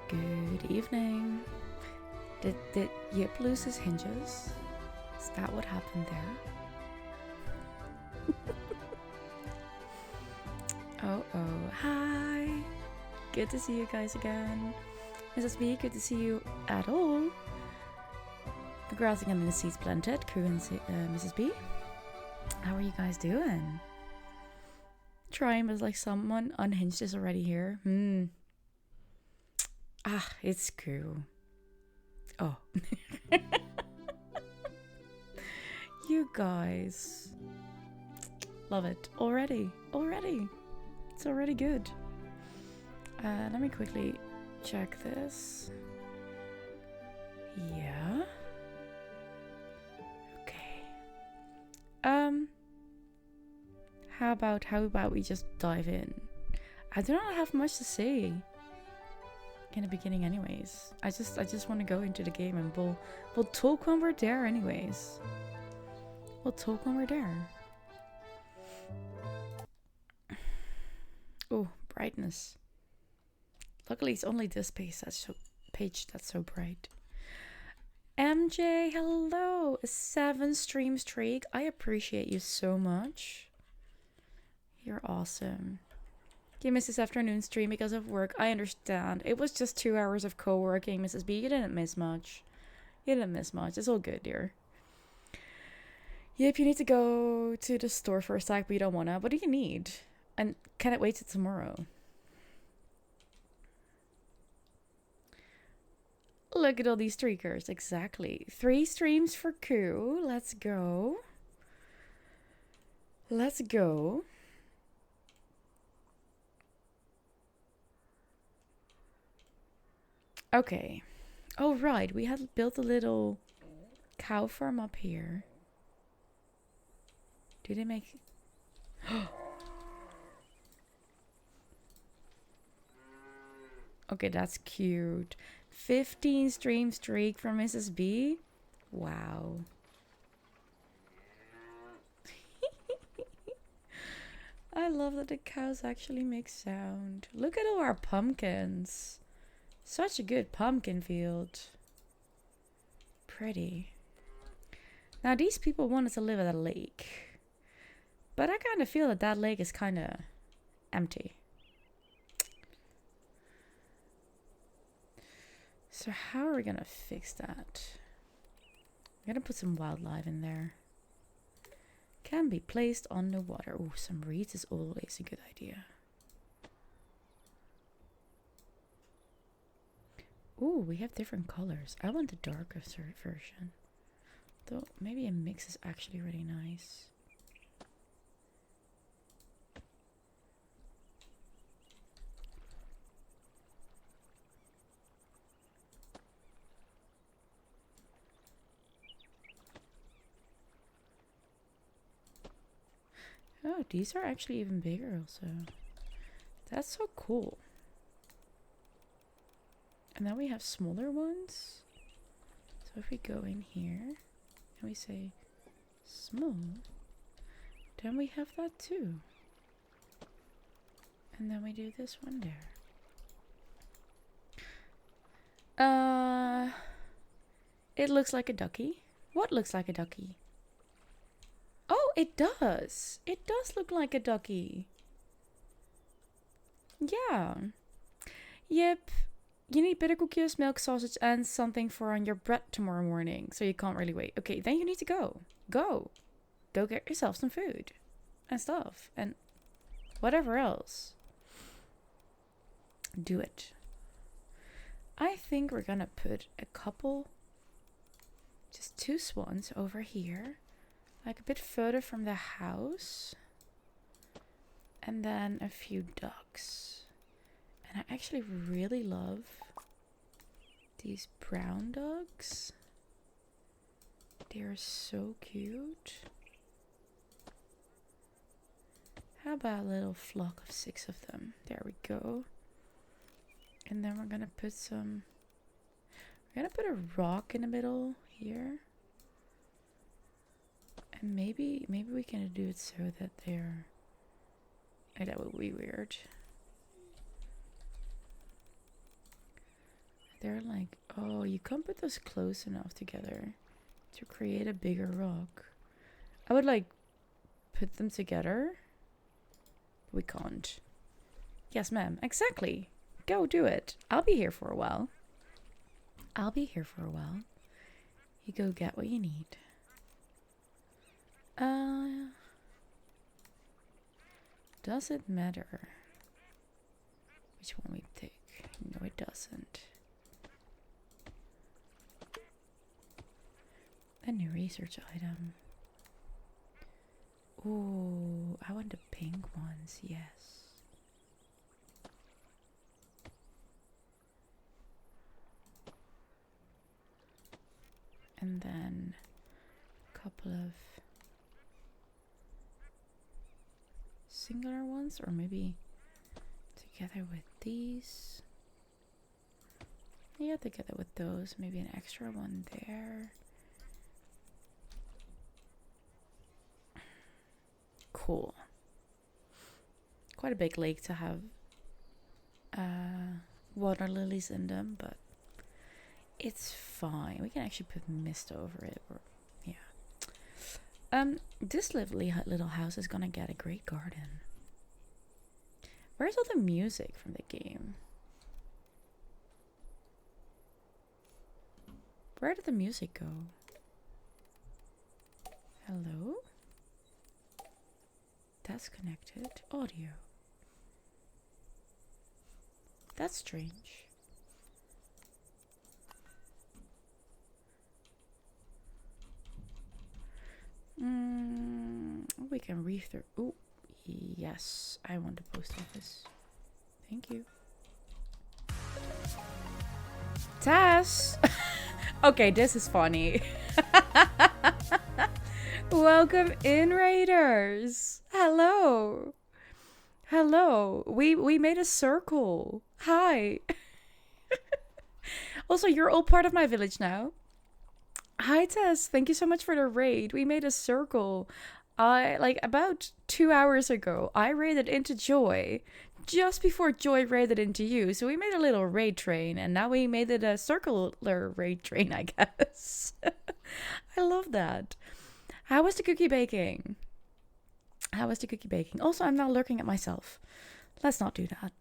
Good evening. Did Yip lose his hinges? Is that what happened there? Oh, hi. Good to see you guys again. Mrs. B, good to see you at all. Congrats again on the seeds planted, Crew and Mrs. B. How are you guys doing? Trying was like someone unhinged is already here. It's Crew. Oh. You guys. Love it. Already. It's already good. Let me quickly check this. Yeah. Okay. How about we just dive in? I do not have much to say in the beginning anyways. I just want to go into the game and we'll talk when we're there anyways. We'll talk when we're there. Oh, brightness. Luckily it's only this page that's so bright. MJ, hello! A 7 stream streak. I appreciate you so much. You're awesome. You missed this afternoon stream because of work. I understand. It was just 2 hours of co-working, Mrs. B. You didn't miss much. It's all good, dear. Yep, you need to go to the store for a sec, but you don't wanna. What do you need? And can it wait till tomorrow? Look at all these streakers. Exactly. 3 streams for Koo. Let's go. Okay. Oh, right. We had built a little cow farm up here. Do they make... Okay, that's cute. 15 stream streak from Mrs. B. Wow. I love that the cows actually make sound. Look at all our pumpkins. Such a good pumpkin field. Pretty. Now these people wanted to live at a lake. But I kind of feel that that lake is kind of empty. So how are we going to fix that? I'm going to put some wildlife in there. Can be placed on the water. Oh, some reeds is always a good idea. Oh, we have different colors. I want the darker version. Though maybe a mix is actually really nice. Oh, these are actually even bigger also. That's so cool. And then we have smaller ones. So if we go in here and we say small, then we have that too. And then we do this one there. It looks like a ducky. What looks like a ducky? Oh, it does. It does look like a ducky. Yeah. Yep. You need bitterkoekjes, milk, sausage, and something for on your bread tomorrow morning. So you can't really wait. Okay, then you need to go. Go get yourself some food. And stuff. And whatever else. Do it. I think we're gonna put a couple... Just 2 swans over here. Like a bit further from the house. And then a few ducks. And I actually really love these brown ducks. They're so cute. How about a little flock of 6 of them? There we go. And then we're gonna put some... We're gonna put a rock in the middle here. And maybe we can do it so that they're... Oh, that would be weird. They're like... Oh, you can't put those close enough together to create a bigger rock. I would like put them together. We can't. Yes, ma'am. Exactly. Go do it. I'll be here for a while. I'll be here for a while. You go get what you need. Does it matter which one we take? No, it doesn't. A new research item. Ooh, I want the pink ones, yes. And then a couple of singular ones, or maybe together with these. Yeah, together with those, maybe an extra one there. Cool. Quite a big lake to have water lilies in them, but it's fine. We can actually put mist over it, or yeah. This little house is gonna get a great garden. Where's all the music from the game? Where did the music go? Hello? That's connected. Audio. That's strange. We can read through. Oh, yes. I want the post office. Thank you. Tess! Okay, this is funny. Welcome in, Raiders. Hello. Hello. We made a circle. Hi. Also, you're all part of my village now. Hi, Tess. Thank you so much for the raid. We made a circle. About 2 hours ago, I raided into Joy just before Joy raided into you. So we made a little raid train, and now we made it a circular raid train, I guess. I love that. How was the cookie baking? How was the cookie baking? Also, I'm now lurking at myself. Let's not do that.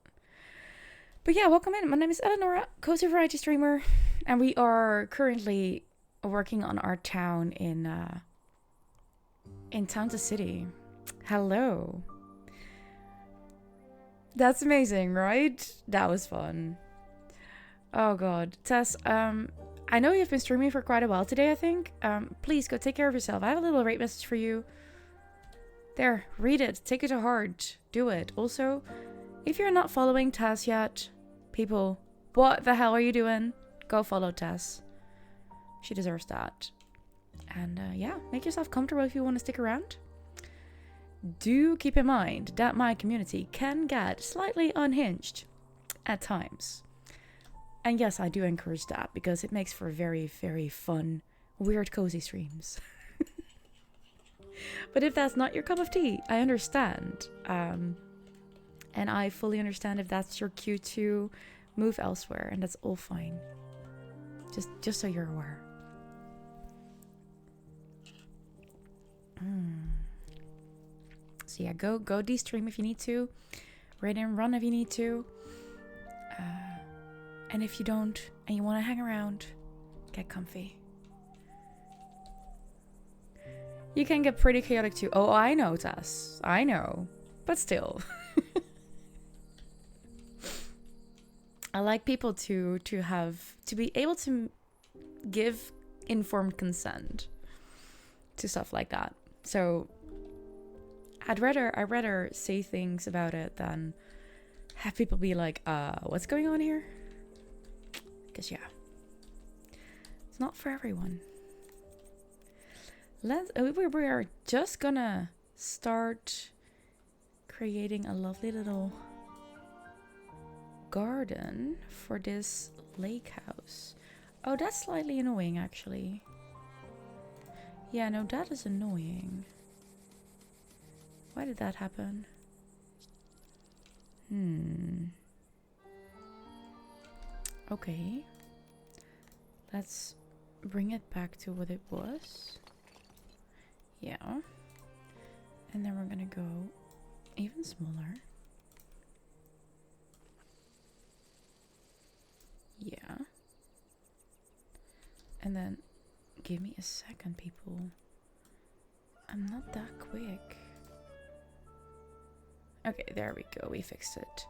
But yeah, welcome in. My name is Eleonora, Cozy Variety Streamer, and we are currently working on our town in Town to City. Hello. That's amazing, right? That was fun. Oh god. Tess, I know you've been streaming for quite a while today, I think. Please go take care of yourself. I have a little rate message for you. There, read it. Take it to heart. Do it. Also, if you're not following Tess yet, people, what the hell are you doing? Go follow Tess. She deserves that. And yeah, make yourself comfortable if you want to stick around. Do keep in mind that my community can get slightly unhinged at times. And yes, I do encourage that because it makes for very, very fun, weird, cozy streams. But if that's not your cup of tea, I understand. And I fully understand if that's your cue to move elsewhere, and that's all fine. Just so you're aware. So yeah, go de-stream if you need to. Raid and run if you need to. And if you don't, and you want to hang around, get comfy. You can get pretty chaotic too. Oh, I know, Tess. I know. But still. I like people to be able to give informed consent to stuff like that. So I'd rather say things about it than have people be like, what's going on here? Because yeah, it's not for everyone. We are just gonna start creating a lovely little garden for this lake house. Oh, that's slightly annoying, actually. Yeah, no, that is annoying. Why did that happen? Okay. Let's bring it back to what it was. Yeah. And then we're gonna go even smaller. Yeah. And then give me a second, people. I'm not that quick. Okay, there we go. We fixed it.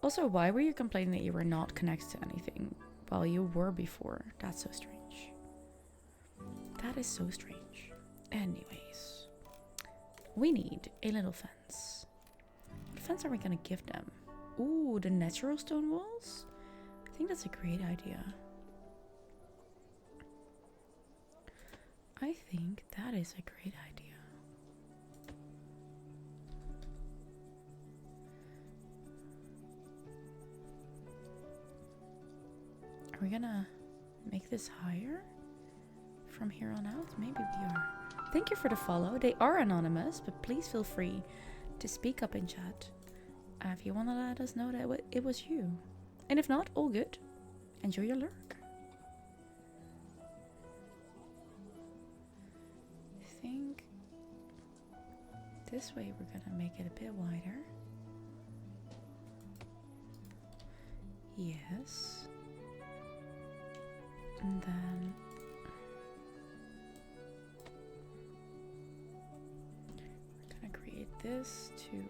Also, why were you complaining that you were not connected to anything while you were before? That's so strange. That is so strange. Anyways, we need a little fence. What fence are we gonna give them? Ooh, the natural stone walls? I think that's a great idea. I think that is a great idea. Are we gonna make this higher from here on out? Maybe we are. Thank you for the follow. They are anonymous, but please feel free to speak up in chat if you want to let us know that it was you. And if not, all good. Enjoy your lurk. I think this way we're gonna make it a bit wider. Yes. And then we're gonna create this to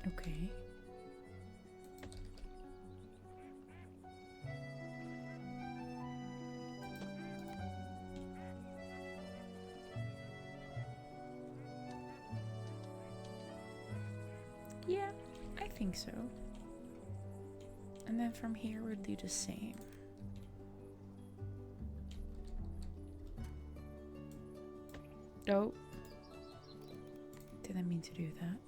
okay. Yeah, I think so. And then from here we'll do the same. Oh. Didn't mean to do that.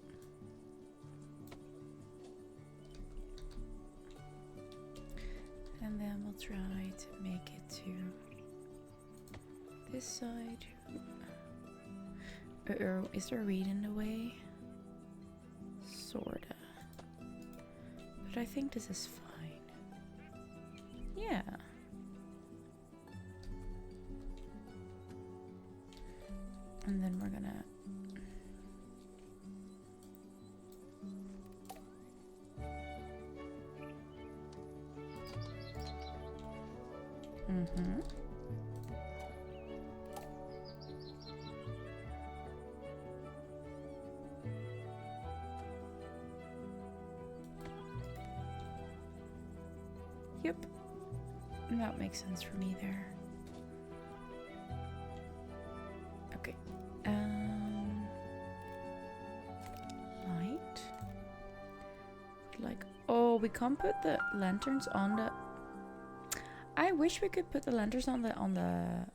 And then we'll try to make it to this side. Is there a reed in the way? Sorta. But I think this is fine. Yeah. And then we're gonna Yep. That makes sense for me there. Okay. Light. Like, oh, we can't put the lanterns on the. I wish we could put the lanterns on the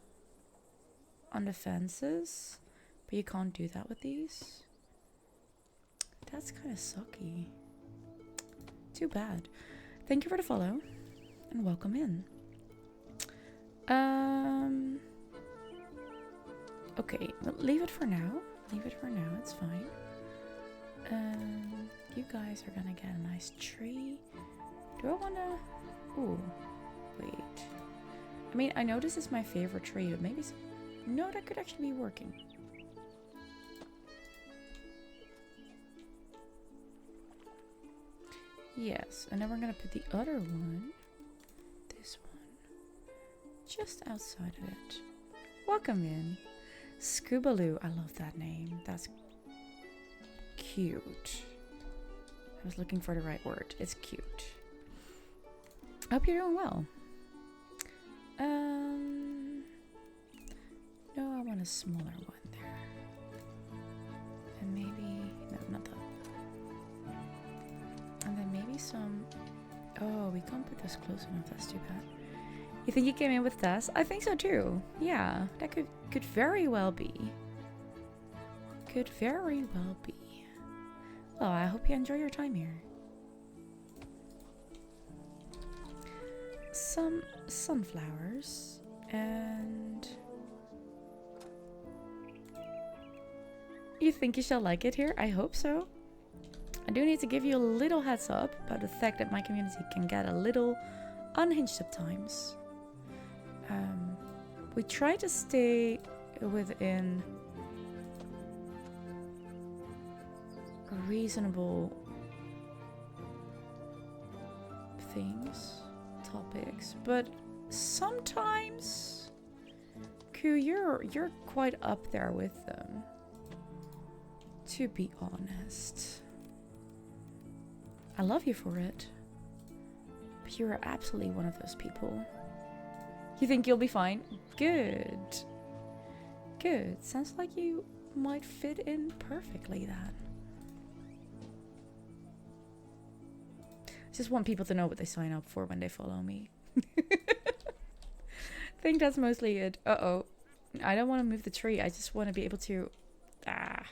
fences, but you can't do that with these. That's kind of sucky. Too bad. Thank you for the follow, and welcome in. Okay, well, leave it for now. Leave it for now. It's fine. You guys are gonna get a nice tree. Do I wanna? Ooh, wait. I mean, I know this is my favorite tree, but maybe no, that could actually be working. Yes, and then we're gonna put the other one, this one, just outside of it. Welcome in. Scoobaloo, I love that name. That's cute. I was looking for the right word. It's cute. I hope you're doing well. No, I want a smaller one there. And maybe, no, not that. And then maybe some, oh, we can't put this close enough. That's too bad. You think you came in with this? I think so too. Yeah, that could very well be. Could very well be. Well, I hope you enjoy your time here. Some sunflowers and you think you shall like it here? I hope so. I do need to give you a little heads up about the fact that my community can get a little unhinged at times. We try to stay within reasonable things, topics, but sometimes, Q, you're quite up there with them. To be honest, I love you for it, but you are absolutely one of those people. You think you'll be fine? Good. Good. Sounds like you might fit in perfectly then. Just want people to know what they sign up for when they follow me. I think that's mostly it. Uh-oh. I don't want to move the tree. I just want to be able to... Ah.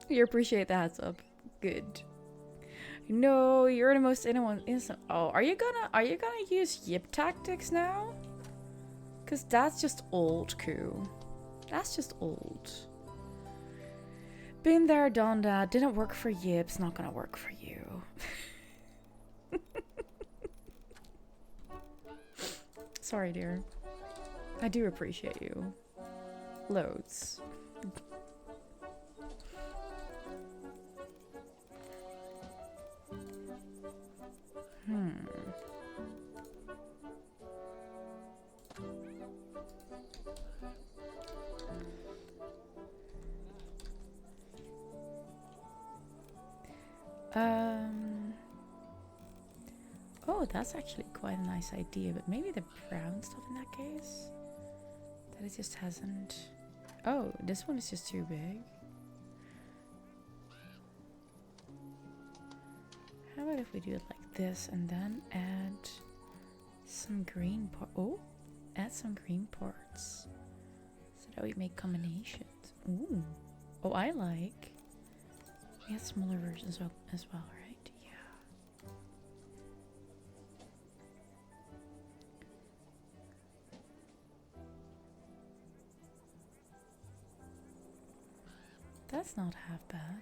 You appreciate the heads up. Good. No, you're the most innocent. Oh, are you gonna use yip tactics now? Cause that's just old, Koo. That's just old. Been there, done that. Didn't work for yips. Not gonna work for you. Sorry, dear. I do appreciate you. Loads. Oh, that's actually quite a nice idea, but maybe the brown stuff in that case? That it just hasn't... Oh, this one is just too big. How about if we do it like this and then add some green part? Oh, add some green parts. So that we make combinations. Ooh. Oh, I like. We had smaller versions as well, right? Yeah. That's not half bad.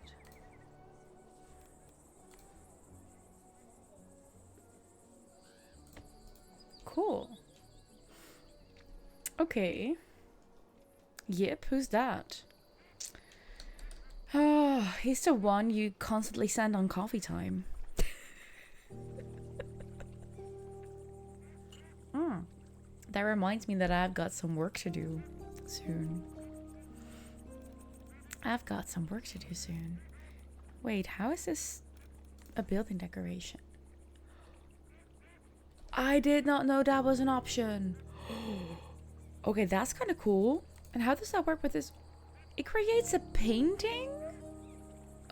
Cool. Okay. Yep, who's that? Oh, he's the one you constantly send on coffee time. That reminds me that I've got some work to do soon. I've got some work to do soon. Wait, how is this a building decoration? I did not know that was an option. Okay, that's kind of cool. And how does that work with this? It creates a painting?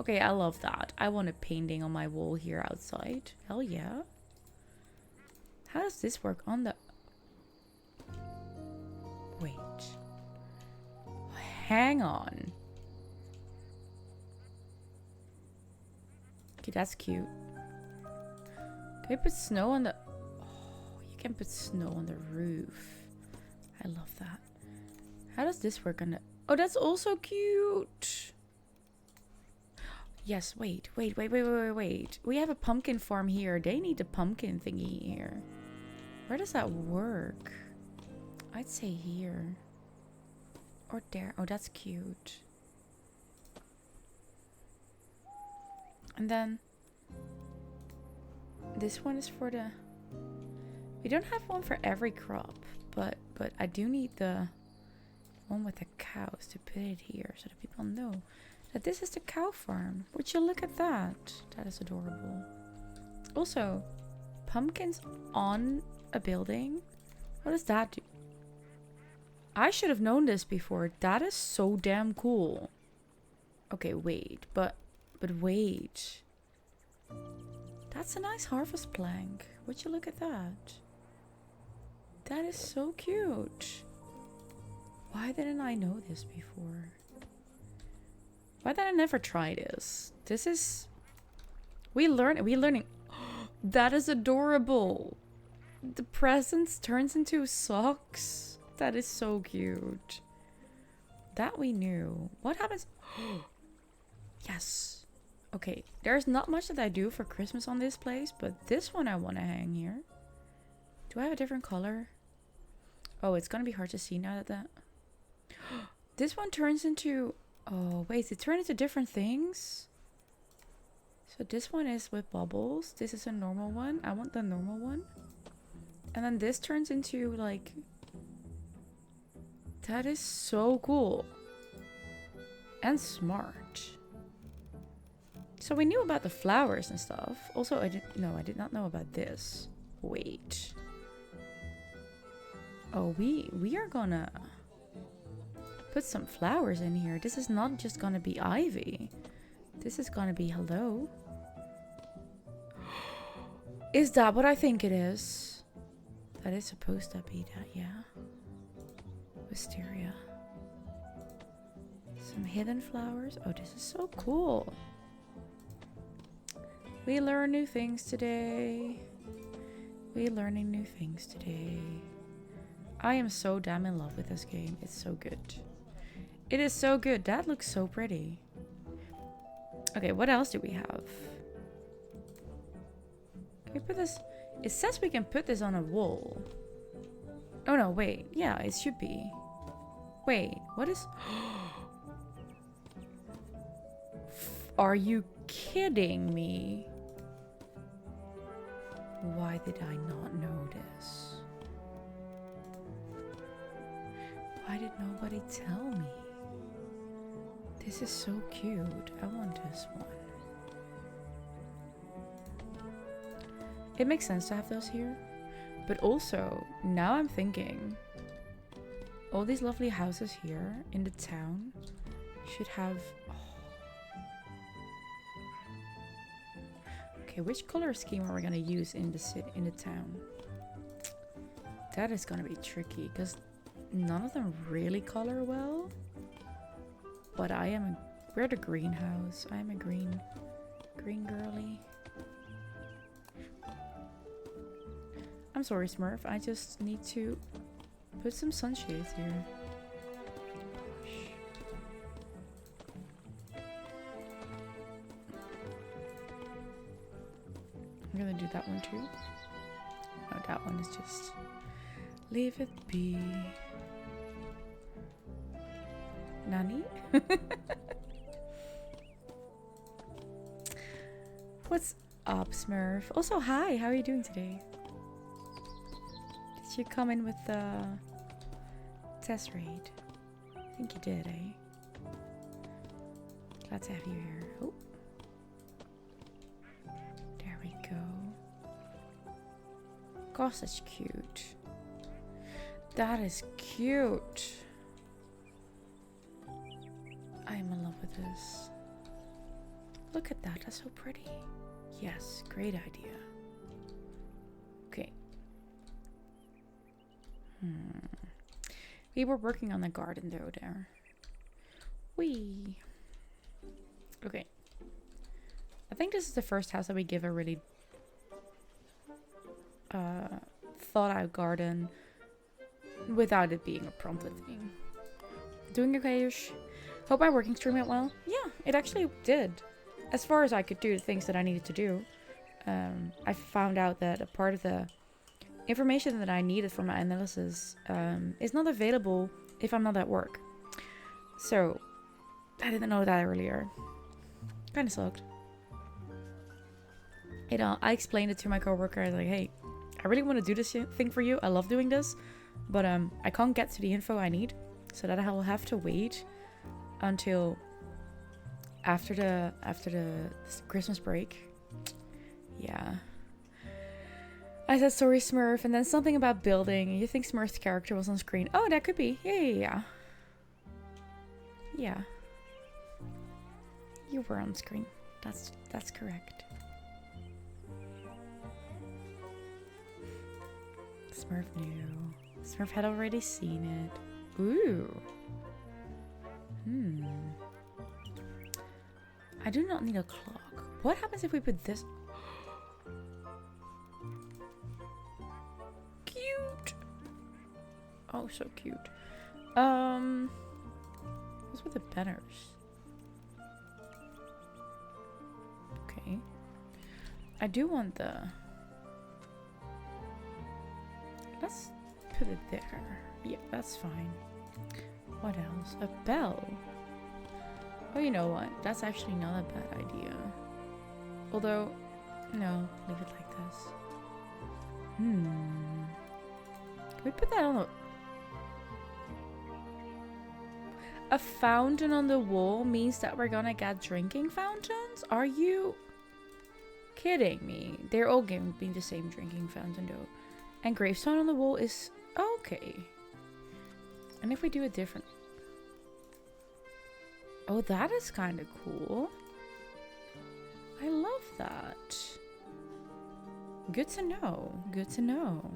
Okay, I love that. I want a painting on my wall here outside. Hell yeah. How does this work on the... Wait. Hang on. Okay, that's cute. Can we put snow on the... Oh, you can put snow on the roof. I love that. How does this work on the... Oh, that's also cute. Yes, wait. We have a pumpkin farm here. They need a pumpkin thingy here. Where does that work? I'd say here. Or there. Oh, that's cute. And then this one is for the... We don't have one for every crop, but I do need the one with the cows to put it here so that people know that this is the cow farm. Would you look at that? That is adorable. Also, pumpkins on a building? What does that do? I should have known this before. That is so damn cool. Okay, wait, but wait. That's a nice harvest plank. Would you look at that? That is so cute. Why didn't I know this before? Why did I never try this? This is... We're learning. That is adorable. The presents turns into socks. That is so cute. That we knew. What happens? Yes. Okay, there's not much that I do for Christmas on this place, but this one I want to hang here. Do I have a different color? Oh, it's gonna be hard to see now that... This one turns into Oh, wait, they turn into different things? So this one is with bubbles. This is a normal one. I want the normal one. And then this turns into like... That is so cool. And smart. So we knew about the flowers and stuff. Also, I did not know about this. Wait. Oh, we are gonna put some flowers in here. This is not just gonna be ivy. This is gonna be hello. Is that what I think it is? That is supposed to be that, yeah. Wisteria. Some hidden flowers. Oh, this is so cool. We learn new things today. We're learning new things today. I am so damn in love with this game. It's so good. It is so good. That looks so pretty. Okay, what else do we have? Can we put this? It says we can put this on a wall. Oh no, wait. Yeah, it should be. Wait, what is... Are you kidding me? Why did I not notice? Why did nobody tell me? This is so cute. I want this one. It makes sense to have those here. But also, now I'm thinking, all these lovely houses here in the town should have... Oh. Okay, which color scheme are we gonna use in the town? That is gonna be tricky because none of them really color well. But we're the greenhouse. I'm a green girly. I'm sorry, Smurf. I just need to put some sunshades here. I'm gonna do that one too. Oh, that one is just... Leave it be. Nani? What's up, Smurf? Also, hi. How are you doing today? Did you come in with the test raid? I think you did, eh? Glad to have you here. Oh. There we go. Gosh, that's cute. That is cute. I am in love with this. Look at that. That's so pretty. Yes, great idea. Okay. We were working on the garden though there. Whee. Okay. I think this is the first house that we give a really thought out garden without it being a prompted thing. Doing okay-ish. Hope my working stream went well. Yeah, it actually did. As far as I could do the things that I needed to do. I found out that a part of the information that I needed for my analysis is not available if I'm not at work. So, I didn't know that earlier. Kind of sucked. I explained it to my coworker. I was like, hey, I really want to do this thing for you. I love doing this. But I can't get to the info I need. So that I will have to wait until after the Christmas break. Yeah. I said sorry, Smurf, and then something about building. You think Smurf's character was on screen? Oh, that could be. Yeah. Yeah. You were on screen. That's correct. Smurf knew. Smurf had already seen it. Ooh. I do not need a clock. What happens if we put this? Cute. Oh, so cute. What's with the banners? Okay. I do want the... Let's put it there. Yeah, that's fine. What else? A bell. Oh, you know what? That's actually not a bad idea. Although, no, leave it like this. Can we put that on a fountain on the wall means that we're gonna get drinking fountains? Are you kidding me? They're all giving me the same drinking fountain though. And gravestone on the wall is okay. And if we do it different... Oh, that is kind of cool. I love that. Good to know. Good to know.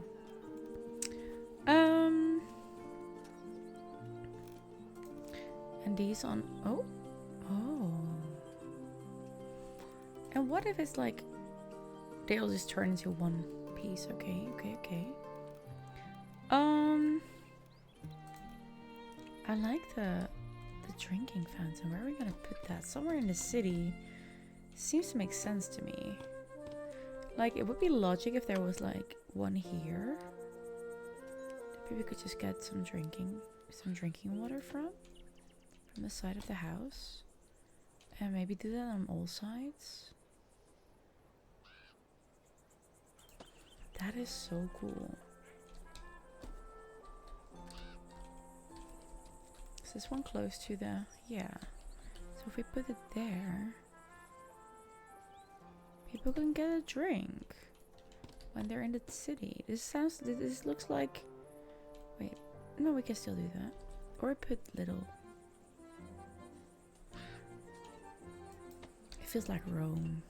And these on... Oh. Oh. And what if it's like... They'll just turn into one piece. Okay, okay, okay. I like the drinking fountain. Where are we gonna put that? Somewhere in the city. Seems to make sense to me. Like, it would be logic if there was like one here. Maybe we could just get some drinking water from the side of the house. And maybe do that on all sides. That is so cool. Is this one close to the... Yeah. So if we put it there, people can get a drink when they're in the city. This looks like... Wait, no, we can still do that. Or put little... It feels like Rome.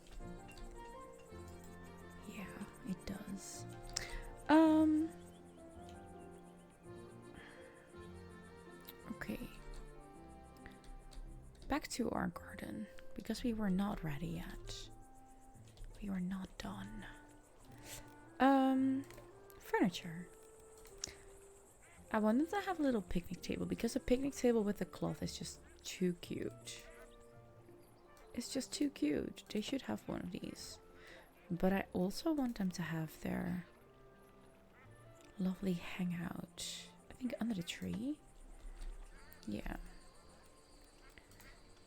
Yeah, it does. Okay. Back to our garden, because we were not ready yet. We were not done. Furniture. I wanted to have a little picnic table, because a picnic table with a cloth is just too cute. It's just too cute. They should have one of these. But I also want them to have their lovely hangout. I think under the tree. Yeah.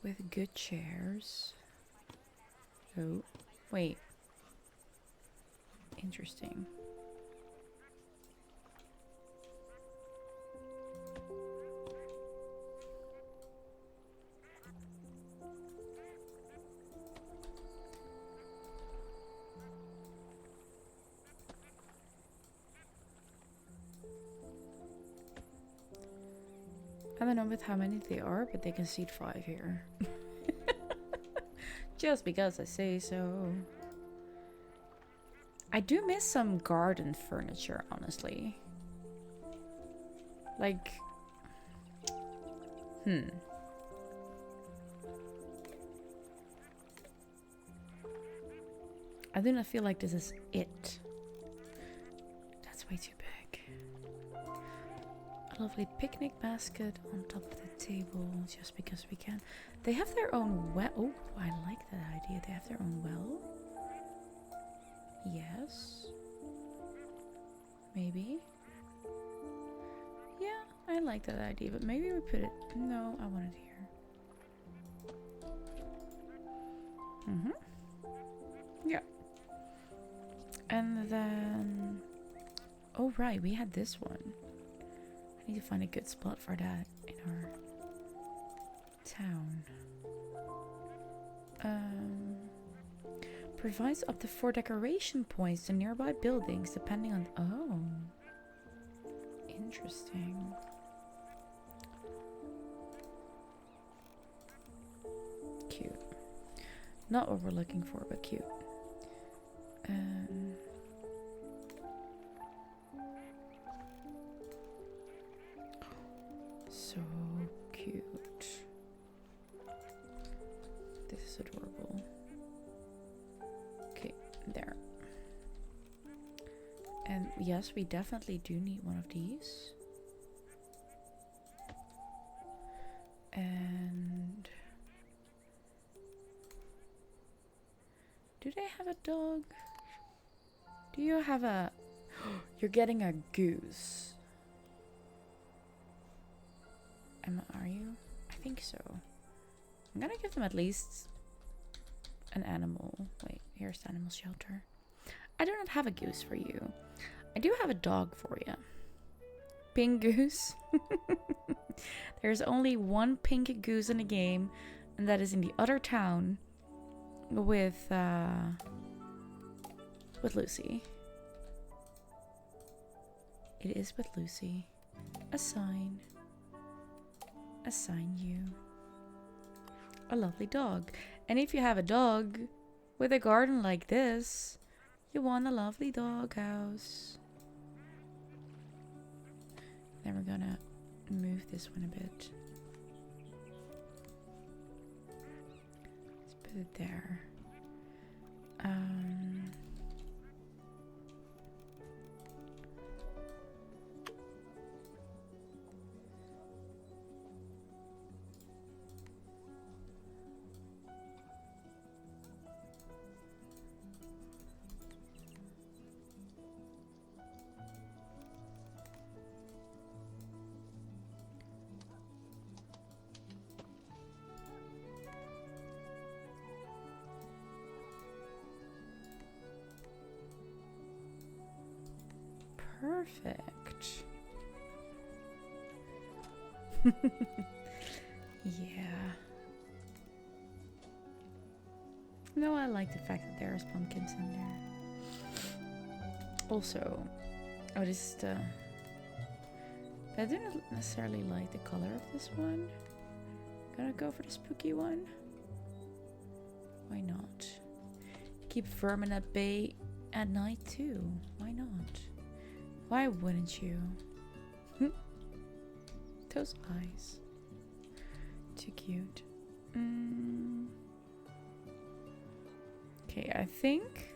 With good chairs. Oh, wait. Interesting. I don't know with how many they are, but they can seat 5 here. Just because I say so. I do miss some garden furniture, honestly. Like... I do not feel like this is it. That's way too big. A lovely picnic basket on top of the table, just because we can. They have their own well. Oh, I like that idea. They have their own well. Yes. Maybe. Yeah, I like that idea, but maybe we put it... No, I want it here. Yeah. And then... Oh, right, we had this one. I need to find a good spot for that in our town. Provides up to 4 decoration points to nearby buildings depending on... Oh. Interesting. Cute. Not what we're looking for, but cute. So cute. This is adorable. Okay, there. And yes, we definitely do need one of these. And do they have a dog? Do you have a... You're getting a goose. Are you? I think so. I'm gonna give them at least an animal. Wait, here's the animal shelter. I do not have a goose for you. I do have a dog for you. Pink goose. There's only one pink goose in the game, and that is in the other town with Lucy. It is with Lucy. Assign you a lovely dog. And if you have a dog with a garden like this, you want a lovely dog house. Then we're gonna move this one a bit. Let's put it there. Perfect. Yeah. No, I like the fact that there's pumpkins in there. Also, I do not necessarily like the color of this one. Gonna go for the spooky one. Why not? Keep vermin at bay at night too. Why not? Why wouldn't you? Those eyes. Too cute. Okay, I think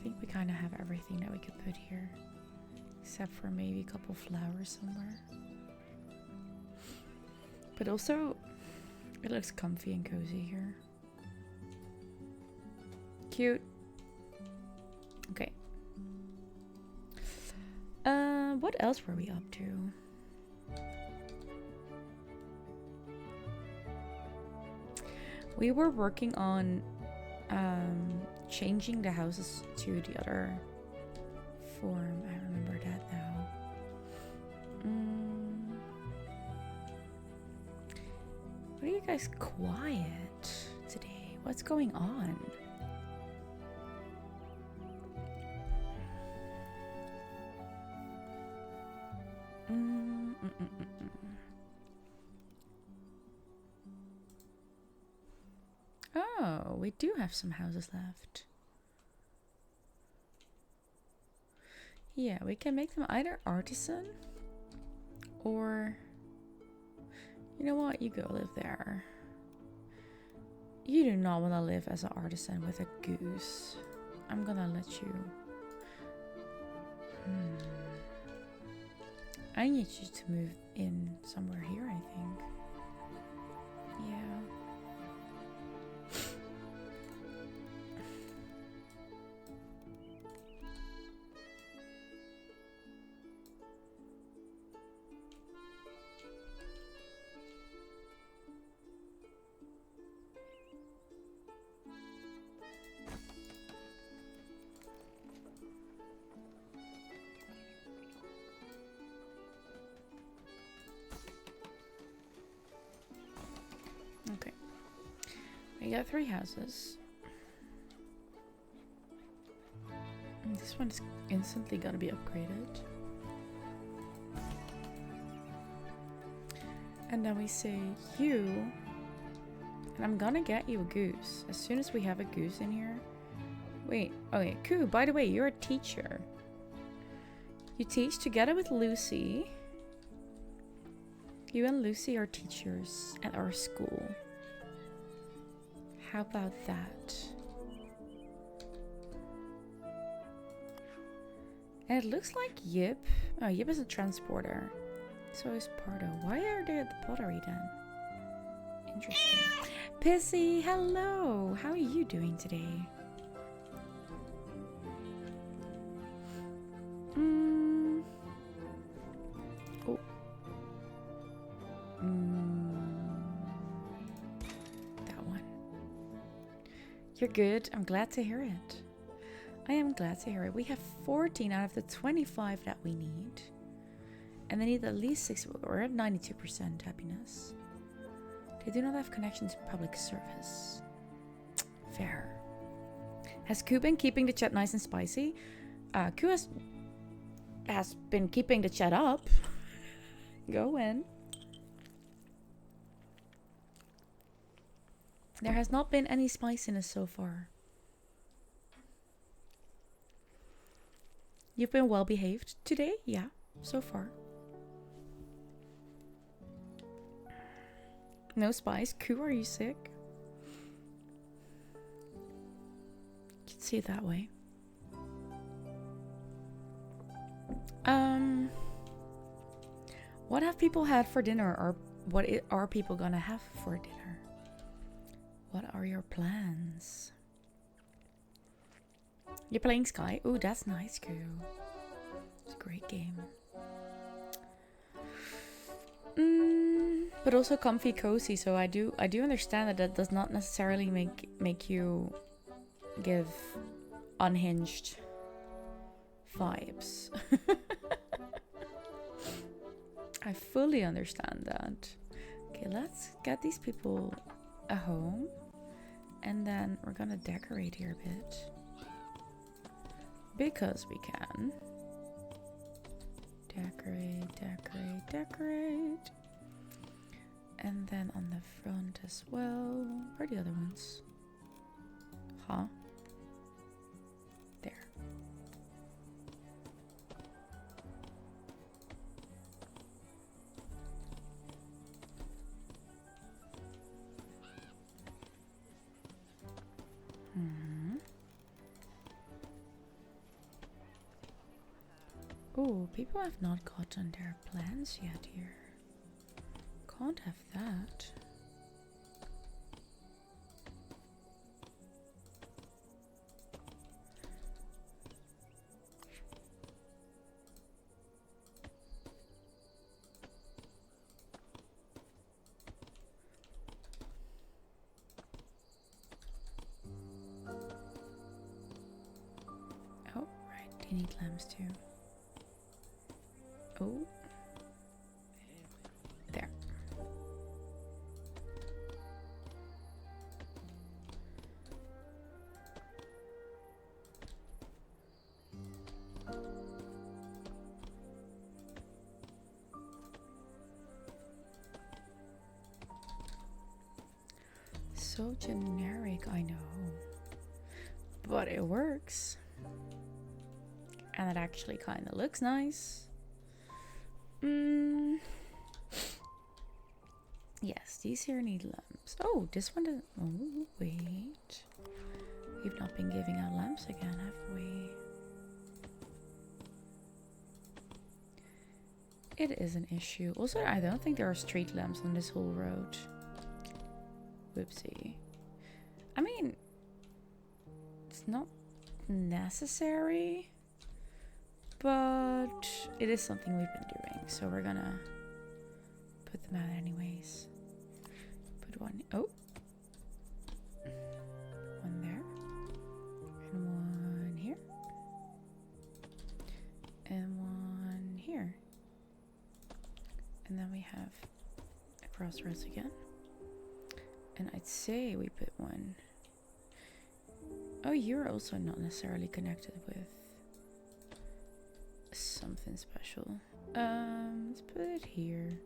we kind of have everything that we could put here. Except for maybe a couple flowers somewhere. But also, it looks comfy and cozy here. Cute. Okay. What else were we up to? We were working on changing the houses to the other form. I remember that now. What are you guys quiet today? What's going on? Oh, we do have some houses left. Yeah, we can make them either artisan or... You know what? You go live there. You do not want to live as an artisan with a goose. I'm gonna let you... I need you to move in somewhere here, I think. Yeah. Okay. We got 3 houses. And this one's instantly gonna be upgraded. And then we say you, and I'm gonna get you a goose as soon as we have a goose in here. Wait, okay, cool. By the way, you're a teacher. You teach together with Lucy. You and Lucy are teachers at our school. How about that? And it looks like Yip. Oh, Yip is a transporter. So is Pardo. Why are they at the pottery then? Interesting. Pissy, hello. How are you doing today? Oh. You're good. I'm glad to hear it. I am glad to hear it. We have 14 out of the 25 that we need. And they need at least 6. We're at 92% happiness. They do not have connection to public service. Fair. Has Q been keeping the chat nice and spicy? Q has been keeping the chat up. Go in. There has not been any spiciness so far. You've been well behaved today? Yeah, so far. No spice. Q, are you sick? You can see it that way. What have people had for dinner, or what are people gonna have for dinner? What are your plans? You're playing Sky? Ooh, that's nice, Q. It's a great game. But also comfy, cozy. So I do understand that does not necessarily make you give unhinged vibes. I fully understand that. Okay, let's get these people a home, and then we're gonna decorate here a bit because we can. Decorate, decorate, decorate. And then on the front as well. Where are the other ones? Huh? There. Oh, people have not gotten their plans yet here. Can't have that. Oh, right, they need lamps too. Oh. There. So generic, I know. But it works. And it actually kind of looks nice. Yes, these here need lamps. Oh, this one doesn't. Oh, wait. We've not been giving out lamps again, have we? It is an issue. Also, I don't think there are street lamps on this whole road. Whoopsie. I mean, it's not necessary, but it is something we've been doing, so we're gonna put them out anyways. Put one. Oh, one there, and one here, and one here, and then we have a crossroads again. And I'd say we put one. Oh, you're also not necessarily connected with something special. Let's put it here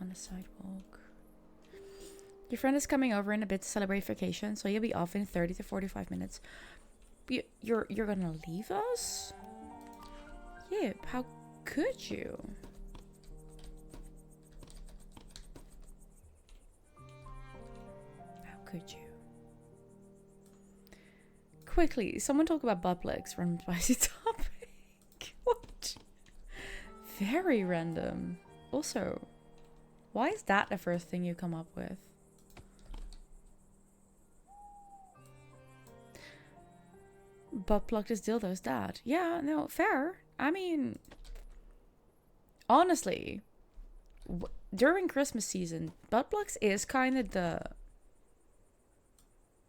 on the sidewalk. Your friend is coming over in a bit to celebrate vacation, so you'll be off in 30 to 45 minutes. You're gonna leave us? Yep, how could you? Could you? Quickly, someone talk about butt plugs from spicy topic. What? Very random. Also, why is that the first thing you come up with? Butt plug is dildo's dad. Yeah, no, fair. I mean, honestly, during Christmas season, butt plugs is kind of the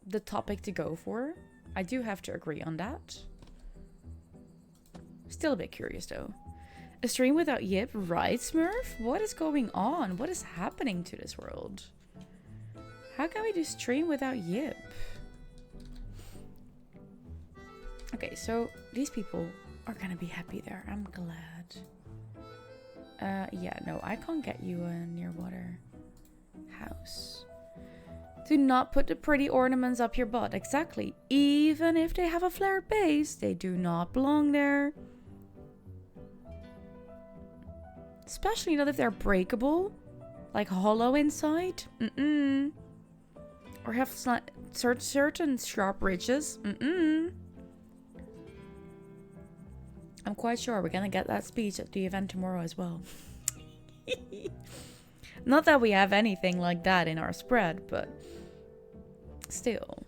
the topic to go for. I do have to agree on that. Still a bit curious though. A stream without Yip, right, Smurf? What is going on? What is happening to this world? How can we do stream without Yip? Okay, so these people are gonna be happy there. I'm glad. Yeah, no, I can't get you a near water house. Do not put the pretty ornaments up your butt. Exactly. Even if they have a flared base, they do not belong there. Especially not if they're breakable. Like hollow inside. Or have certain sharp ridges. I'm quite sure we're gonna get that speech at the event tomorrow as well. Not that we have anything like that in our spread, but still.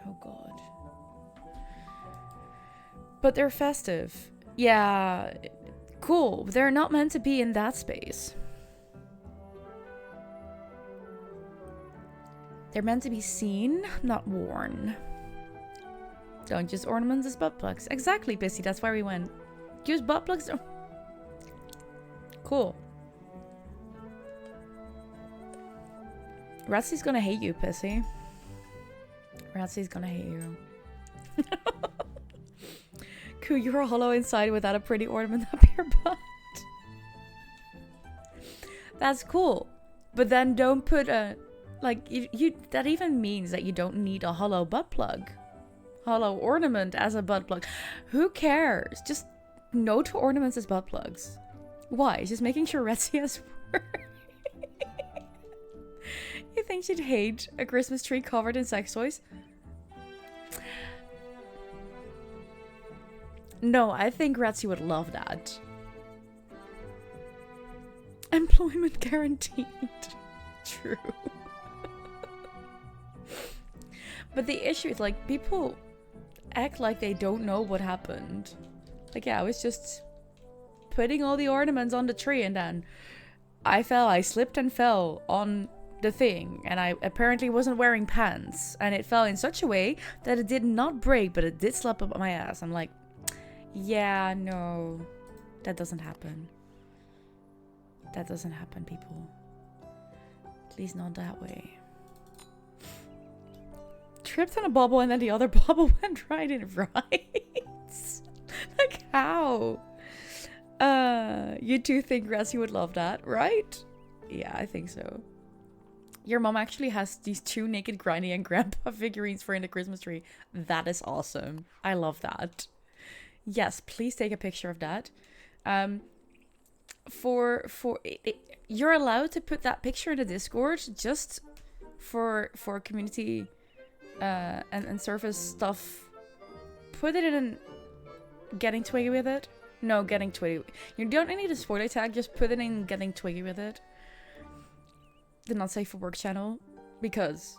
Oh god. But they're festive. Yeah, cool. They're not meant to be in that space. They're meant to be seen, not worn. Don't use ornaments as butt plugs. Exactly, Pissy. That's why we went. Use butt plugs. Oh. Cool. Ratsy's gonna hate you, Pissy. Ratsy's gonna hate you. Cool, you're hollow inside without a pretty ornament up your butt. That's cool. But then don't put a... Like, you that even means that you don't need a hollow butt plug. Hollow ornament as a butt plug. Who cares? Just no to ornaments as butt plugs. Why? Just making sure Retsy has work. You think she'd hate a Christmas tree covered in sex toys? No, I think Retsy would love that. Employment guaranteed. True. But the issue is, like, people act like they don't know what happened. Like, yeah, I was just putting all the ornaments on the tree and then I slipped and fell on the thing. And I apparently wasn't wearing pants. And it fell in such a way that it did not break, but it did slap up my ass. I'm like, yeah, no, that doesn't happen. That doesn't happen, people. At least not that way. Tripped on a bubble and then the other bubble went right in. Right? Like, how? You two think Razzie would love that, right? Yeah, I think so. Your mom actually has these 2 naked Granny and Grandpa figurines for in the Christmas tree. That is awesome. I love that. Yes, please take a picture of that. You're allowed to put that picture in the Discord just for community and service stuff. Put it in Getting Twiggy with it. No, Getting Twiggy. You don't need a spoiler tag, just put it in Getting Twiggy with it. The Not Safe for Work channel. Because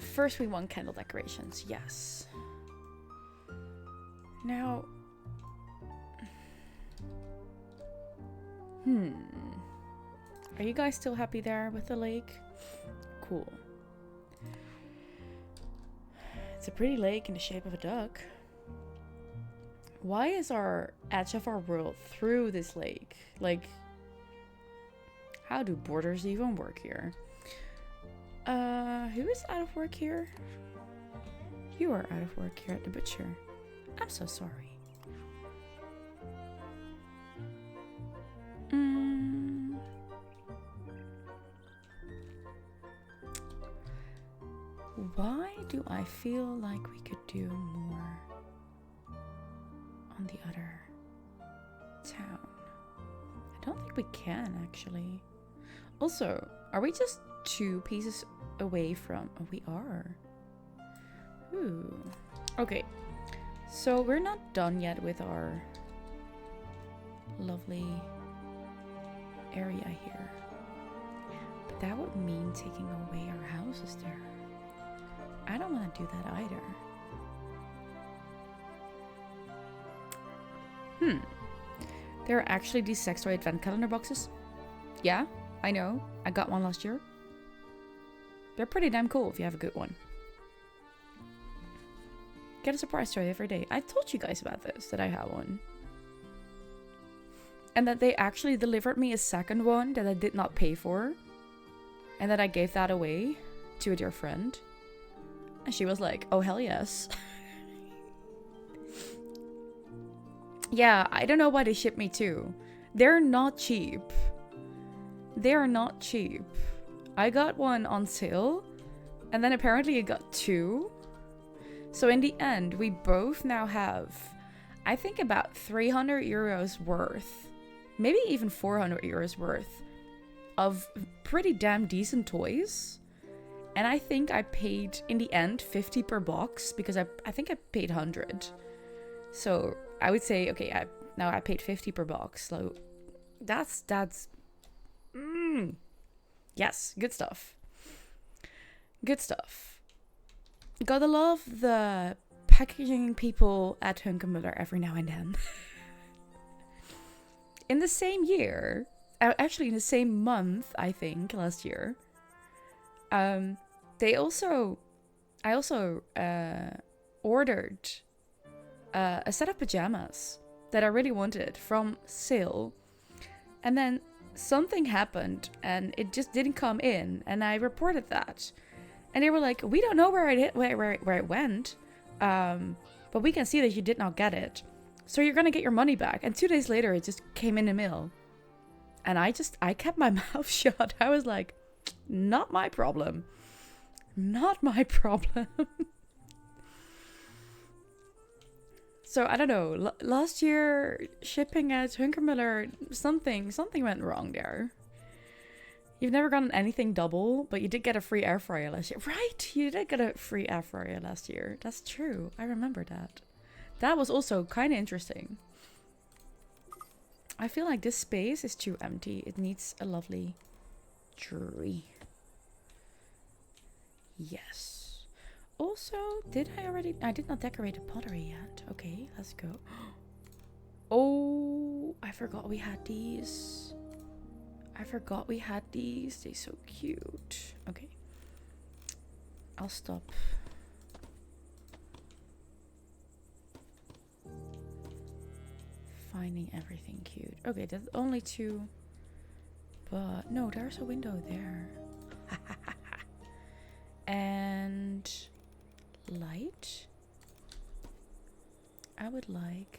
first we want candle decorations, yes. Now are you guys still happy there with the lake? Cool. It's a pretty lake in the shape of a duck. Why is our edge of our world through this lake? Like, how do borders even work here? Who is out of work here? You are out of work here at the butcher. I'm so sorry. Why do I feel like we could do more on the other town? I don't think we can, actually. Also, are we just 2 pieces away from... Oh, we are. Ooh. Okay. So we're not done yet with our lovely area here. But that would mean taking away our houses there. I don't want to do that either. There are actually these sex toy advent calendar boxes. Yeah, I know. I got one last year. They're pretty damn cool if you have a good one. Get a surprise toy every day. I told you guys about this, that I have one. And that they actually delivered me a second one that I did not pay for. And that I gave that away to a dear friend. And she was like, oh hell yes. Yeah, I don't know why they shipped me two. They're not cheap. They are not cheap. I got one on sale. And then apparently I got two. So in the end, we both now have, I think, about 300 euros worth, maybe even 400 euros worth of pretty damn decent toys. And I think I paid, in the end, 50 per box because I think I paid 100. So I would say, okay, now I paid 50 per box. So that's yes, good stuff. Good stuff. Gotta love the packaging people at Hunkemuller every now and then. In the same year, actually in the same month, I think, last year, I also ordered a set of pajamas that I really wanted from sale. And then something happened and it just didn't come in, and I reported that. And they were like, we don't know where it went, but we can see that you did not get it. So you're going to get your money back. And 2 days later, it just came in the mail. And I kept my mouth shut. I was like, not my problem. Not my problem. So I don't know. Last year, shipping at Hunkemuller, something went wrong there. You've never gotten anything double, but you did get a free air fryer last year. Right, you did get a free air fryer last year. That's true. I remember that. That was also kind of interesting. I feel like this space is too empty. It needs a lovely tree. Yes. Also, I did not decorate the pottery yet. Okay, let's go. Oh, I forgot we had these. They're so cute. Okay. I'll stop. Finding everything cute. Okay, that's only two. But no, there's a window there. And light. I would like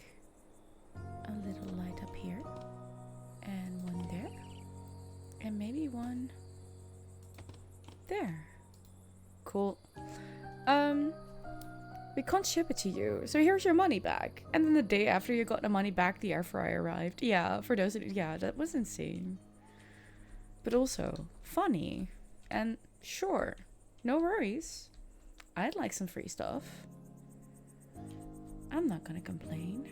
a little light up here. And one there. And maybe one there. Cool. We can't ship it to you, so here's your money back. And then the day after you got the money back, the air fryer arrived. Yeah, for those of you, yeah, that was insane. But also funny. And sure, no worries. I'd like some free stuff. I'm not gonna complain.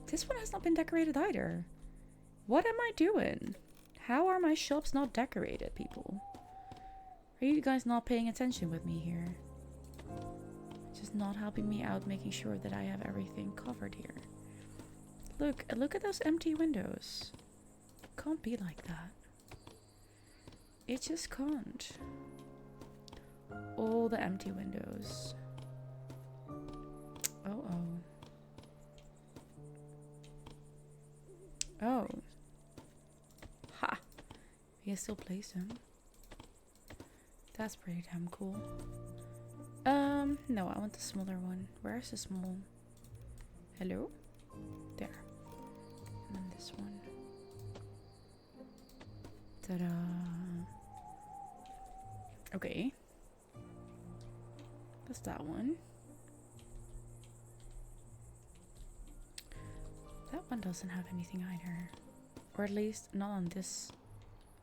This one has not been decorated either. What am I doing? How are my shops not decorated, people? Are you guys not paying attention with me here? Just not helping me out, making sure that I have everything covered here. Look at those empty windows. Can't be like that. It just can't. All the empty windows. Oh. Ha! We can still place them. That's pretty damn cool. No, I want the smaller one. Where's the small? Hello? There. And then this one. Ta-da! Okay. That's that one. That one doesn't have anything either. Or at least not on this.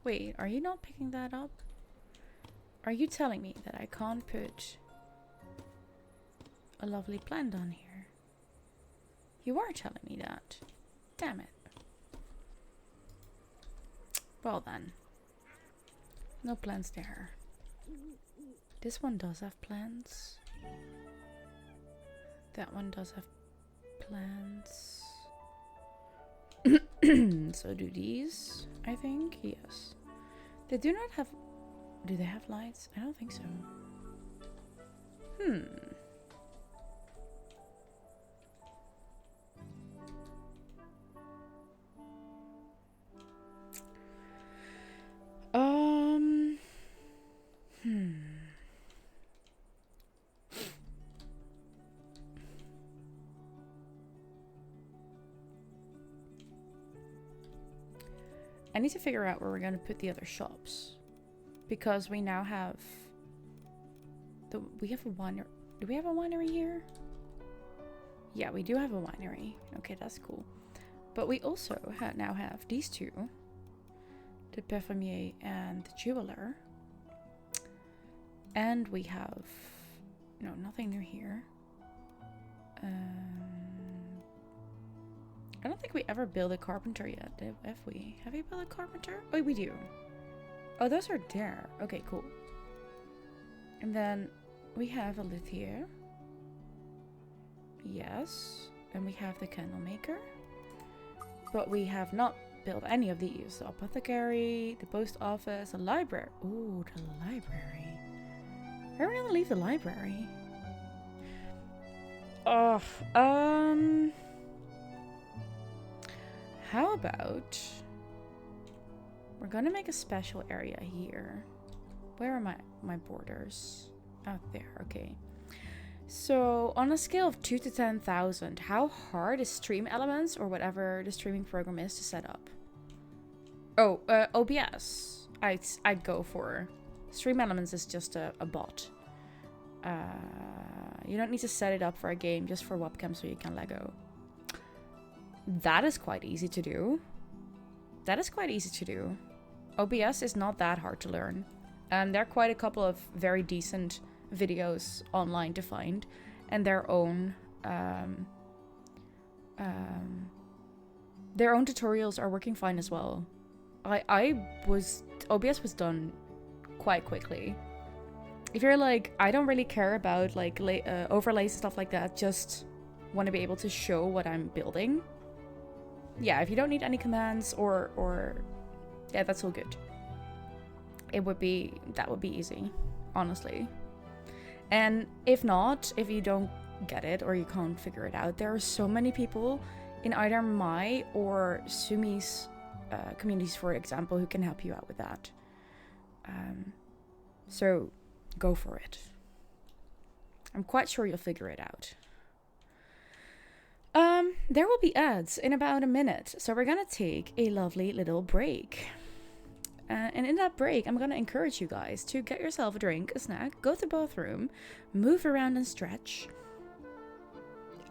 Wait, are you not picking that up? Are you telling me that I can't put a lovely plant on here? You are telling me that. Damn it. Well then. No plants there. This one does have plants. That one does have plants. So do these, I think? Yes. They do not have... Do they have lights? I don't think so. I need to figure out where we're going to put the other shops. Because we now have... we have a winery. Do we have a winery here? Yeah, we do have a winery. Okay, that's cool. But we also now have these two. The Perfumier and the Jeweler. And we have... No, nothing new here. I don't think we ever built a carpenter yet, have we? Have we built a carpenter? Oh, we do. Oh, those are there. Okay, cool. And then we have a luthier. Yes. And we have the candle maker. But we have not built any of these. The apothecary, the post office, a library. Ooh, the library. Where are we gonna leave the library? Oh, how about we're gonna make a special area here. Where are my borders? Out there, okay. So on a scale of 2 to 10,000, how hard is Stream Elements or whatever the streaming program is to set up? Oh, OBS. I'd go for. Stream Elements is just a bot. You don't need to set it up for a game, just for webcam so you can Lego. That is quite easy to do. That is quite easy to do. OBS is not that hard to learn. And there are quite a couple of very decent videos online to find. And their own tutorials are working fine as well. OBS was done quite quickly. If you're like, I don't really care about like overlays and stuff like that, just want to be able to show what I'm building. Yeah, if you don't need any commands or yeah, that's all good. That would be easy, honestly. And if not, if you don't get it or you can't figure it out, there are so many people in either my or Sumi's communities, for example, who can help you out with that. So go for it. I'm quite sure you'll figure it out. There will be ads in about a minute, so we're gonna take a lovely little break. And in that break, I'm gonna encourage you guys to get yourself a drink, a snack, go to the bathroom, move around and stretch.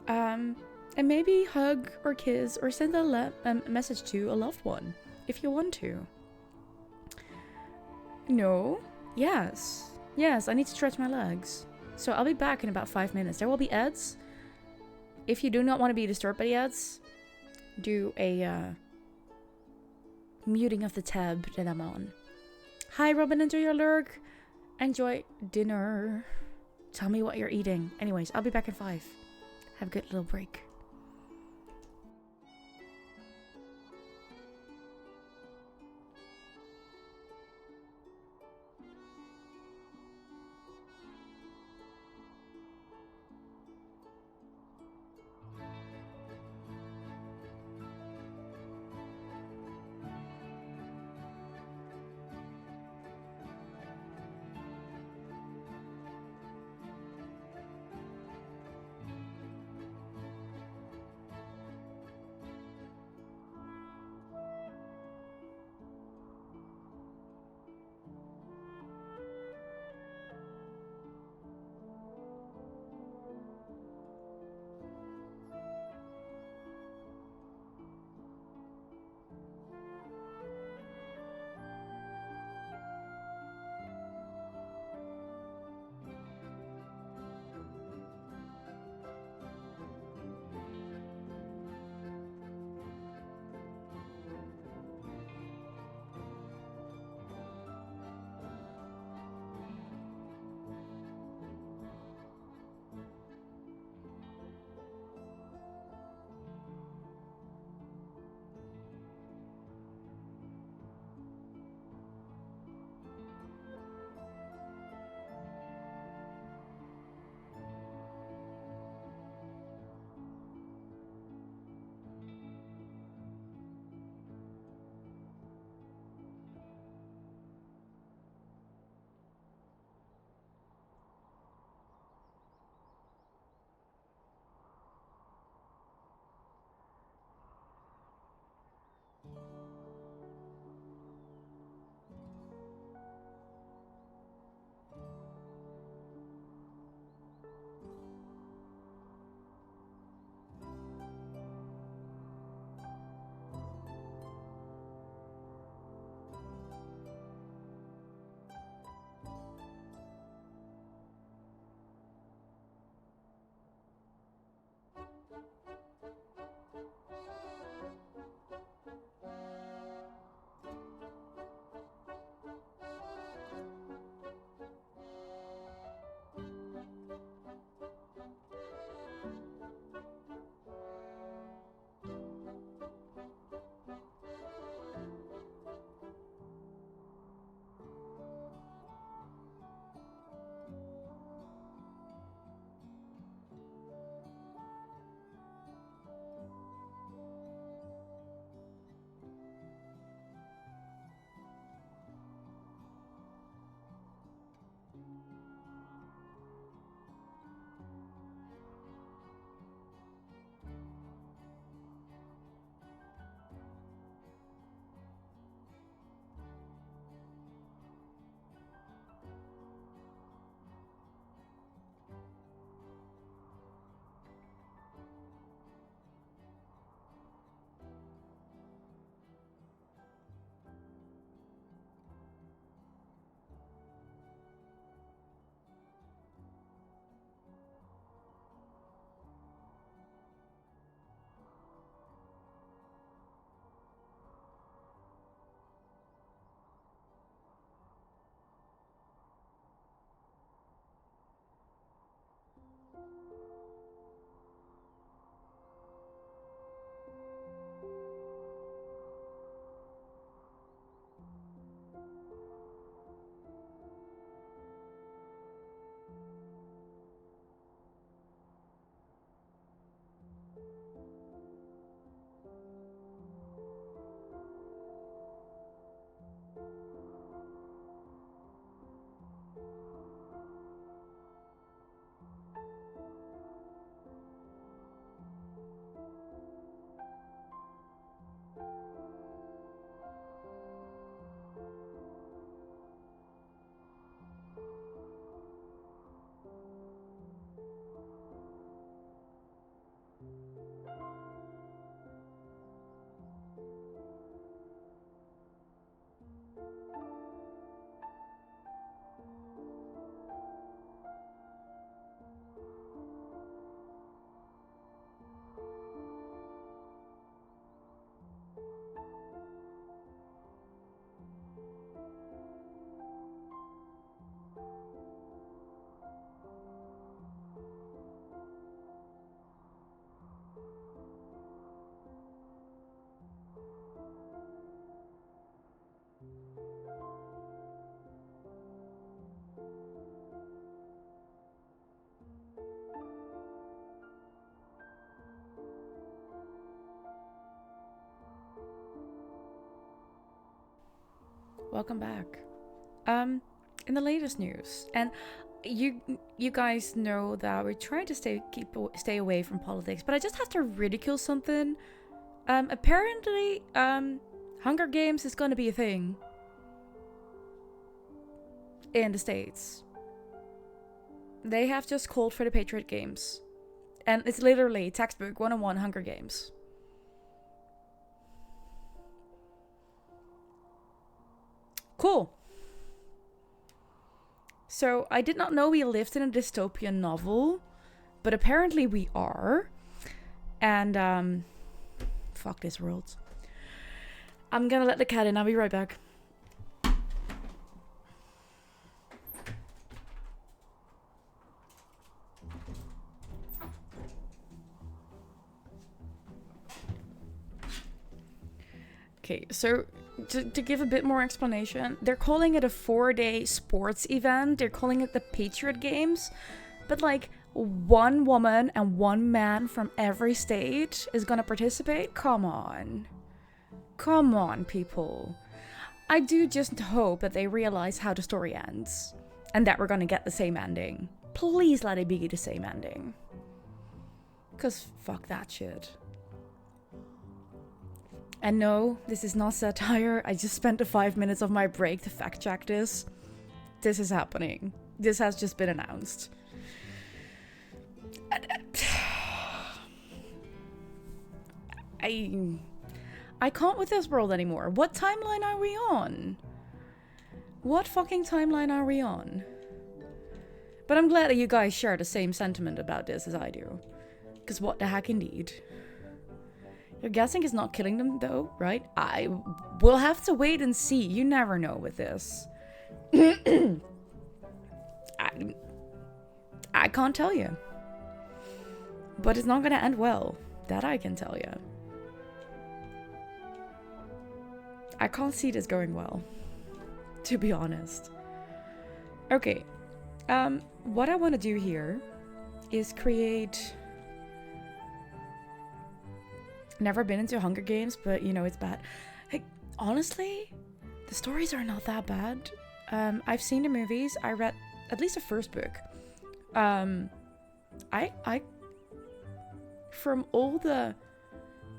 And maybe hug or kiss or send a message to a loved one, if you want to. No? Yes. Yes, I need to stretch my legs. So I'll be back in about 5 minutes. There will be ads. If you do not want to be disturbed by the ads, do a muting of the tab that I'm on. Hi, Robin, enjoy your lurk. Enjoy dinner. Tell me what you're eating. Anyways, I'll be back in 5. Have a good little break. welcome back. In the latest news, and you guys know that we're trying to stay away from politics, but I just have to ridicule something. Apparently, Hunger Games is gonna be a thing in the States. They have just called for the Patriot Games, and it's literally textbook 101 Hunger Games. Cool. So, I did not know we lived in a dystopian novel, but apparently we are. And, fuck this world. I'm gonna let the cat in, I'll be right back. Okay, so to give a bit more explanation, they're calling it a 4-day sports event. They're calling it the Patriot Games. But like, one woman and one man from every state is gonna participate? Come on. Come on, people. I do just hope that they realize how the story ends. And that we're gonna get the same ending. Please let it be the same ending. Because fuck that shit. And no, this is not satire. I just spent the 5 minutes of my break to fact check this. This is happening. This has just been announced. I can't with this world anymore. What timeline are we on? What fucking timeline are we on? But I'm glad that you guys share the same sentiment about this as I do. Because what the heck indeed. You're guessing it's not killing them though, right? I will have to wait and see. You never know with this. I can't tell you. But it's not gonna end well. That I can tell you. I can't see this going well. To be honest. Okay. What I want to do here is create... Never been into Hunger Games, but you know it's bad. Like, honestly, the stories are not that bad. I've seen the movies. I read at least the first book. I from all the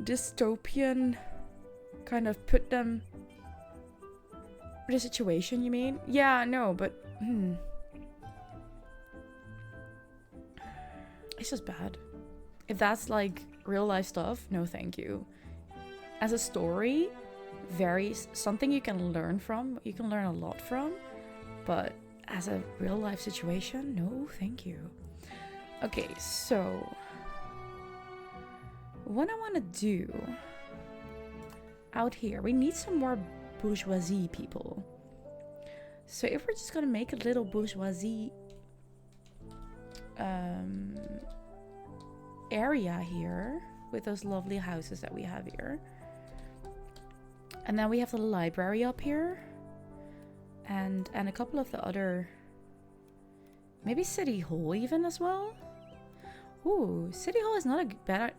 dystopian kind of put them the situation, you mean? Yeah, no, but it's just bad. If that's like real life stuff, no thank you. As a story, something you can learn from, you can learn a lot from, but as a real life situation, no thank you. Okay, so what I want to do out here, we need some more bourgeoisie people. So if we're just gonna make a little bourgeoisie area here with those lovely houses that we have here, and then we have the library up here, and a couple of the other, maybe City Hall even as well. Ooh, City Hall is not a bad.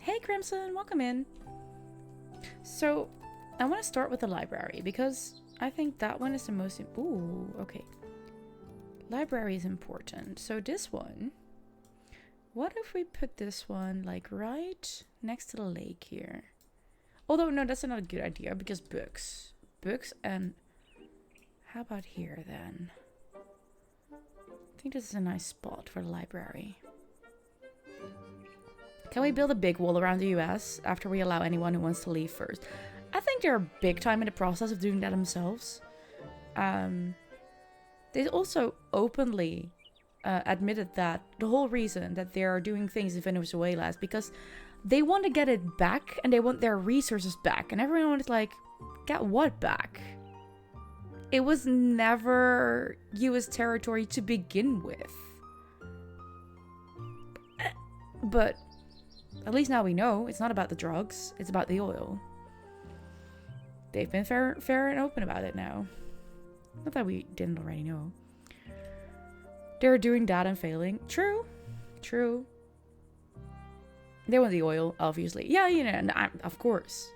Hey Crimson, welcome in. So I want to start with the library because I think that one is the most. Ooh, okay. Library is important. So this one, what if we put this one like right next to the lake here? Although no, that's not a good idea because books, and how about here then? I think this is a nice spot for the library. Can we build a big wall around the US after we allow anyone who wants to leave first? I think they're big time in the process of doing that themselves. They also openly admitted that the whole reason that they are doing things in Venezuela is because they want to get it back and they want their resources back. And everyone is like, get what back? It was never US territory to begin with. But at least now we know it's not about the drugs, it's about the oil. They've been fair and open about it now. Not that we didn't already know. They're doing that and failing. True. They want the oil, obviously. Yeah, you know, of course.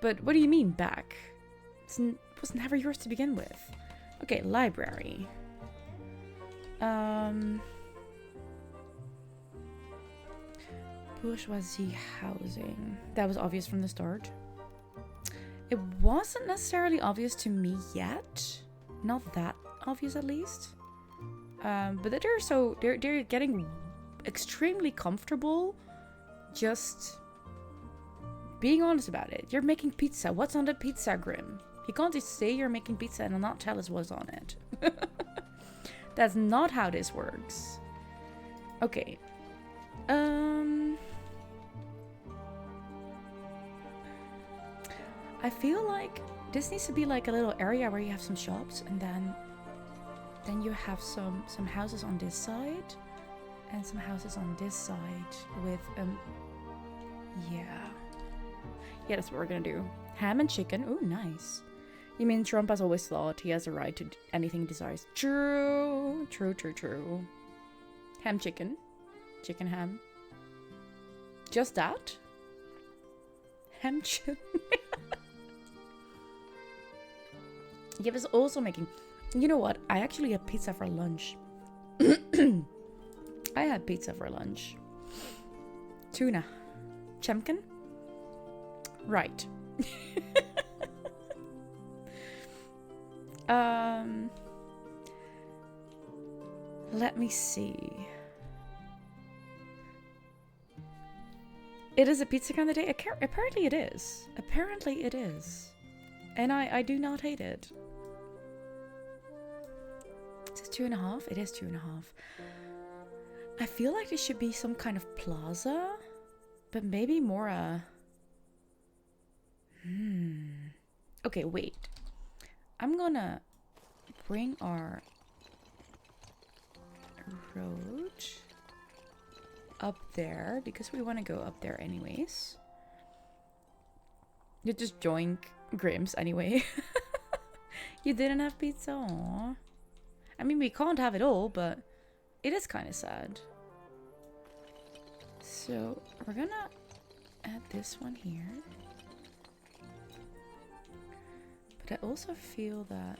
But what do you mean back? It was never yours to begin with. Okay, library. Bourgeoisie housing. That was obvious from the start. It wasn't necessarily obvious to me yet. Not that obvious, at least. But they're getting extremely comfortable just being honest about it. You're making pizza. What's on the pizza, Grim? You can't just say you're making pizza and not tell us what's on it. That's not how this works. Okay. I feel like this needs to be like a little area where you have some shops, and then you have some houses on this side and some houses on this side with yeah, that's what we're gonna do. Ham and chicken. Ooh, nice. You mean Trump has always thought he has a right to anything he desires? True. Ham chicken. Chicken ham. Just that? Ham chicken. He was also making... You know what? I actually had pizza for lunch. I had pizza for lunch. Tuna. Chemkin? Right. Let me see. It is a pizza kind of day? Apparently it is. Apparently it is. And I do not hate it. Is it 2.5? It is 2.5. I feel like there should be some kind of plaza. But maybe more a... Okay, wait. I'm gonna bring our road up there because we want to go up there anyways. You just join Grimm's anyway. You didn't have pizza? Aww. I mean, we can't have it all, but it is kind of sad. So we're gonna add this one here. But I also feel that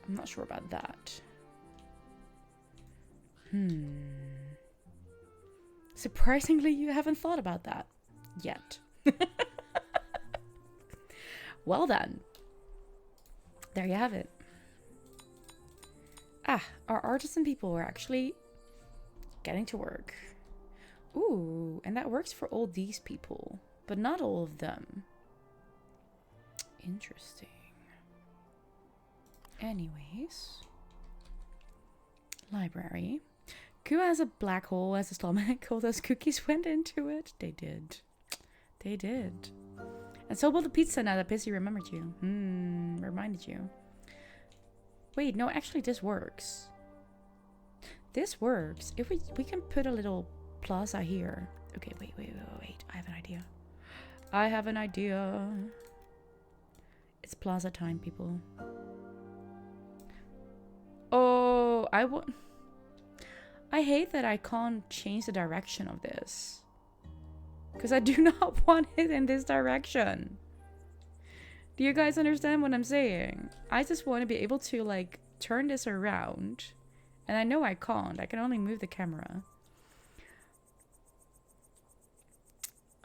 I'm not sure about that. Surprisingly, you haven't thought about that yet. Well then. There you have it. Ah, our artisan people were actually getting to work. Ooh, and that works for all these people, but not all of them. Interesting. Anyways. Library. Kua has a black hole as a stomach. All those cookies went into it. They did. They did. And so will the pizza now that Pissy remembered you. Reminded you. Wait, no, actually this works. This works. If we can put a little plaza here. Okay, wait. I have an idea. I have an idea. It's plaza time, people. Oh, I hate that I can't change the direction of this. Because I do not want it in this direction. Do you guys understand what I'm saying? I just want to be able to, like, turn this around. And I know I can't. I can only move the camera.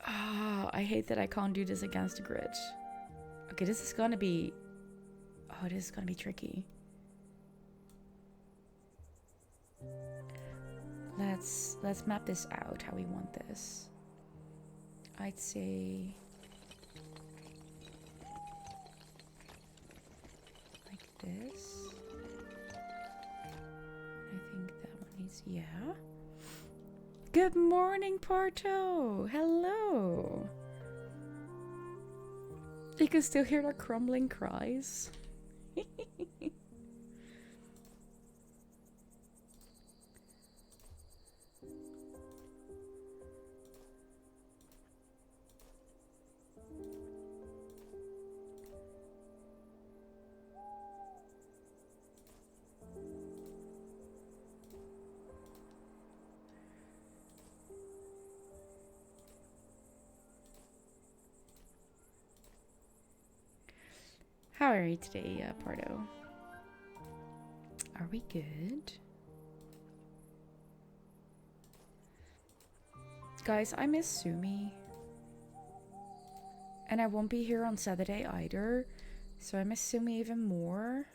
Ah, I hate that I can't do this against the grid. Okay, this is gonna be... Oh, this is gonna be tricky. Let's map this out, how we want this. I'd say... like this. I think that one needs... Yeah. Good morning, Porto! Hello! You can still hear the crumbling cries. How are you today, Pardo? Are we good? Guys, I miss Sumi. And I won't be here on Saturday either. So I miss Sumi even more.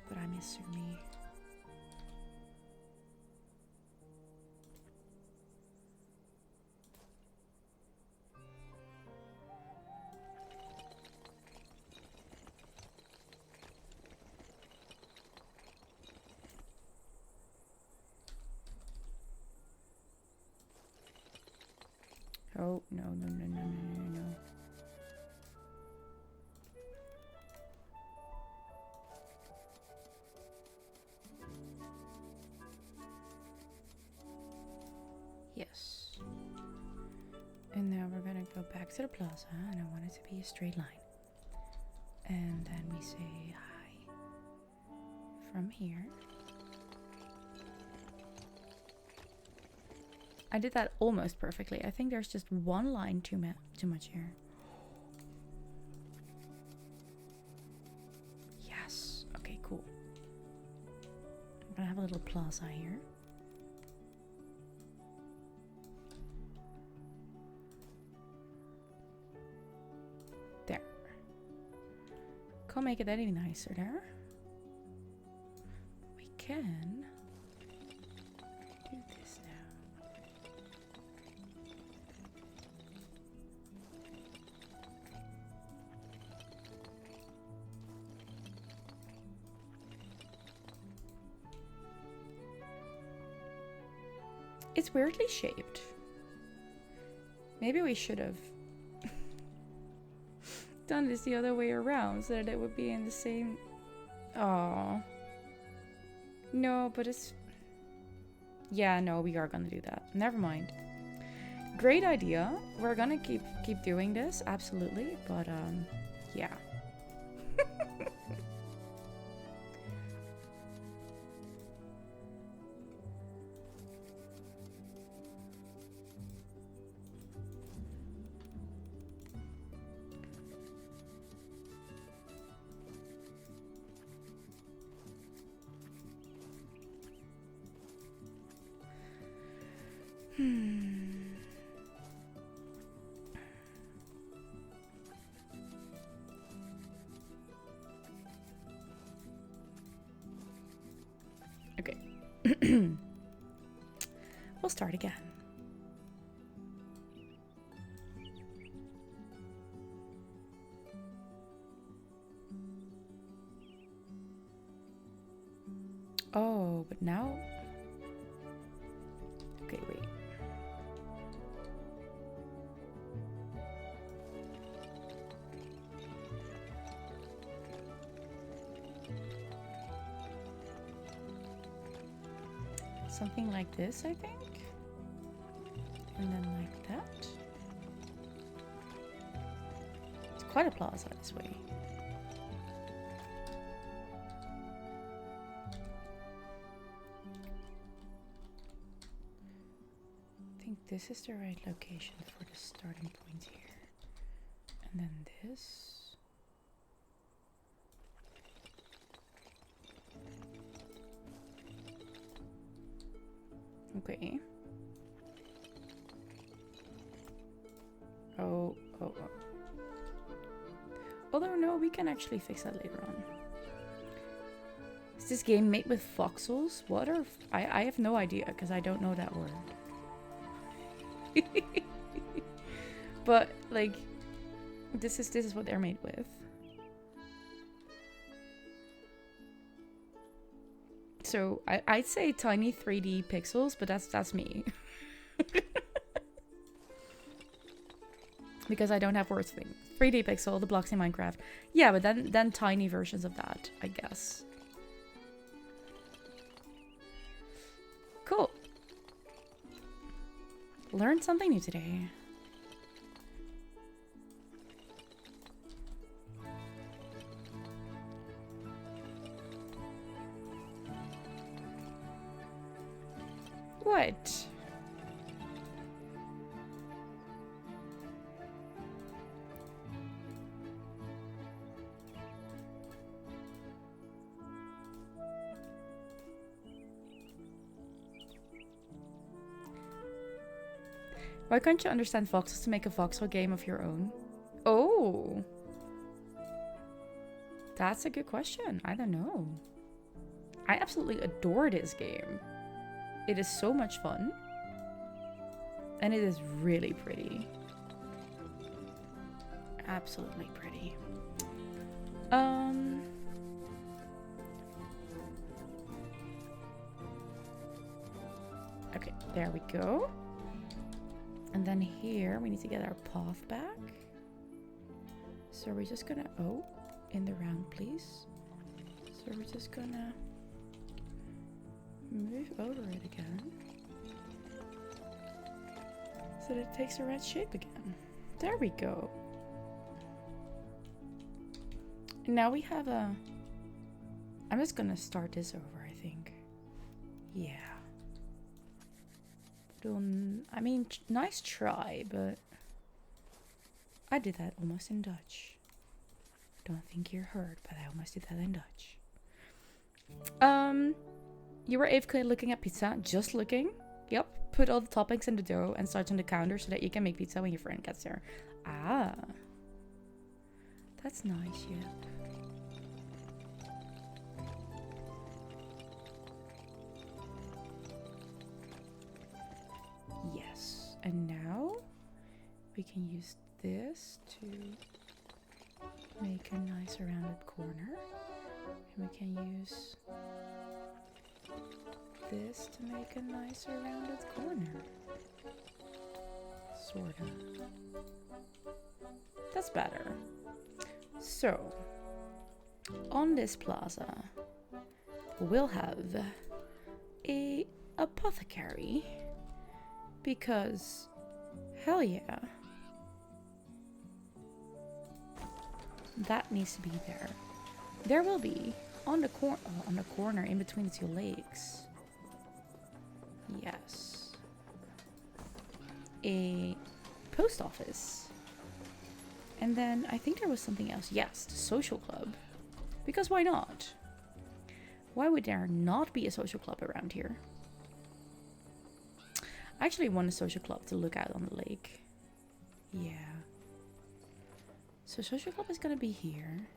But I miss Sumi. Oh, no, no, no, no, no, no, no. Yes. And now we're gonna go back to the plaza, and I want it to be a straight line. And then we say hi from here. I did that almost perfectly. I think there's just one line too much here. Yes. Okay, cool. I'm gonna have a little plaza here. There. Can't make it any nicer there. We can do this now. It's weirdly shaped. Maybe we should have done this the other way around so that it would be in the same... Oh. No, but it's... Yeah, no, we are gonna do that. Never mind. Great idea. We're gonna keep doing this, absolutely. But, yeah. Okay. We'll start again. Oh, but now... Okay, wait. Something like this, I think. And then like that. It's quite a plaza this way. I think this is the right location for the starting point here. And then this. Okay. Oh. Although, no, we can actually fix that later on. Is this game made with voxels? What are... I have no idea, because I don't know that word. But, like, this is what they're made with. So I'd say tiny 3D pixels, but that's me. Because I don't have words for 3D pixel, the blocks in Minecraft. Yeah, but then tiny versions of that, I guess. Cool. Learned something new today. What? Why can't you understand voxels to make a voxel game of your own? Oh. That's a good question. I don't know. I absolutely adore this game. It is so much fun. And it is really pretty. Absolutely pretty. Okay, there we go. And then here we need to get our path back. So we're just gonna, oh, in the round, please. So we're just gonna move over it again. So that it takes the right shape again. There we go. And now we have a, I'm just gonna start this over, I think. Yeah. I mean, nice try, but I did that almost in Dutch. Don't think you're hurt, but I almost did that in Dutch. You were AFK looking at pizza, just looking. Yep, put all the toppings in the dough and start on the counter so that you can make pizza when your friend gets there. Ah, that's nice, yep. Yes, and now we can use this to make a nice rounded corner. And we can use this to make a nicer rounded corner. Sorta. That's better. So, on this plaza, we'll have a apothecary. Because, hell yeah. That needs to be there. There will be on the corner in between the two lakes. Yes. A post office. And then I think there was something else. Yes, the social club. Because why not? Why would there not be a social club around here? I actually want a social club to look out on the lake. Yeah. So social club is gonna be here.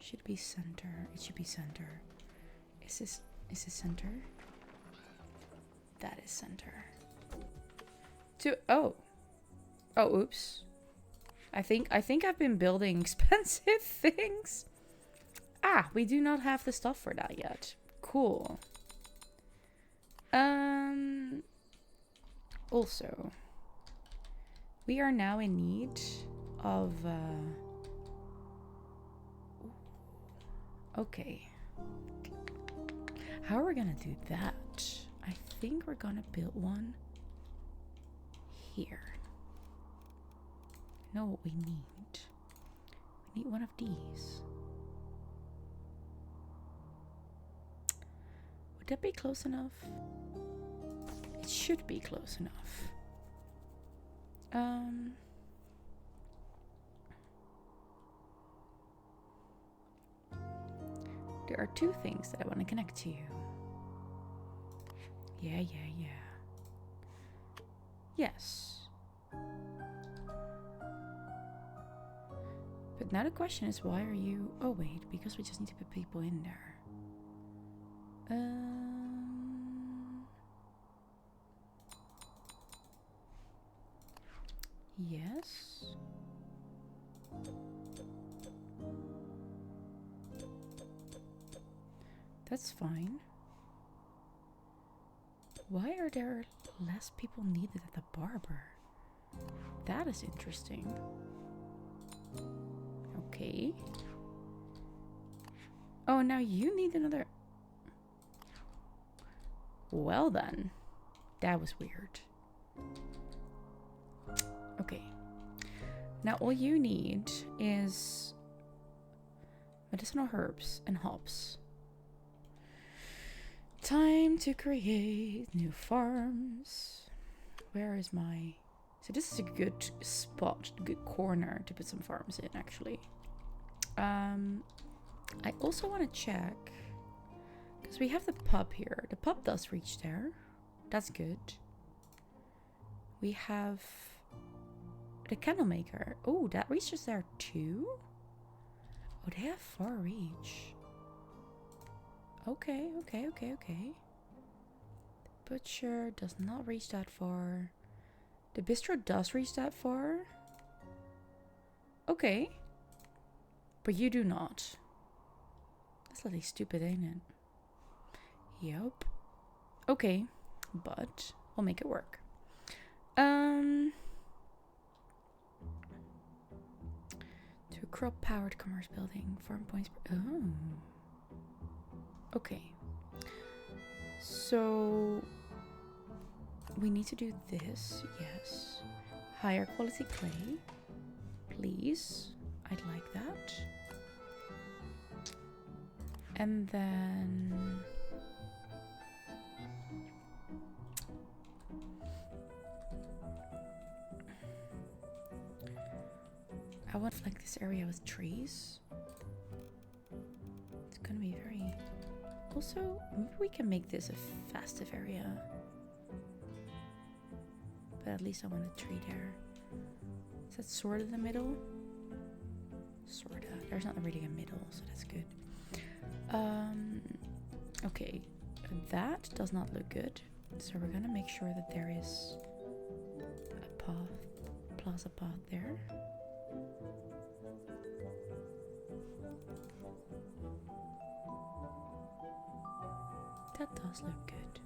Should be center. It should be center. Is this center? That is center. Oh, oops. I think I've been building expensive things. Ah, we do not have the stuff for that yet. Cool. Also, we are now in need of okay. How are we gonna do that? I think we're gonna build one here. Know what we need? We need one of these. Would that be close enough? It should be close enough. There are two things that I want to connect to you. Yeah. Yes. But now the question is, why are you... Oh, wait, because we just need to put people in there. Yes. That's fine. Why are there less people needed at the barber? That is interesting. Okay. Oh, now you need another... Well then. That was weird. Okay. Now all you need is medicinal herbs and hops. Time to create new farms. Where is my... So this is a good spot, good corner to put some farms in, actually. I also want to check, because we have the pub here. The pub does reach there. That's good. We have the candle maker. Oh, that reaches there too? Oh, they have far reach. Okay. The butcher does not reach that far. The bistro does reach that far. Okay. But you do not. That's really stupid, ain't it? Yep. Okay. But we'll make it work. To a crop-powered commerce building. 4 points per... Oh. Okay. So... we need to do this. Yes. Higher quality clay. Please. I'd like that. And then... I want to flank this area with trees. It's gonna be very... Also, maybe we can make this a festive area. But at least I want a tree there. Is that sort of the middle? Sorta. There's not really a middle, so that's good. Okay. That does not look good. So we're gonna make sure that there is a path, plaza path there. That does look good.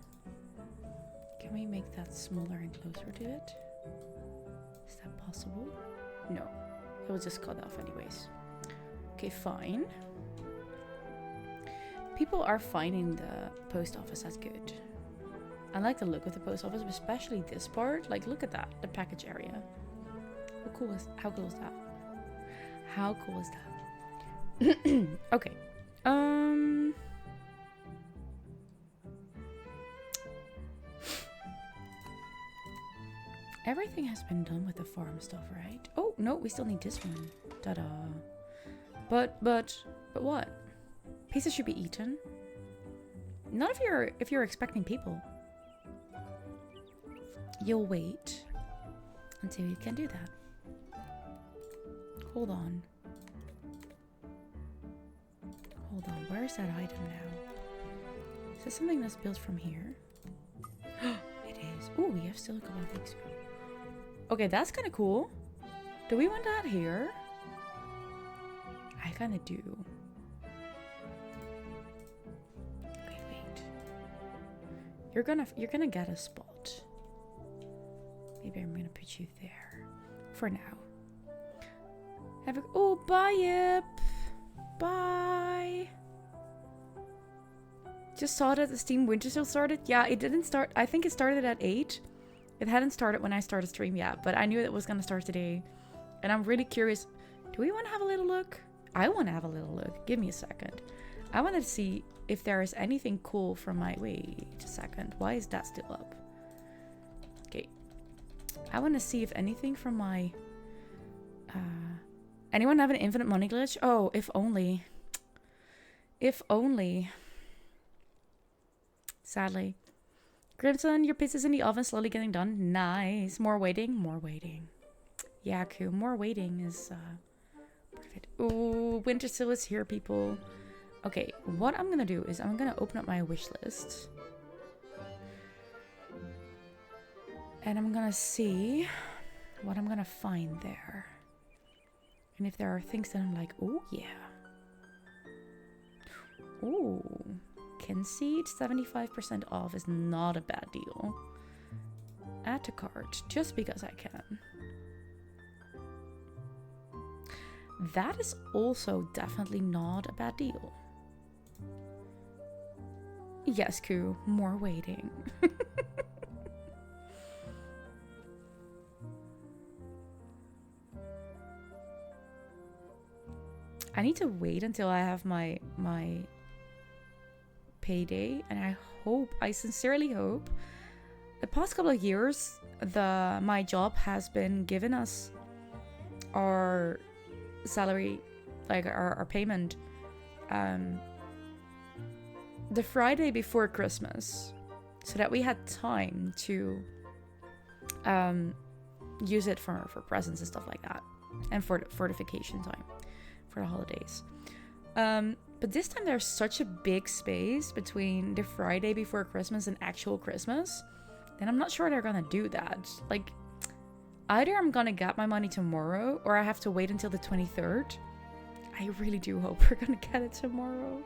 Can we make that smaller and closer to it? Is that possible? No. It will just cut off anyways. Okay, fine. People are finding the post office. That's good. I like the look of the post office, especially this part. Like, look at that. The package area. How cool is that? How cool is that? Okay. Everything has been done with the farm stuff, right? Oh, no, we still need this one. Ta-da. But what? Pizza should be eaten. Not if you're expecting people. You'll wait until you can do that. Hold on. Where is that item now? Is this something that's built from here? It is. Oh, we have still a couple of things. Okay, that's kind of cool. Do we want that here? I kind of do. Okay, wait. You're gonna get a spot. Maybe I'm gonna put you there for now. Oh, bye, Yip. Bye. Just saw that the Steam Winter Sale started. Yeah, it didn't start. I think it started at 8. It hadn't started when I started stream yet, but I knew it was gonna start today. And I'm really curious. Do we want to have a little look? I want to have a little look. Give me a second. I want to see if there is anything cool from my... Wait a second. Why is that still up? Okay. I want to see if anything from my... Anyone have an infinite money glitch? Oh, if only. If only. Sadly. Crimson, your pizza's in the oven, slowly getting done. Nice. More waiting? More waiting. Yeah, cool. More waiting is... perfect. Ooh, winter still is here, people. Okay, what I'm gonna do is I'm gonna open up my wish list. And I'm gonna see what I'm gonna find there. And if there are things that I'm like, oh yeah. Ooh. Concede 75% off is not a bad deal. Add to cart, just because I can. That is also definitely not a bad deal. Yes, Koo, more waiting. I need to wait until I have my payday, and I sincerely hope. The past couple of years, my job has been giving us our salary, like our payment, the Friday before Christmas, so that we had time to use it for presents and stuff like that, and for the vacation time, for the holidays. But this time there's such a big space between the Friday before Christmas and actual Christmas, then I'm not sure they're gonna do that. Like, either I'm gonna get my money tomorrow, or I have to wait until the 23rd. I really do hope we're gonna get it tomorrow.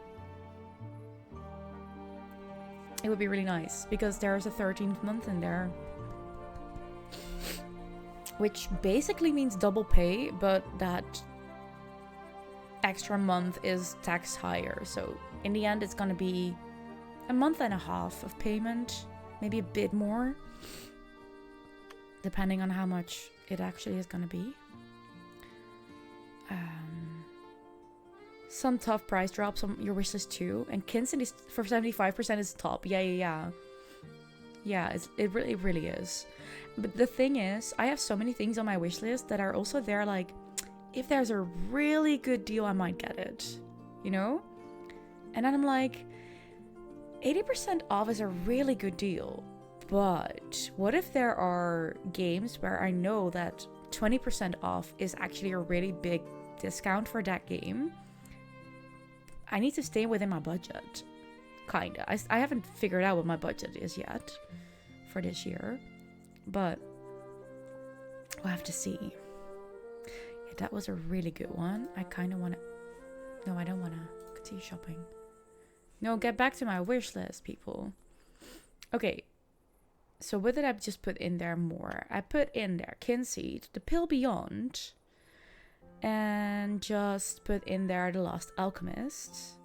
It would be really nice, because there's a 13th month in there. Which basically means double pay, but that extra month is taxed higher. So in the end, it's gonna be a month and a half of payment, maybe a bit more, depending on how much it actually is gonna be. Some tough price drops on your wishlist too, and Kinston is for 75% is top. Yeah, it really is. But the thing is, I have so many things on my wish list that are also there, like, if there's a really good deal, I might get it, you know? And then I'm like, 80% off is a really good deal, but what if there are games where I know that 20% off is actually a really big discount for that game? I need to stay within my budget, kinda. I haven't figured out what my budget is yet for this year, but we'll have to see. Yeah, that was a really good one. I kind of want to... No, I don't want to continue shopping. No, get back to my wish list, people. Okay, so what did I just put in there more? I put in there Kinseed, The Pill Beyond, and just put in there The Last Alchemist.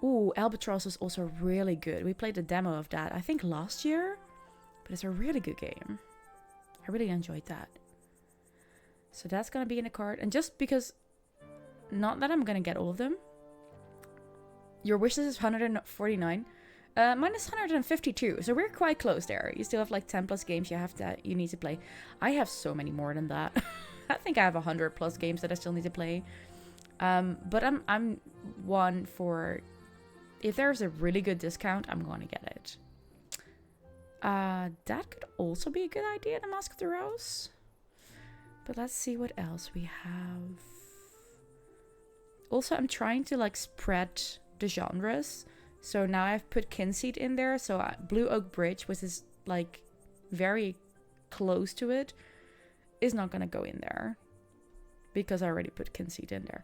Ooh, Albatross was also really good. We played the demo of that, I think last year. But it's a really good game. I really enjoyed that. So that's going to be in the cart. And just because... Not that I'm going to get all of them. Your wishes is 149. Mine is 152. So we're quite close there. You still have like 10 plus games you need to play. I have so many more than that. I think I have 100 plus games that I still need to play. But I'm one for... If there's a really good discount, I'm going to get it. That could also be a good idea, The Mask of the Rose. But let's see what else we have. Also, I'm trying to like spread the genres. So now I've put Kinseed in there. So Blue Oak Bridge, which is like very close to it, is not going to go in there. Because I already put Kinseed in there.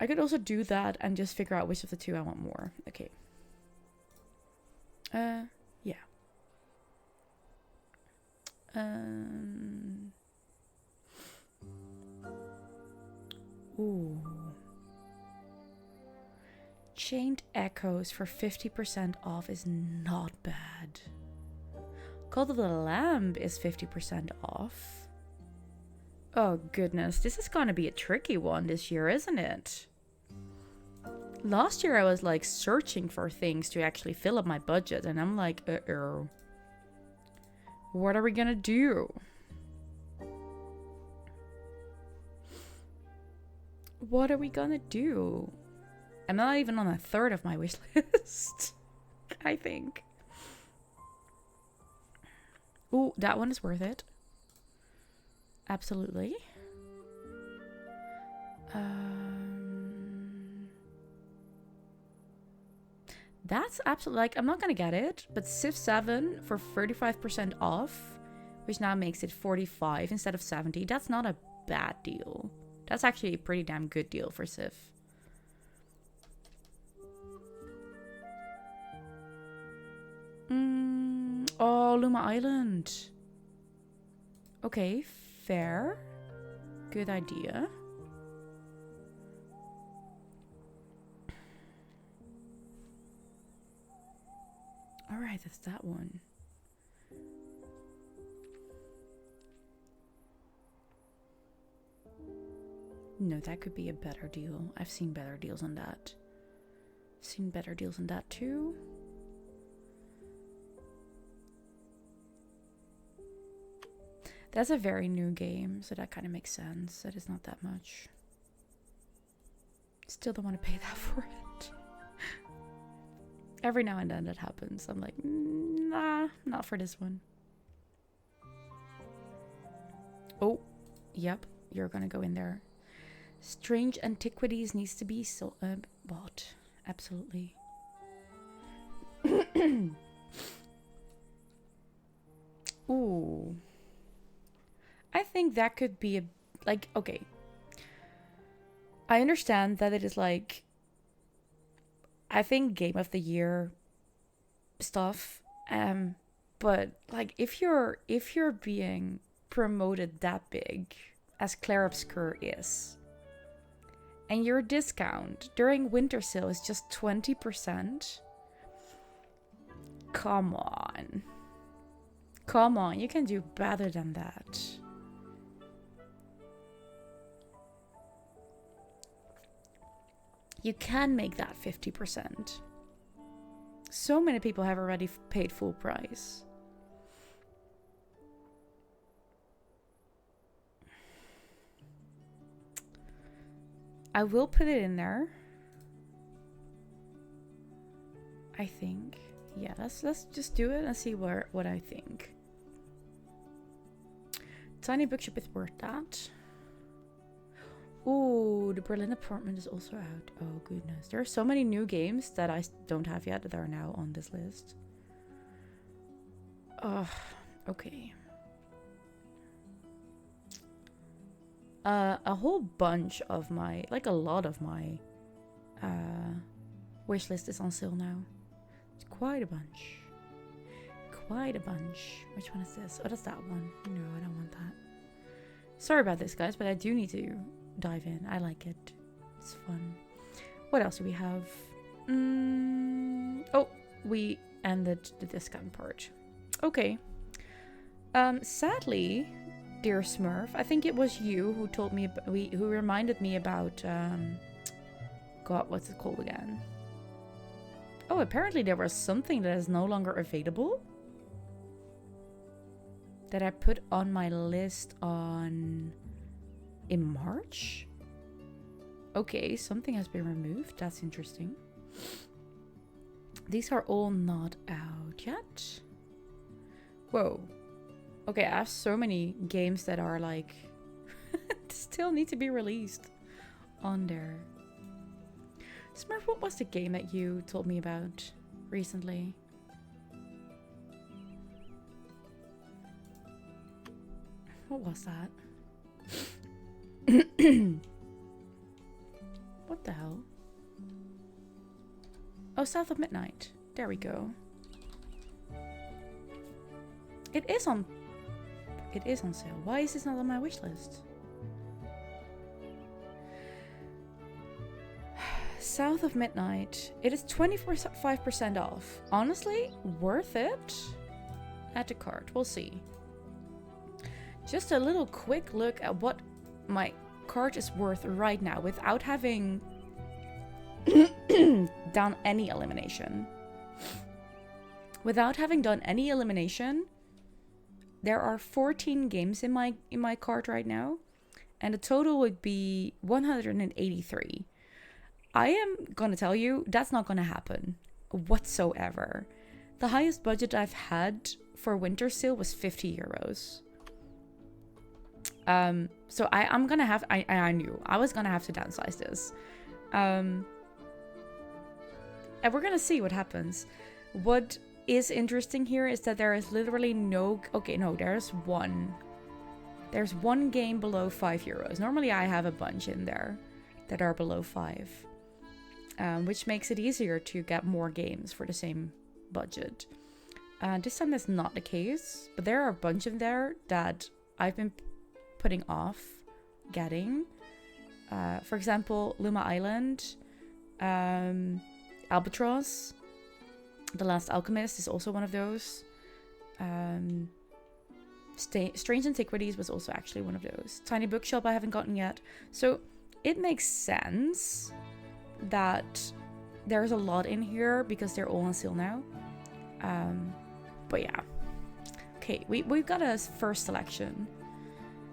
I could also do that and just figure out which of the two I want more. Okay. Yeah. Ooh. Chained Echoes for 50% off is not bad. Cult of the Lamb is 50% off. Oh goodness, this is gonna be a tricky one this year, isn't it? Last year I was like searching for things to actually fill up my budget, and I'm like, uh-oh. What are we gonna do? What are we gonna do? I'm not even on a third of my wish list, I think. Ooh, that one is worth it. Absolutely. That's absolutely, like, I'm not gonna get it, but Civ 7 for 35% off, which now makes it 45 instead of 70. That's not a bad deal. That's actually a pretty damn good deal for Civ. Oh, Luma Island. Okay, fair. Good idea. Alright, that's that one. No, that could be a better deal. I've seen better deals on that. Seen better deals on that too. That's a very new game, so that kind of makes sense. That is not that much. Still don't want to pay that for it. Every now and then that happens. I'm like, nah, not for this one. Oh, yep, you're gonna go in there. Strange Antiquities needs to be bought. Absolutely. Ooh. I think that could be okay. I understand that it is like, I think Game of the Year stuff. But like if you're being promoted that big as Clair Obscur is, and your discount during winter sale is just 20%, come on. Come on, you can do better than that. You can make that 50%. So many people have already paid full price. I will put it in there. I think. Yeah, let's just do it and see what I think. Tiny bookshop is worth that. Ooh, the Berlin apartment is also out. Oh goodness. There are so many new games that I don't have yet that are now on this list. Oh, okay. A whole bunch of my, like a lot of my wish list is on sale now. It's quite a bunch. Quite a bunch. Which one is this? Oh, that's that one. No, I don't want that. Sorry about this, guys, but I do need to dive in. I like it. It's fun. What else do we have? Oh, we ended the discount part. Okay. Sadly, dear Smurf, I think it was you who told me, who reminded me about, God, what's it called again? Oh, apparently there was something that is no longer available that I put on my list in March. Okay, something has been removed. That's interesting. These are all not out yet. Whoa. Okay, I have so many games that are like still need to be released on there. Smurf, what was the game that you told me about recently? What was that? What the hell? Oh, South of Midnight. There we go. It is on sale. Why is this not on my wish list? South of Midnight. It is 25% off. Honestly, worth it? Add to cart. We'll see. Just a little quick look at what my cart is worth right now without having done any elimination. Without having done any elimination, there are 14 games in my cart right now, and the total would be 183. I am gonna tell you, that's not gonna happen whatsoever. The highest budget I've had for winter sale was 50 euros. So I'm gonna have, I knew I was gonna have to downsize this. And we're gonna see what happens. What is interesting here is that there is literally no, okay, no, there's one game below 5 euros. Normally I have a bunch in there that are below 5, which makes it easier to get more games for the same budget. This time that's not the case, but there are a bunch in there that I've been putting off getting. For example, Luma Island, Albatross, The Last Alchemist is also one of those. Strange Antiquities was also actually one of those. Tiny Bookshop I haven't gotten yet. So it makes sense that there's a lot in here because they're all on sale now. But yeah. Okay, we've got a first selection.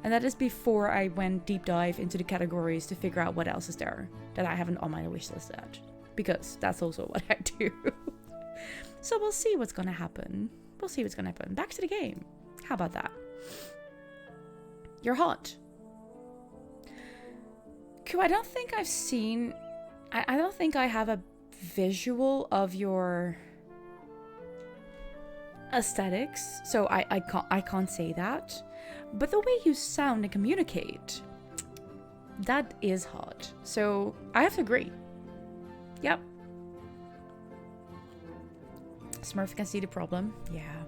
And that is before I went deep dive into the categories to figure out what else is there that I haven't on my wish list yet. Because that's also what I do. So we'll see what's gonna happen. We'll see what's gonna happen. Back to the game. How about that? You're hot. Cool, I don't think I've seen... I don't think I have a visual of your aesthetics, so I can't say that. But the way you sound and communicate, that is hot. So I have to agree. Yep. Smurf can see the problem. Yeah.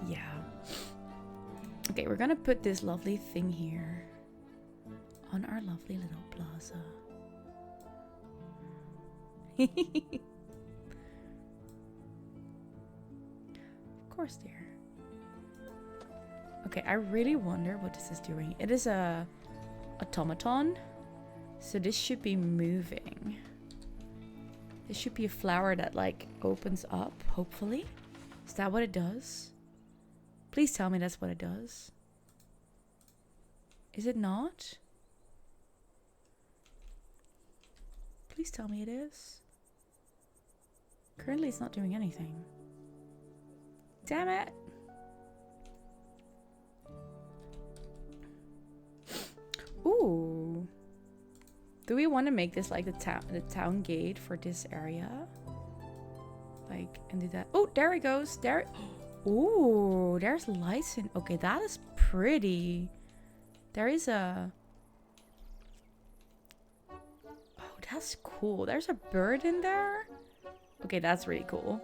Yeah. Okay, we're gonna put this lovely thing here on our lovely little plaza. Of course, dear. Okay, I really wonder what this is doing. It is a automaton, so this should be moving. This should be a flower that like opens up, hopefully. Is that what it does? Please tell me that's what it does. Is it not? Please tell me it is. Currently it's not doing anything. Damn it! Ooh. Do we want to make this like the town gate for this area? Like, and do that. Oh, there it goes. There. Ooh, there's lights in. Okay, that is pretty. There is a... Oh, that's cool. There's a bird in there. Okay, that's really cool.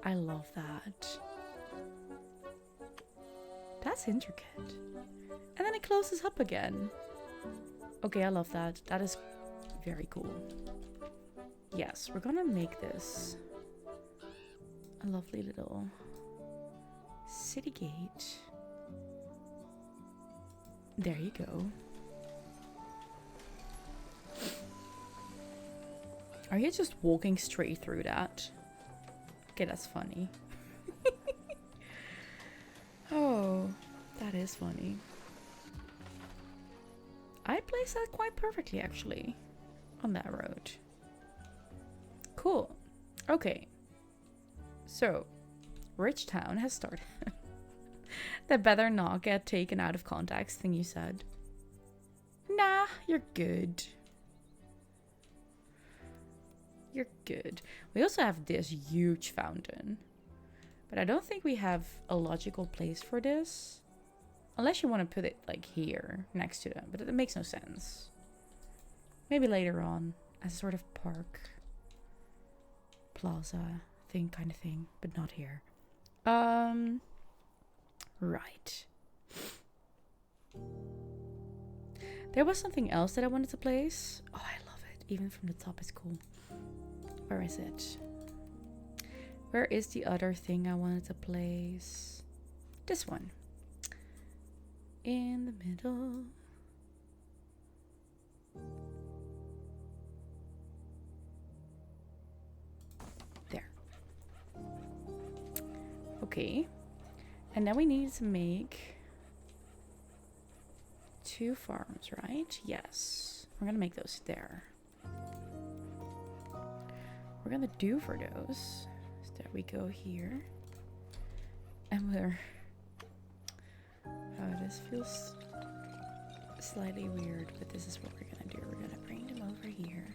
I love that. That's intricate. And then it closes up again. Okay, I love that. That is very cool. Yes, we're gonna make this a lovely little city gate. There you go. Are you just walking straight through that? Okay, that's funny. Oh, that is funny. I placed that quite perfectly, actually, on that road. Cool. Okay. So, Rich Town has started. That better not get taken out of context thing you said. Nah, you're good. You're good. We also have this huge fountain. But I don't think we have a logical place for this. Unless you want to put it like here, next to them. But it makes no sense. Maybe later on, as a sort of park, plaza thing, kind of thing. But not here. Right. There was something else that I wanted to place. Oh, I love it. Even from the top, it's cool. Where is it? Where is the other thing I wanted to place? This one. In the middle. There. Okay. And then we need to make 2 farms, right? Yes. We're gonna make those there. We're gonna do for those. So there we go here. And we're... Oh, this feels slightly weird, but this is what we're gonna do. We're gonna bring them over here.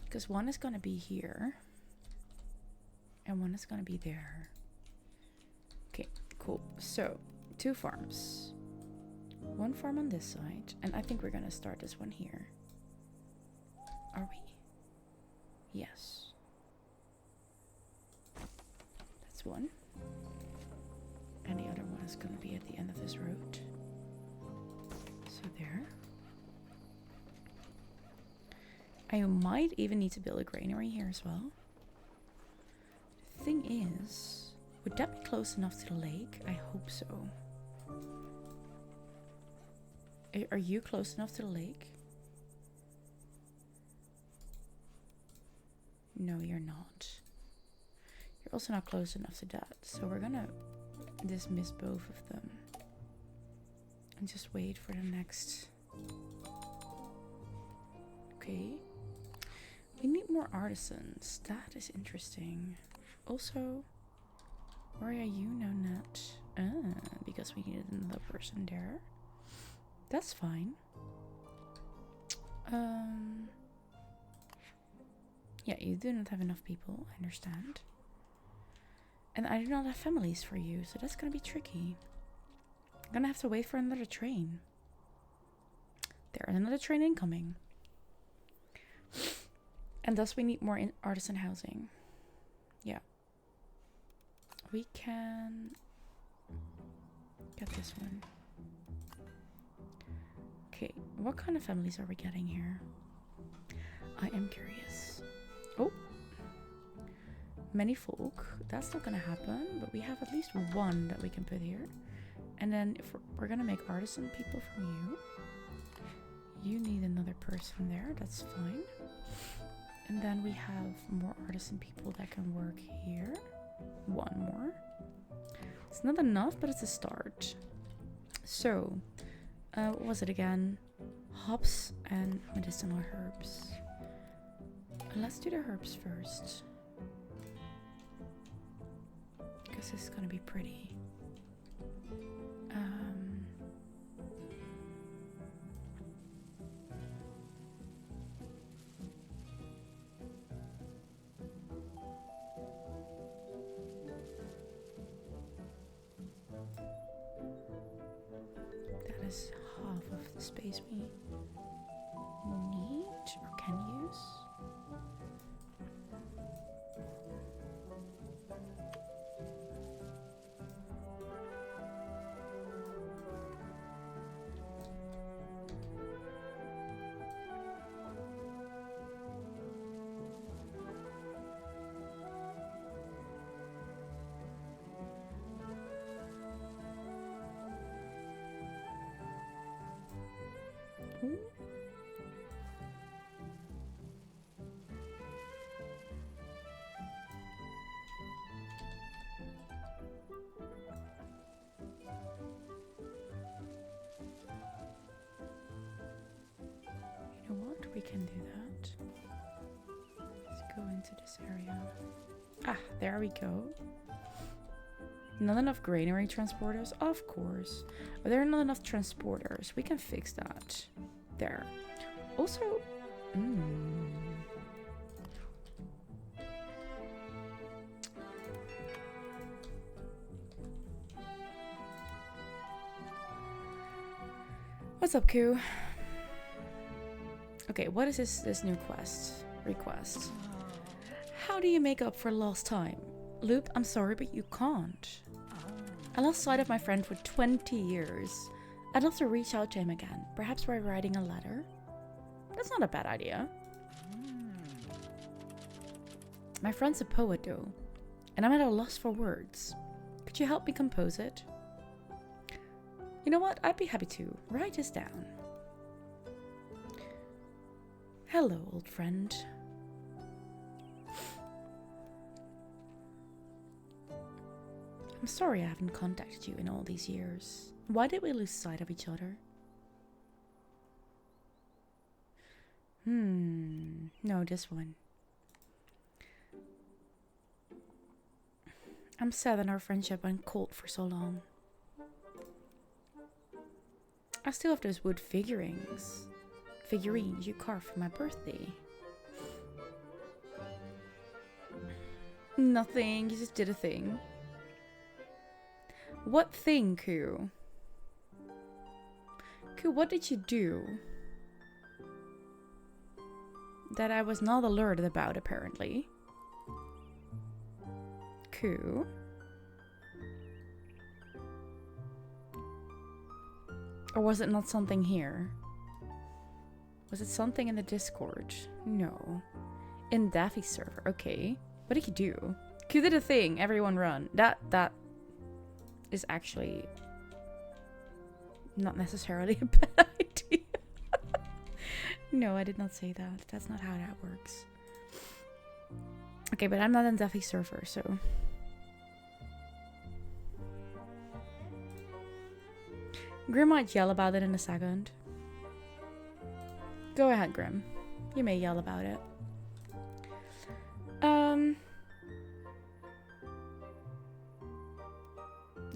Because one is gonna be here. And one is gonna be there. Okay, cool. So, 2 farms. 1 farm on this side. And I think we're gonna start this one here. Are we? Yes. That's one. And the other one is gonna be at the end of this road. So there. I might even need to build a granary here as well. The thing is, would that be close enough to the lake? I hope so. Are you close enough to the lake? No, you're not. You're also not close enough to that. So we're gonna dismiss both of them. And just wait for the next. Okay. We need more artisans. That is interesting. Also, Why are you no not? Because we needed another person there. That's fine. Yeah, you do not have enough people, I understand. And I do not have families for you, so that's gonna be tricky. I'm gonna have to wait for another train. There's another train incoming. And thus we need more artisan housing. Yeah. We can get this one. Okay, what kind of families are we getting here? I am curious. Oh. Many folk. That's not gonna happen, but we have at least one that we can put here. And then if we're gonna make artisan people from you. You need another person there, that's fine. And then we have more artisan people that can work here. One more. It's not enough, but it's a start. So, what was it again? Hops and medicinal herbs. Let's do the herbs first. Because this is gonna be pretty. That is half of the space we need or can use. Ooh. You know what? We can do that. Let's go into this area. Ah, there we go. Not enough granary transporters? Of course. Are there not enough transporters? We can fix that. There. Also... What's up, Koo? Okay, what is this new request? How do you make up for lost time? Loop, I'm sorry, but you can't. I lost sight of my friend for 20 years. I'd love to reach out to him again, perhaps by writing a letter. That's not a bad idea. My friend's a poet though, and I'm at a loss for words. Could you help me compose it? You know what? I'd be happy to. Write this down. Hello, old friend. I'm sorry I haven't contacted you in all these years. Why did we lose sight of each other? No, this one. I'm sad that our friendship went cold for so long. I still have those wood figurines you carved for my birthday. Nothing, you just did a thing. What thing, Koo? Koo, what did you do? That I was not alerted about, apparently. Koo? Or was it not something here? Was it something in the Discord? No. In Daffy's server, okay. What did you do? Koo did a thing, everyone run. That is actually not necessarily a bad idea. No, I did not say that. That's not how that works. Okay, but I'm not in Daffy's server, so... Grim might yell about it in a second. Go ahead, Grim. You may yell about it.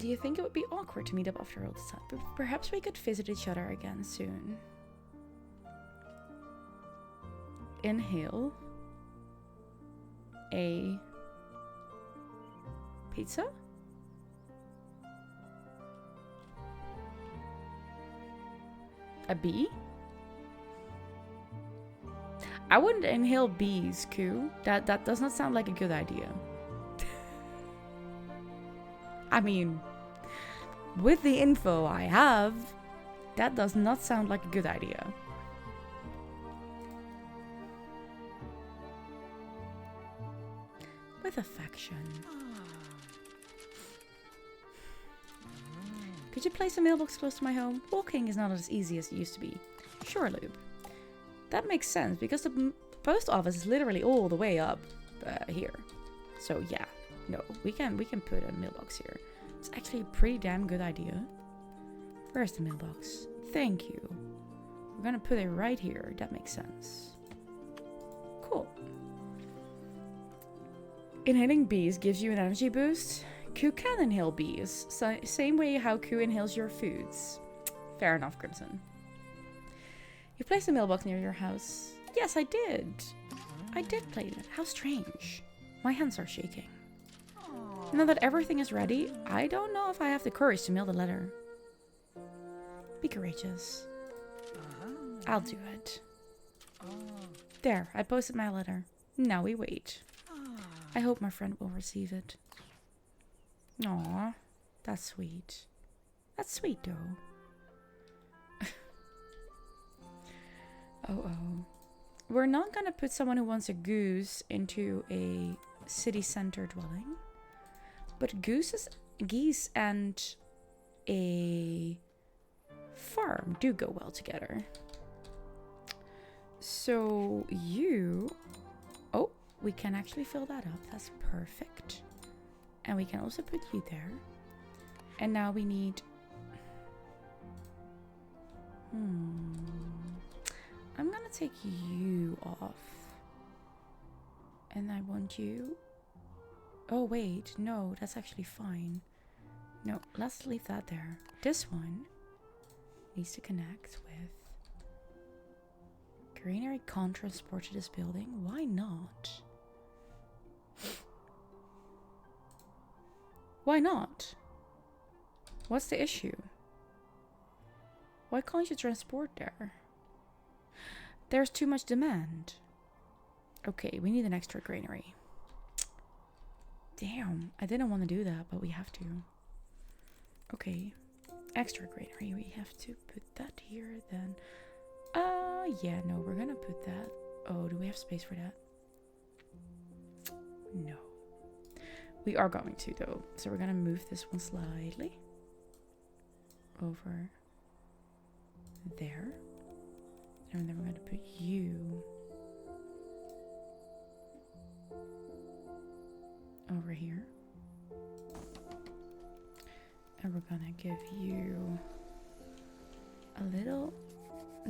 Do you think it would be awkward to meet up after all this time? But perhaps we could visit each other again soon. Inhale a pizza? A bee? I wouldn't inhale bees, Q. That does not sound like a good idea. I mean, with the info I have, that does not sound like a good idea. With affection. Could you place a mailbox close to my home? Walking is not as easy as it used to be. Sure, Lube. That makes sense because the post office is literally all the way up here. So yeah, no, we can put a mailbox here. It's actually a pretty damn good idea. Where's the mailbox? Thank you. We're gonna put it right here. That makes sense. Cool. Inhaling bees gives you an energy boost. Q can inhale bees, so same way how Q inhales your foods. Fair enough, Crimson. You placed a mailbox near your house. Yes, I did. I did place it. How strange. My hands are shaking. Now that everything is ready, I don't know if I have the courage to mail the letter. Be courageous. I'll do it. There, I posted my letter. Now we wait. I hope my friend will receive it. Aw, that's sweet. That's sweet, though. Oh. We're not gonna put someone who wants a goose into a city center dwelling. But geese and a farm do go well together. So you... Oh, we can actually fill that up. That's perfect. And we can also put you there. And now we need... I'm gonna take you off. And I want you... Oh wait, no, that's actually fine. No, let's leave that there. This one needs to connect with... Greenery can't transport to this building. Why not? Why not? What's the issue? Why can't you transport there? There's too much demand. Okay, we need an extra granary. Damn, I didn't want to do that, but we have to. Okay, extra granary. We have to put that here then. Yeah, no, we're gonna put that. Oh, do we have space for that? No. We are going to, though. So we're gonna move this one slightly over there. And then we're gonna put you over here. And we're gonna give you a little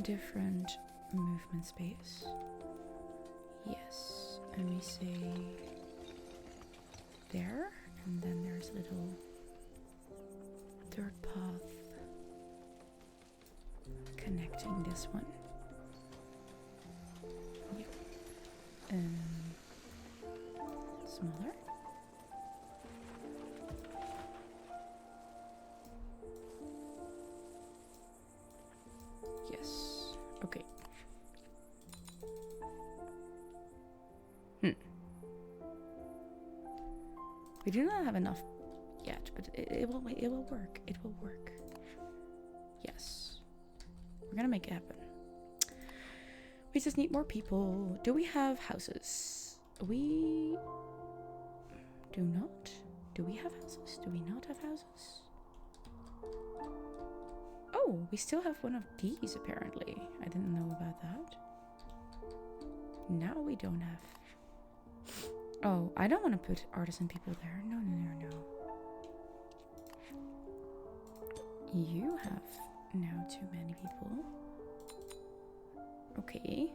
different movement space. Yes. And we say there. And then there's a little third path connecting this one. Yep. Smaller. Yes. Okay. We do not have enough yet, but it will wait. It will work. It will work. Yes. We're gonna make it happen. We just need more people. Do we have houses? We do not. Do we have houses? Do we not have houses? Oh, we still have one of these apparently. I didn't know about that. Now we don't have. Oh, I don't want to put artisan people there. No. You have now too many people. Okay.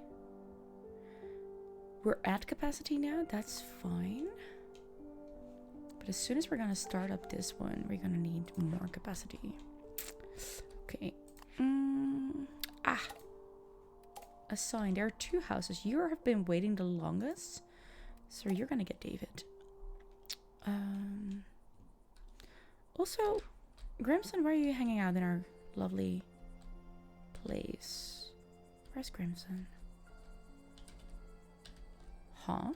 We're at capacity now. That's fine. But as soon as we're gonna start up this one, we're gonna need more capacity. Okay. A sign. There are 2 houses. You have been waiting the longest, so you're gonna get David. Also, Grimson, where are you hanging out in our lovely place? Where's Grimson? Huh?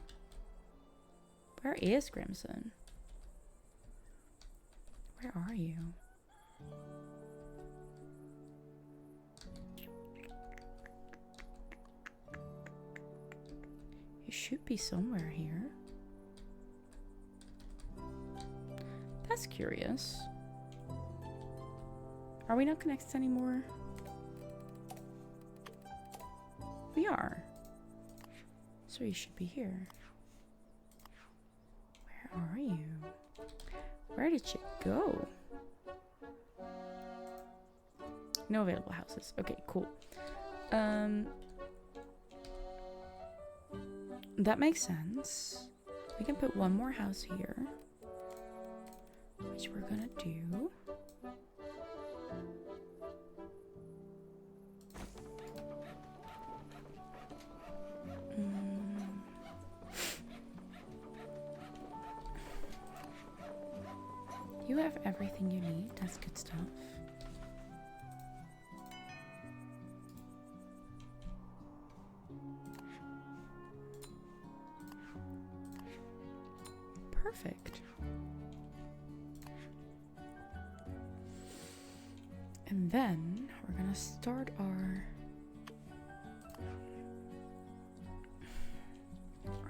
Where is Grimson? Where are you? You should be somewhere here. That's curious. Are we not connected anymore? We are. So you should be here. Where are you? Where did you go? No available houses. Okay, cool. That makes sense. We can put one more house here, which we're gonna do. You have everything you need. That's good stuff. Perfect. And then we're gonna start our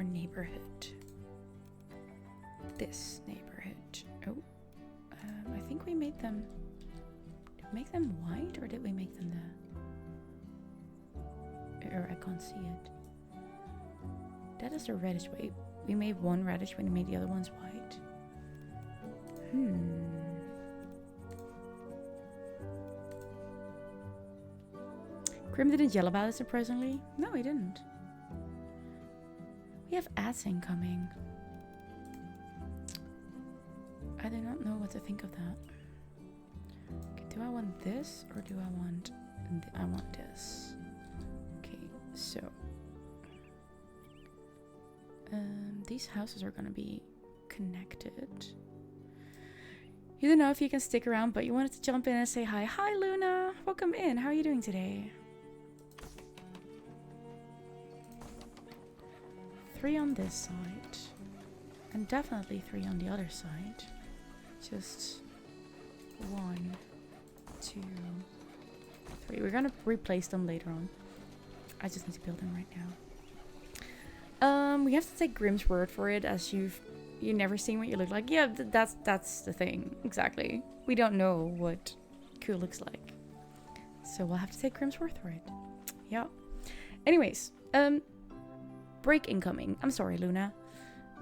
neighborhood. This neighborhood. Oh, I think we made them. Did we make them white, or did we make them the? Or I can't see it. That is the reddish way. We made one reddish when we made the other ones white. Grim didn't yell about it, surprisingly. No, he didn't. We have ads incoming. I do not know what to think of that. Okay, do I want this or do I want... I want this. Okay, so... these houses are gonna be connected. You don't know if you can stick around, but you wanted to jump in and say hi. Hi, Luna! Welcome in. How are you doing today? 3 on this side. And definitely 3 on the other side. Just 1, 2, 3. We're gonna replace them later on. I just need to build them right now. We have to take Grim's word for it, as you've never seen what you look like. Yeah, that's the thing. Exactly. We don't know what cool looks like. So we'll have to take Grim's word for it. Yeah. Anyways, break incoming. I'm sorry, Luna.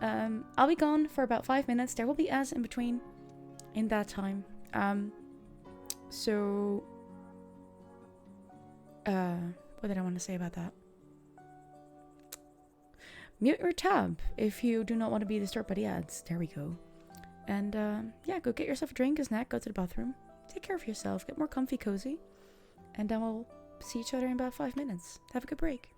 I'll be gone for about 5 minutes. There will be ads in between in that time. So what did I want to say about that? Mute your tab if you do not want to be disturbed by the ads. There we go. And yeah, go get yourself a drink, a snack, go to the bathroom. Take care of yourself, get more comfy, cozy. And then we'll see each other in about 5 minutes. Have a good break.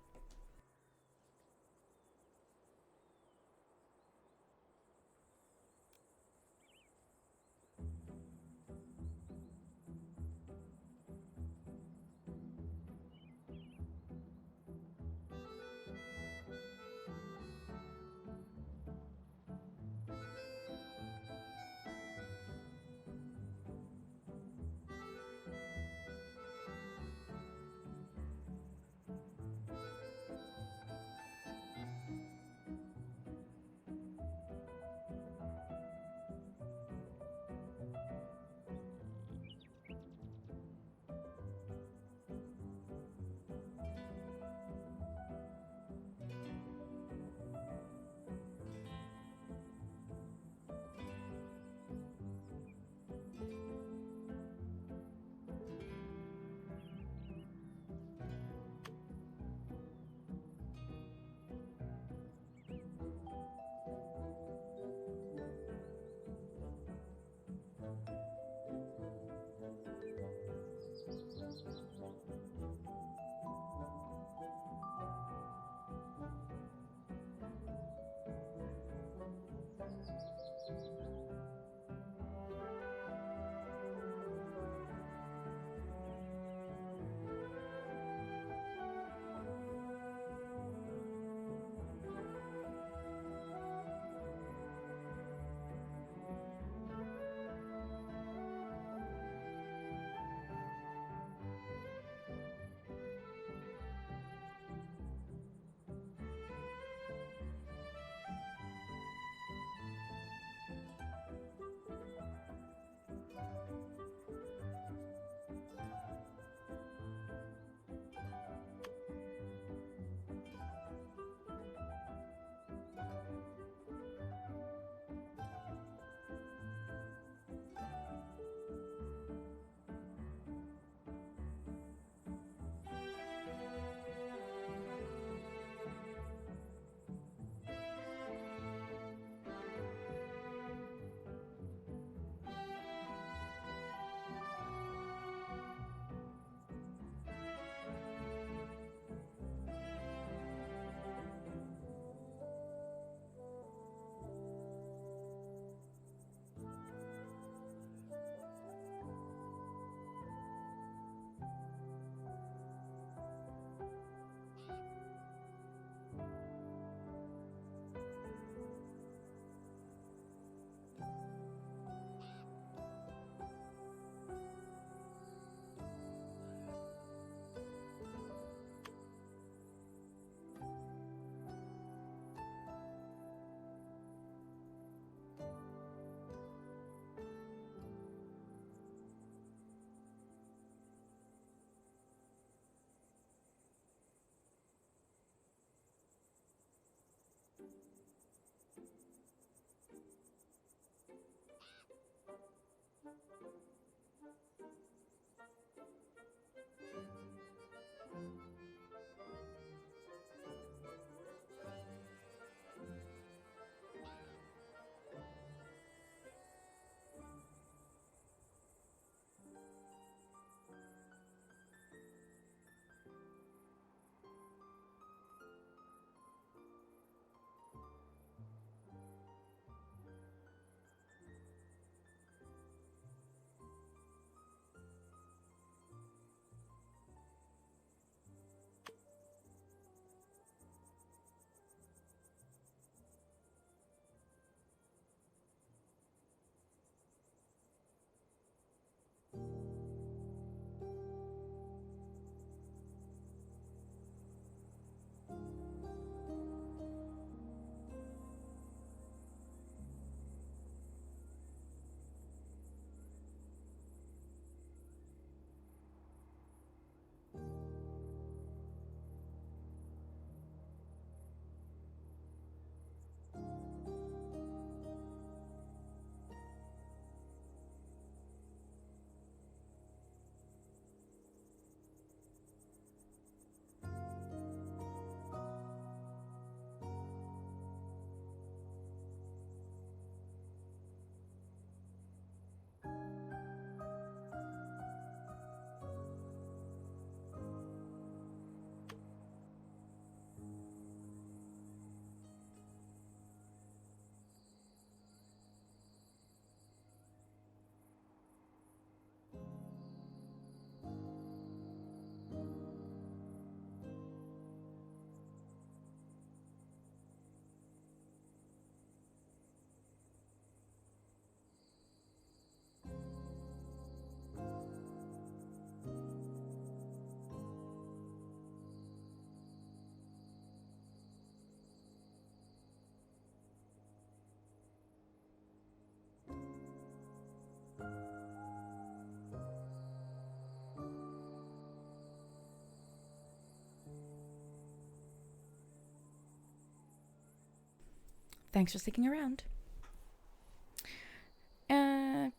Thanks for sticking around.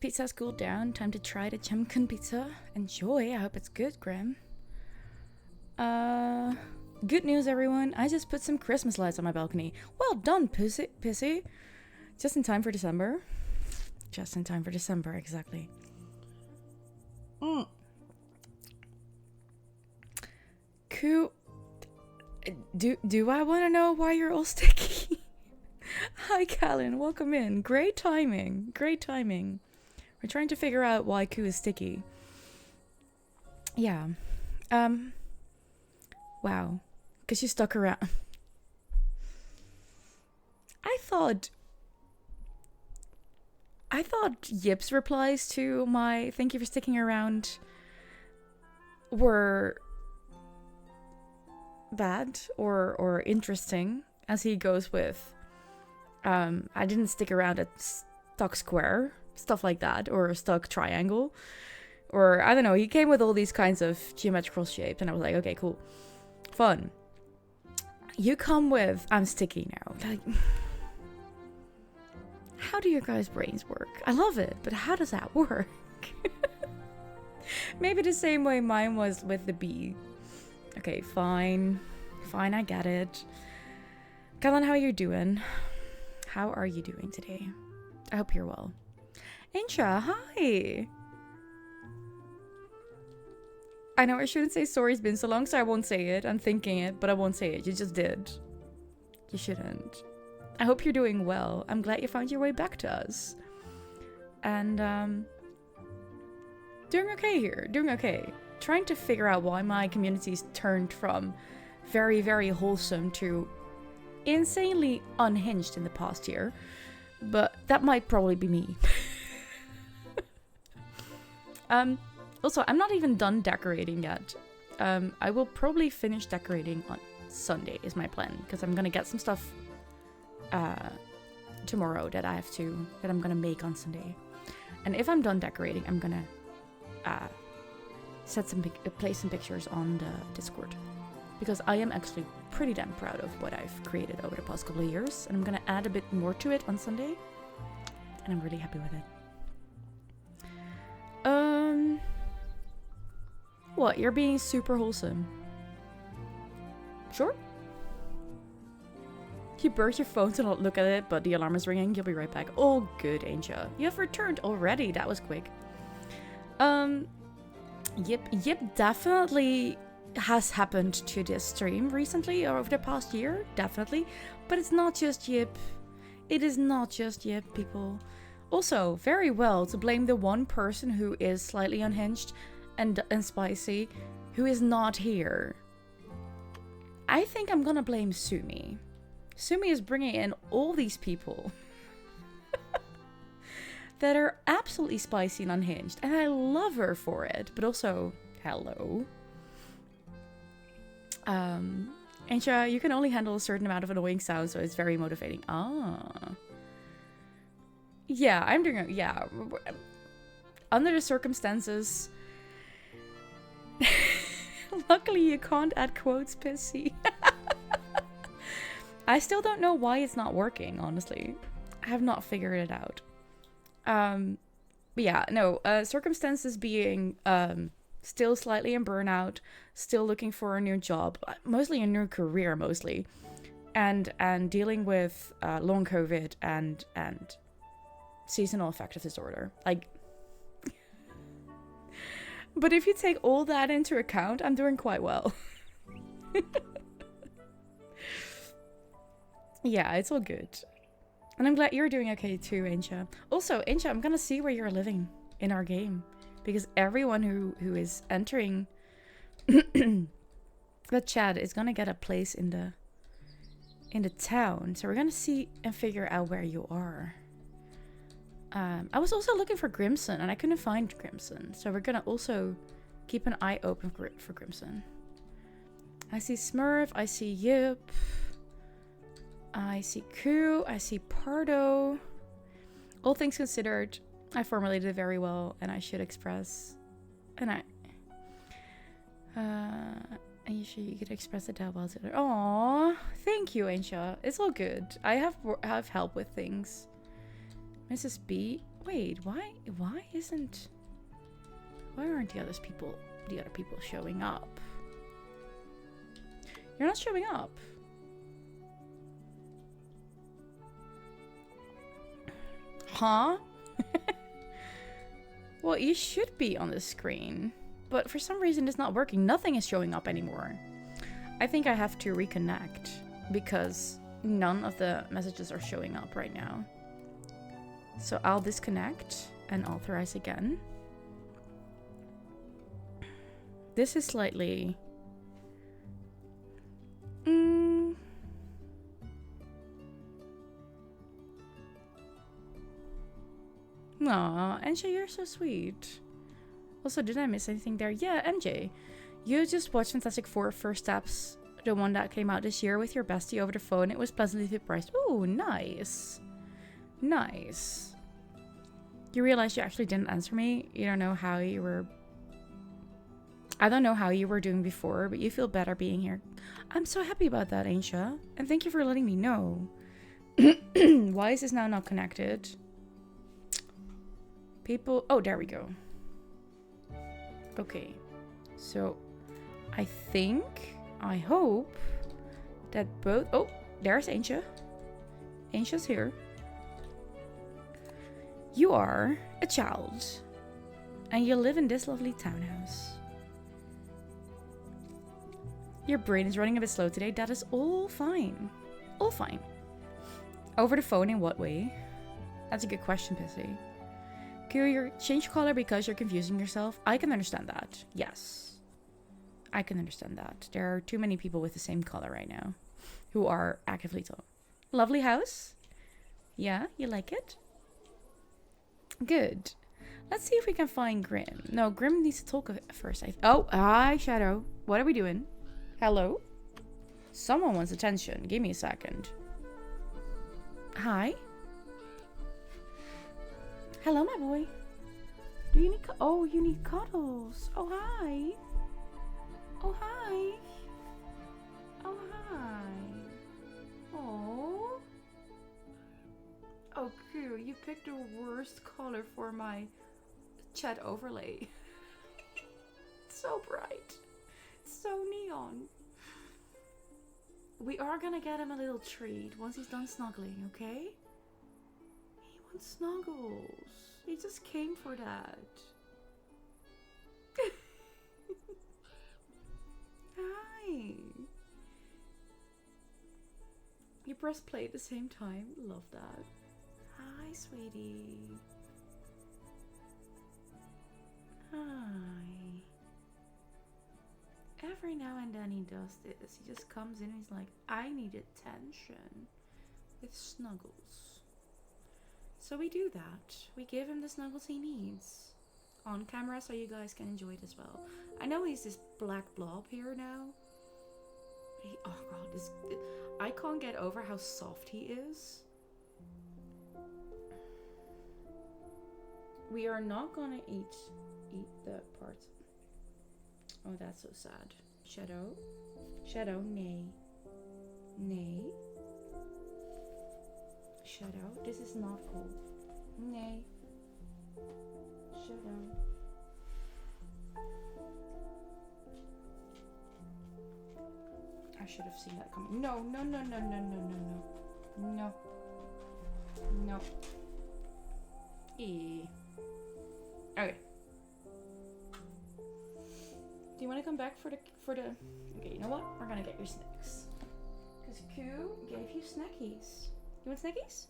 Pizza's cooled down. Time to try the Chemkin pizza. Enjoy. I hope it's good, Graham. Good news, everyone. I just put some Christmas lights on my balcony. Well done, Pissy. Just in time for December. Just in time for December, exactly. Cool. Do I want to know why you're all sticky? Hi, Callan. Welcome in. Great timing. Great timing. We're trying to figure out why Koo is sticky. Yeah. Wow. Because you stuck around. I thought Yip's replies to my thank you for sticking around were bad or interesting, as he goes with I didn't stick around at stuck square, stuff like that, or stuck triangle, or I don't know, he came with all these kinds of geometrical shapes, and I was like, okay, cool, fun. You come with I'm sticky now. Like, how do your guys' brains work? I love it, but how does that work? Maybe the same way mine was with the bee. Okay, fine. Fine, I get it. Callan, how are you doing? How are you doing today? I hope you're well. Insha, hi! I know I shouldn't say sorry, it's been so long, so I won't say it. I'm thinking it, but I won't say it. You just did. You shouldn't. I hope you're doing well. I'm glad you found your way back to us. And, doing okay here. Doing okay. Trying to figure out why my community's turned from very, very wholesome to insanely unhinged in the past year. But that might probably be me. Also, I'm not even done decorating yet. I will probably finish decorating on Sunday is my plan. Because I'm going to get some stuff tomorrow that I'm going to make on Sunday. And if I'm done decorating, I'm going to place some pictures on the Discord, because I am actually pretty damn proud of what I've created over the past couple of years, and I'm gonna add a bit more to it on Sunday, and I'm really happy with it. What? You're being super wholesome? Sure. You burst your phone to not look at it, but the alarm is ringing. You'll be right back. Oh, good, ain't ya? You have returned already. That was quick. Yip definitely has happened to this stream recently, or over the past year, definitely. But it's not just Yip. It is not just Yip, people. Also, very well to blame the one person who is slightly unhinged and spicy, who is not here. I think I'm gonna blame Sumi. Sumi is bringing in all these people that are absolutely spicy and unhinged, and I love her for it, but also, hello. Ansha, you can only handle a certain amount of annoying sounds, so it's very motivating. Ah. Yeah, I'm doing it, yeah. Under the circumstances. Luckily, you can't add quotes, Pissy. I still don't know why it's not working, honestly. I have not figured it out. But yeah, no, circumstances being, still slightly in burnout, still looking for a new job, mostly a new career, mostly, and dealing with, long COVID and seasonal affective disorder. Like, but if you take all that into account, I'm doing quite well. Yeah, it's all good. And I'm glad you're doing okay too, Ansha. Also, Ansha, I'm gonna see where you're living in our game, because everyone who is entering the chat is gonna get a place in the town. So we're gonna see and figure out where you are. I was also looking for Grimson, and I couldn't find Grimson. So we're gonna also keep an eye open for Grimson. I see Smurf, I see Yip, I see Koo, I see Pardo. All things considered, I formulated it very well, and I should express. And Are you sure you could express it out well together? Aww, thank you, Aisha. It's all good. I have help with things. Mrs. B. Wait, why aren't the other people showing up? You're not showing up. Huh? Well, you should be on the screen. But for some reason it's not working. Nothing is showing up anymore. I think I have to reconnect because none of the messages are showing up right now. So I'll disconnect and authorize again. This is slightly... Aw, Ansha, you're so sweet. Also, did I miss anything there? Yeah, MJ. You just watched Fantastic Four First Steps, the one that came out this year with your bestie over the phone. It was pleasantly surprised. Ooh, nice. Nice. You realize you actually didn't answer me? You don't know how you were... I don't know how you were doing before, but you feel better being here. I'm so happy about that, Aisha. And thank you for letting me know. Why is this now not connected? People... Oh, there we go. Okay. So, I hope that both... Oh, there's Aisha. Aisha's here. You are a child. And you live in this lovely townhouse. Your brain is running a bit slow today. That is all fine. All fine. Over the phone in what way? That's a good question, Pissy. Can you change color because you're confusing yourself? I can understand that. Yes. I can understand that. There are too many people with the same color right now who are actively told. Lovely house? Yeah, you like it? Good. Let's see if we can find Grim. No, Grim needs to talk first. Oh, hi, Shadow. What are we doing? Hello? Someone wants attention. Give me a second. Hi? Hello, my boy. Do you need... Oh, you need cuddles. Oh, hi. Oh, hi. Oh, hi. Oh. Oh, cute. You picked the worst color for my chat overlay. It's so bright. It's so neon. We are gonna get him a little treat once he's done snuggling, okay? He wants snuggles. He just came for that. Hi. You press play at the same time. Love that. Hi, sweetie. Hi. Every now and then he does this. He just comes in and he's like, I need attention with snuggles. So we do that. We give him the snuggles he needs on camera so you guys can enjoy it as well. I know he's this black blob here now. Oh god, I can't get over how soft he is. We are not gonna eat the part. Oh, that's so sad. Shadow. Shadow, nay. Nay. Shadow, this is not cool. Nay. Shadow. I should have seen that coming. No, no, no, no, no, no, no, no. No. No. Okay. Do you want to come back for the... Okay, you know what? We're gonna get your snacks. Because Q gave you snackies. You want snackies?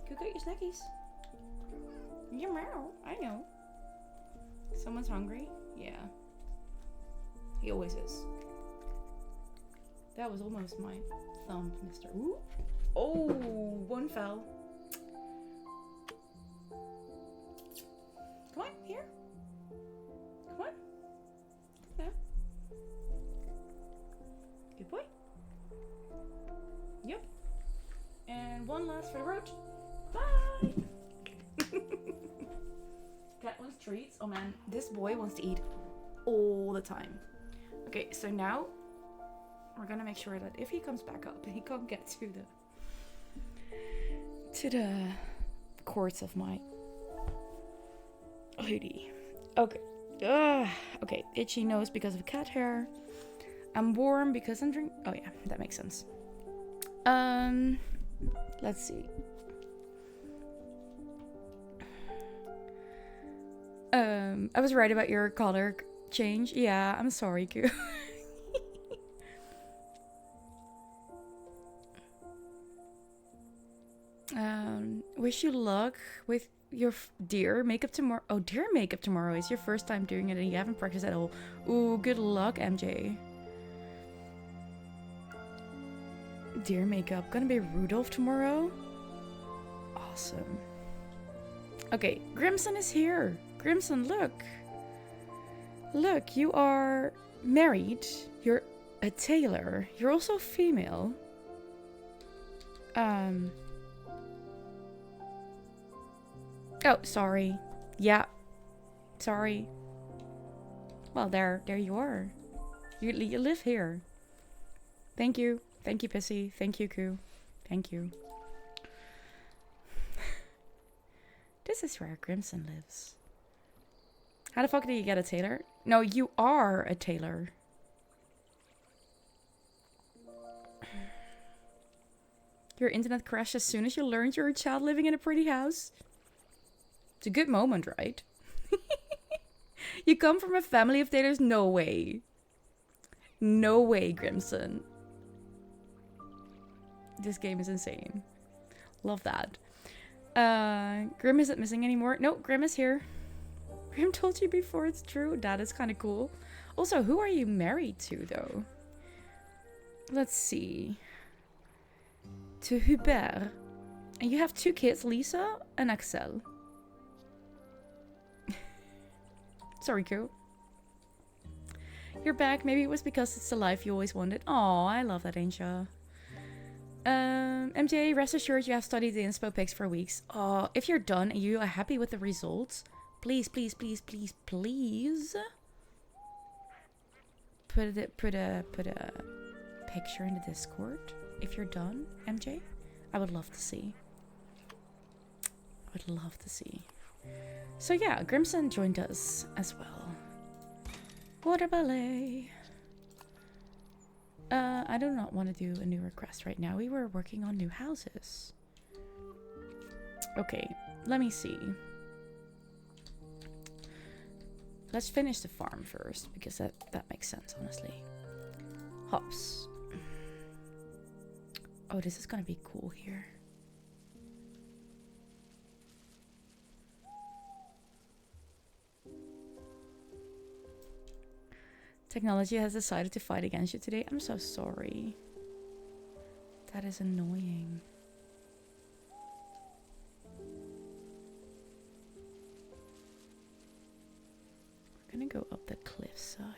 Q got your snackies. Yeah, meow. I know. Someone's hungry? Yeah. He always is. That was almost my thumb, mister. Ooh. Oh, one fell. Come on, here. Come on. There. Good boy. Yep. And one last for the road. Bye. Cat wants treats. Oh man, this boy wants to eat all the time. Okay, so now we're gonna make sure that if he comes back up, he can't get to the cords of my hoodie. Okay. Okay, itchy nose because of cat hair. I'm warm because I'm drinking. Oh yeah, that makes sense. Let's see. I was right about your color change. Yeah, I'm sorry, Q. Wish you luck with your deer makeup tomorrow. Oh, deer makeup tomorrow is your first time doing it and you haven't practiced at all. Ooh, good luck, MJ. Deer makeup. Gonna be Rudolph tomorrow? Awesome. Okay, Grimson is here. Grimson, look. Look, you are married. You're a tailor. You're also female. Oh, sorry. Yeah. Sorry. Well, there you are. You live here. Thank you. Thank you, Pissy. Thank you, Koo. Thank you. This is where Grimson lives. How the fuck did you get a tailor? No, you are a tailor. Your internet crashed as soon as you learned you're a child living in a pretty house. It's a good moment, right? You come from a family of tailors? No way. No way, Grimson. This game is insane. Love that. Grim isn't missing anymore. No, Grim is here. Grim told you before, it's true. That is kind of cool. Also, who are you married to, though? Let's see. To Hubert. And you have 2 kids, Lisa and Axel. Sorry, Koo. You're back. Maybe it was because it's the life you always wanted. Oh, I love that, Angel. MJ, rest assured you have studied the inspo pics for weeks. If you're done and you are happy with the results, please put a picture in the Discord. If you're done, MJ, I would love to see. So yeah, Grimson joined us as well. Water ballet. I do not want to do a new request right now. We were working on new houses. Okay, let me see. Let's finish the farm first, because that makes sense, honestly. Hops. Oh, this is gonna be cool here. Technology has decided to fight against you today. I'm so sorry. That is annoying. We're gonna go up the cliffside.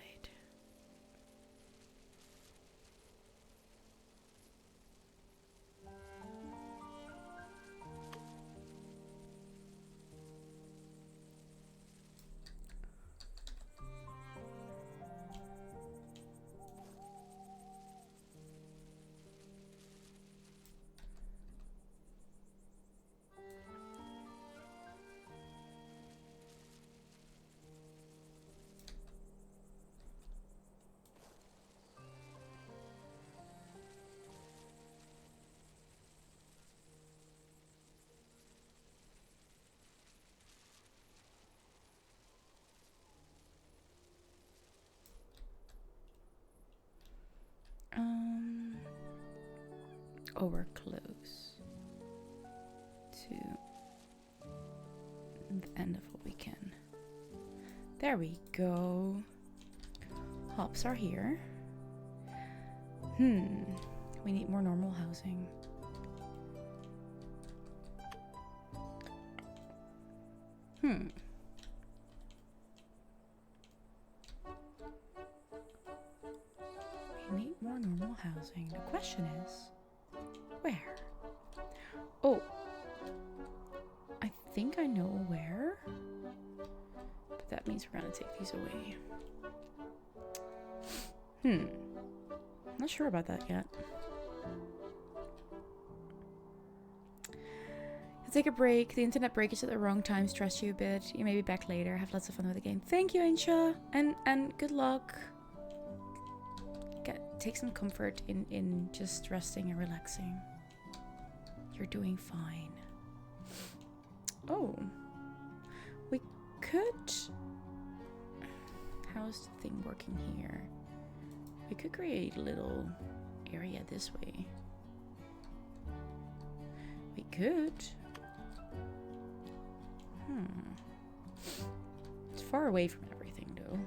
Oh, we're close to the end of what we can. There we go. Hops are here. We need more normal housing. We need more normal housing. The question is, where? Oh, I think I know where. But that means we're gonna take these away. Not sure about that yet. Take a break. The internet breakage at the wrong time stressed you a bit. You may be back later. Have lots of fun with the game. Thank you, Insha. And good luck. Take some comfort in just resting and relaxing. You're doing fine. Oh. We could... How's the thing working here? We could create a little area this way. We could. It's far away from everything, though.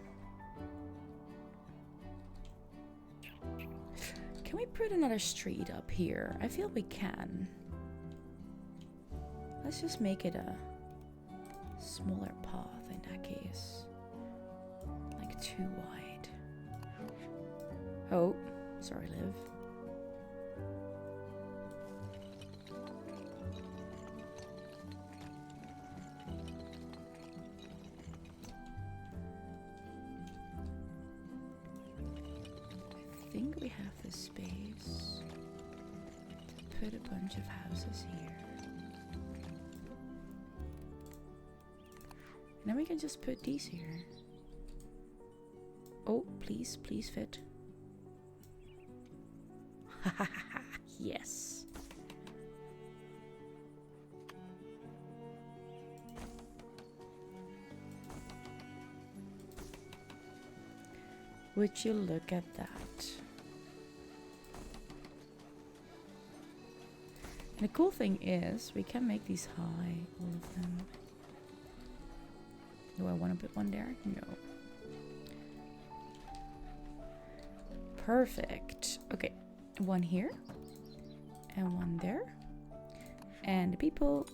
Can we put another street up here? I feel we can. Let's just make it a smaller path in that case. Like too wide. Oh, sorry, Liv. I think we have the space to put a bunch of houses here. And then we can just put these here. Oh, please, please fit. Yes. Would you look at that? And the cool thing is, we can make these high, all of them. Do I want to put one there? No. Perfect. Okay, one here. And one there. And the people...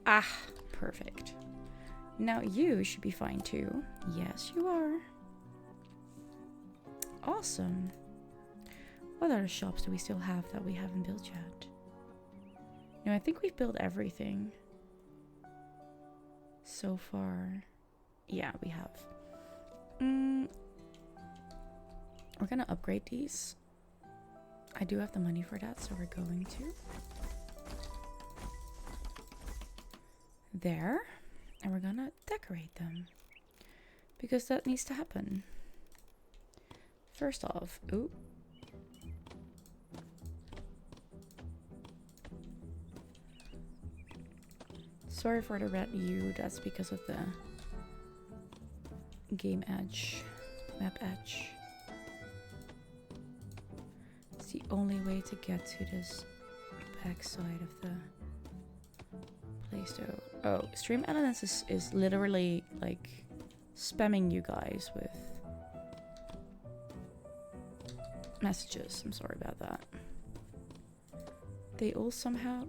Ah, perfect. Now you should be fine too. Yes, you are. Awesome. What other shops do we still have that we haven't built yet? No, I think we've built everything so far. Yeah, we have. We're gonna upgrade these. I do have the money for that, so we're going to. There. And we're gonna decorate them. Because that needs to happen. First off, ooh. Sorry for the red hue, that's because of the game edge, map edge. It's the only way to get to this back side of the place though. Oh, Stream Elements is literally like spamming you guys with messages. I'm sorry about that. They all somehow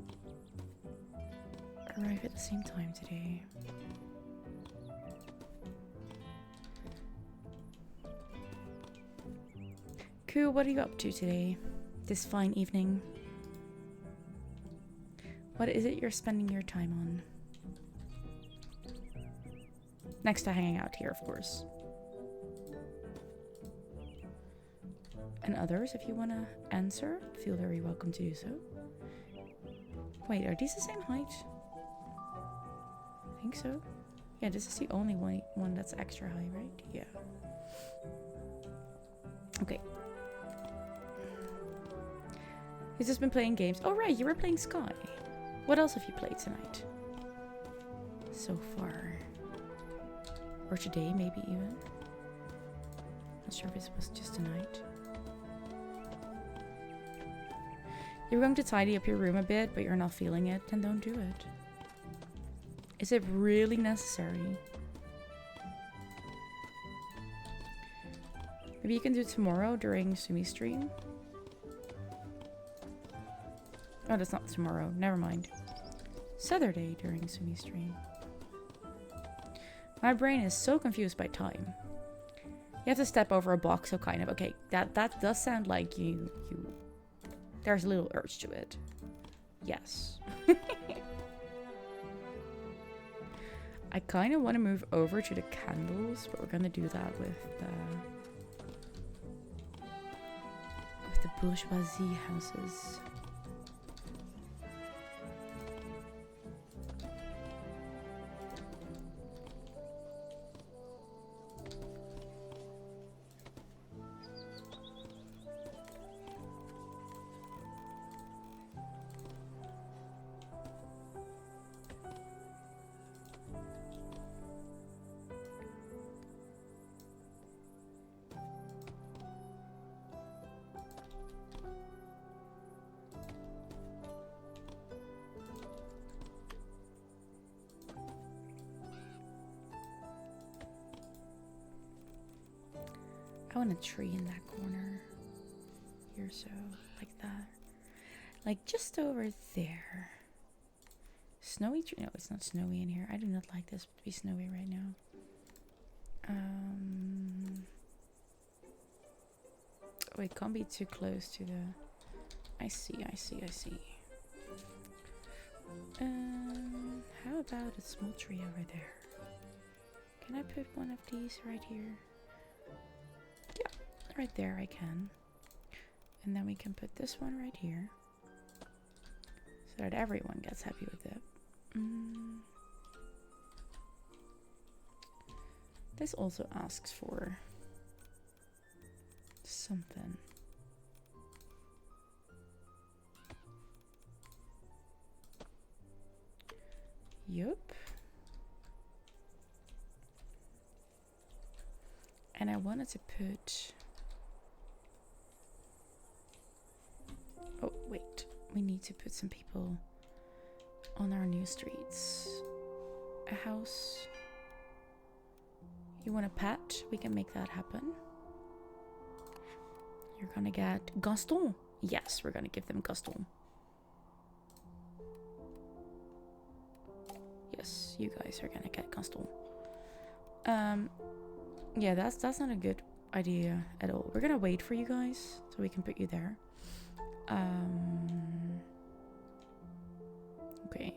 arrive at the same time today. Cool, what are you up to today? This fine evening? What is it you're spending your time on? Next to hanging out here, of course. And others, if you want to answer, feel very welcome to do so. Wait, are these the same height? I think so. Yeah, this is the only one that's extra high, right? Yeah. Okay. He's just been playing games. Oh, right, you were playing Sky. What else have you played tonight? So far. Or today, maybe even. Not sure if it was just tonight. You're going to tidy up your room a bit, but you're not feeling it, then don't do it. Is it really necessary? Maybe you can do it tomorrow during Sumi's stream? Oh, that's not tomorrow. Never mind. Saturday during Sumi's stream. My brain is so confused by time. You have to step over a box, so kind of. Okay, that does sound like you there's a little urge to it. Yes. I kind of want to move over to the candles, but we're gonna do that with bourgeoisie houses. I want a tree in that corner here, so like that, like just over there. Snowy tree? No, it's not snowy in here. I do not like this to be snowy right now. Oh, it can't be too close to the. I see. How about a small tree over there? Can I put one of these right here? Yeah, right there I can. And then we can put this one right here, so that everyone gets happy with it. This also asks for something. Yup. And I wanted to put... Oh, wait. We need to put some people on our new streets. A house. You want a pet? We can make that happen. You're gonna get Gaston. Yes, we're gonna give them Gaston. Yes, you guys are gonna get Gaston. Yeah, that's not a good idea at all. We're gonna wait for you guys so we can put you there. Okay.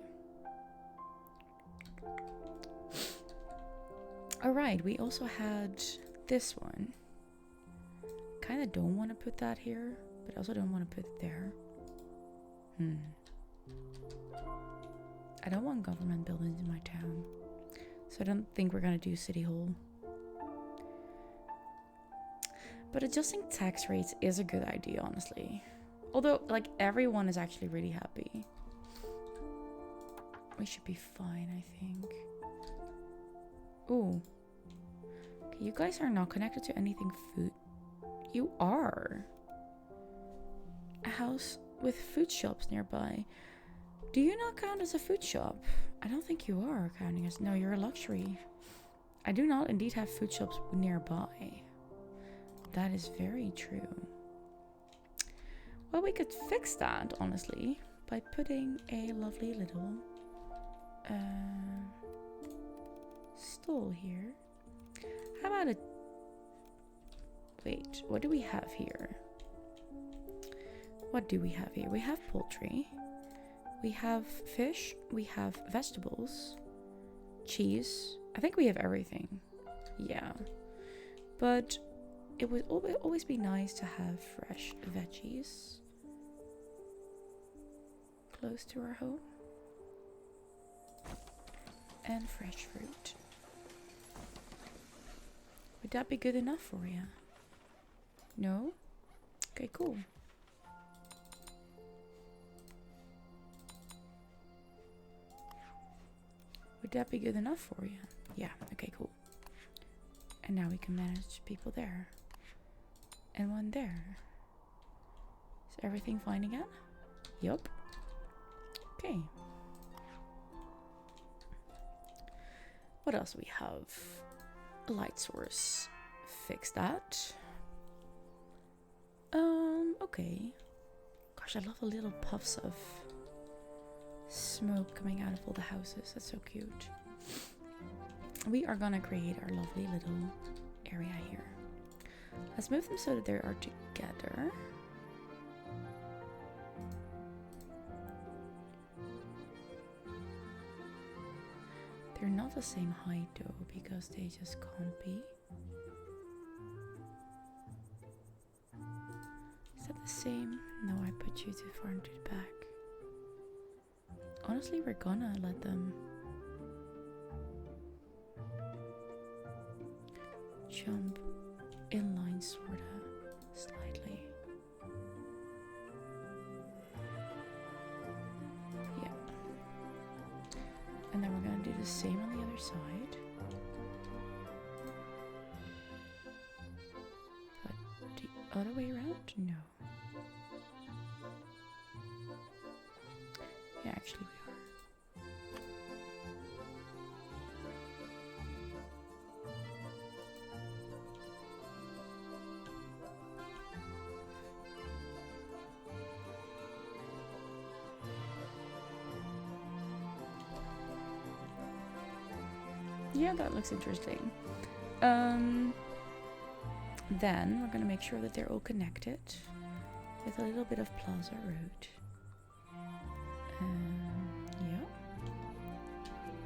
Alright, we also had this one. Kind of don't want to put that here, but I also don't want to put it there. I don't want government buildings in my town, so I don't think we're gonna do City Hall. But adjusting tax rates is a good idea, honestly. Although, like, everyone is actually really happy. We should be fine, I think. Ooh. Okay, you guys are not connected to anything food. You are. A house with food shops nearby. Do you not count as a food shop? I don't think you are counting as... No, you're a luxury. I do not indeed have food shops nearby. That is very true. Well, we could fix that, honestly, by putting a lovely little stall here. How about a... Wait, what do we have here? What do we have here? We have poultry. We have fish. We have vegetables. Cheese. I think we have everything. Yeah. But it would always be nice to have fresh veggies close to our home. And fresh fruit. Would that be good enough for you? No? Okay, cool. Would that be good enough for you? Yeah, okay, cool. And now we can manage people there. And one there. Is everything fine again? Yup. Okay. What else we have? A light source. Fix that. Okay. Gosh, I love the little puffs of smoke coming out of all the houses. That's so cute. We are gonna create our lovely little area here. Let's move them so that they are together. They're not the same height though, because they just can't be. Is that the same? No, I put you too far into the back. Honestly, we're gonna let them jump inline, sorta, slightly. Yeah. And then we're gonna do the same on the other side. But the other way around? No. Yeah, actually we are. Yeah, that looks interesting. Then we're gonna make sure that they're all connected with a little bit of Plaza Road. Yeah.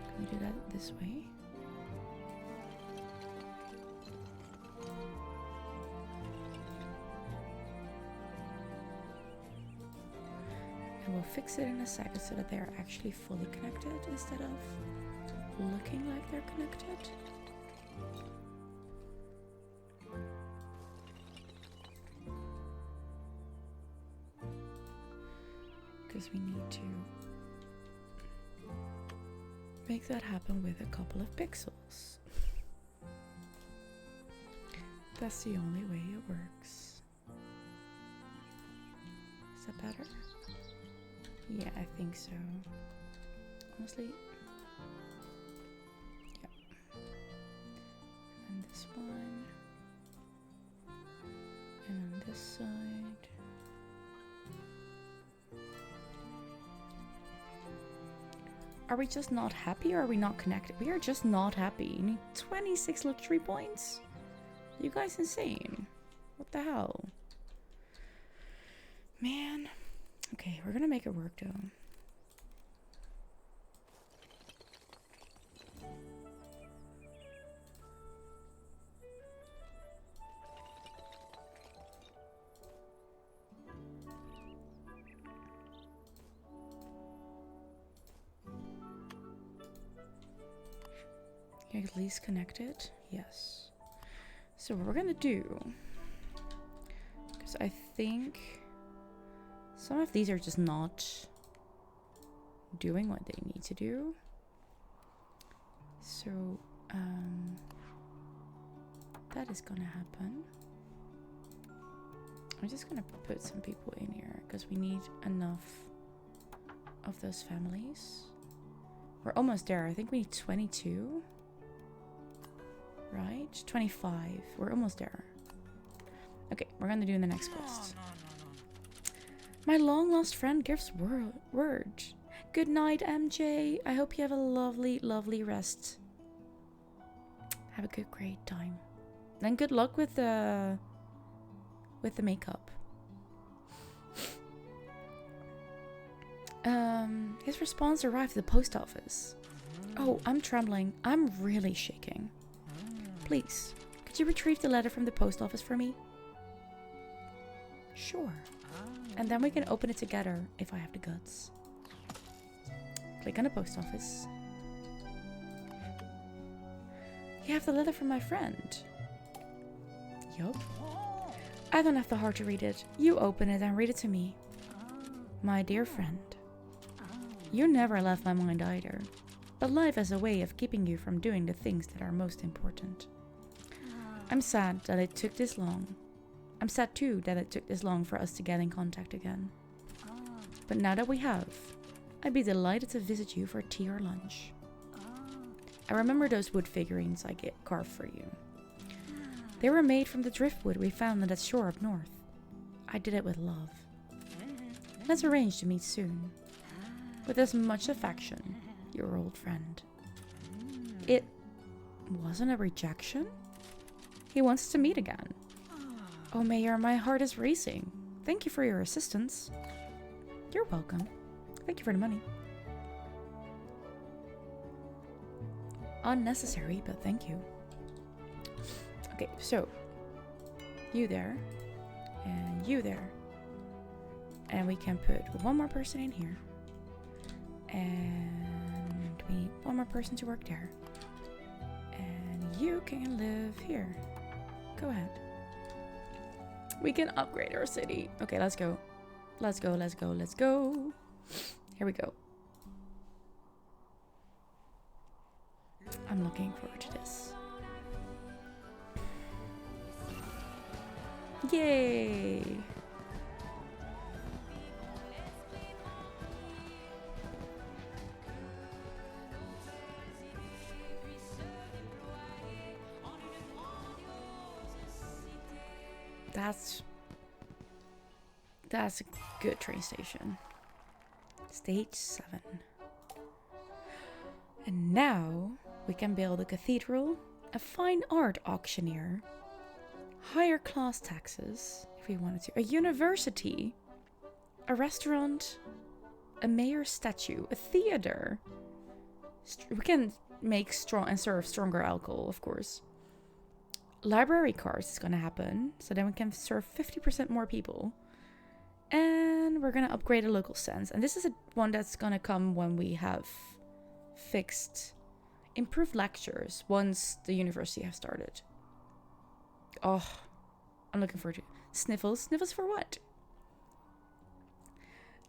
Can we do that this way? And we'll fix it in a second so that they are actually fully connected instead of looking like they're connected. Because we need to make that happen with a couple of pixels. That's the only way it works. Is that better? Yeah, I think so. Honestly. Yeah. And this one. And on this side. Are we just not happy or are we not connected? We are just not happy. You need 26 luxury points? You guys insane. What the hell? Man. Okay, we're gonna make it work though. At least connected? Yes. So what we're gonna do, because I think some of these are just not doing what they need to do. So that is gonna happen. I'm just gonna put some people in here because we need enough of those families. We're almost there. I think we need 22. Right? 25. We're almost there. Okay, we're gonna do the next quest. My long lost friend gives word. Good night, MJ. I hope you have a lovely, lovely rest. Have a good, great time. And good luck with the makeup. His response arrived at the post office. Oh, I'm trembling. I'm really shaking. Please, could you retrieve the letter from the post office for me? Sure. And then we can open it together if I have the guts. Click on the post office. You have the letter from my friend. Yup. I don't have the heart to read it. You open it and read it to me. My dear friend. You never left my mind either. But life has a way of keeping you from doing the things that are most important. I'm sad that it took this long. I'm sad too that it took this long for us to get in contact again. But now that we have, I'd be delighted to visit you for tea or lunch. I remember those wood figurines I carved for you. They were made from the driftwood we found on that shore up north. I did it with love. Let's arrange to meet soon. With as much affection, your old friend. It wasn't a rejection? He wants to meet again. Oh, Mayor, my heart is racing. Thank you for your assistance. You're welcome. Thank you for the money. Unnecessary, but thank you. Okay, so you there, and you there, And we can put one more person in here. And we need one more person to work there. And you can live here. Go ahead. We can upgrade our city. Okay, let's go. Let's go, let's go, let's go. Here we go. I'm looking forward to this. Yay! That's a good train station. Stage 7. And now we can build a cathedral, a fine art auctioneer, higher class taxes if we wanted to, a university, a restaurant, a mayor's statue, a theater. We can make strong and serve stronger alcohol, of course. Library cards is gonna happen, so then we can serve 50% more people. And we're gonna upgrade a local sense. And this is one that's gonna come when we have fixed improved lectures once the university has started. Oh, I'm looking forward to it. Sniffles. Sniffles for what?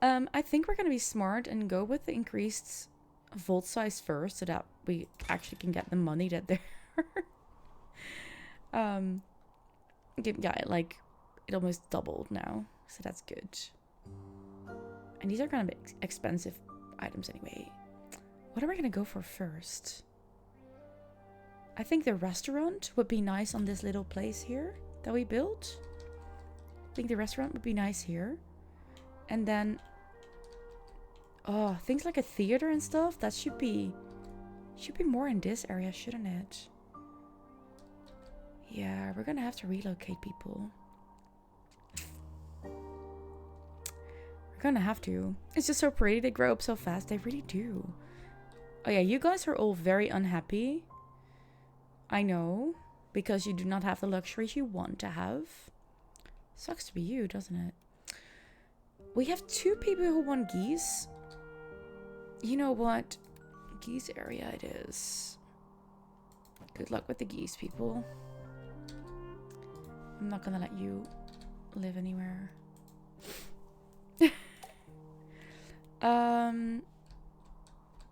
I think we're gonna be smart and go with the increased vault size first so that we actually can get the money that they're yeah, like it almost doubled now, so that's good. And these are gonna be expensive items anyway. What are we gonna go for first? I think the restaurant would be nice on this little place here that we built. I think the restaurant would be nice here. And then things like a theater and stuff, that should be more in this area, shouldn't it? Yeah, we're gonna have to relocate people. We're gonna have to. It's just so pretty. They grow up so fast. They really do. Oh yeah, you guys are all very unhappy. I know. Because you do not have the luxuries you want to have. Sucks to be you, doesn't it? We have 2 people who want geese. You know what? Geese area it is. Good luck with the geese, people. I'm not gonna let you live anywhere.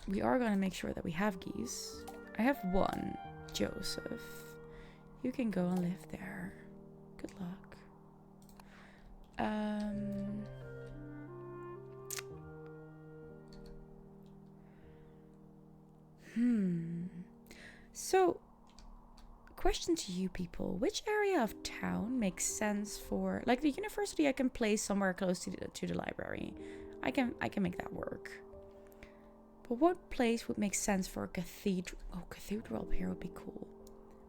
We are gonna make sure that we have geese. I have 1, Joseph. You can go and live there. Good luck. So, question to you people. Which area of town makes sense for... Like the university I can place somewhere close to the library. I can make that work. But what place would make sense for a cathedral? Oh, cathedral up here would be cool.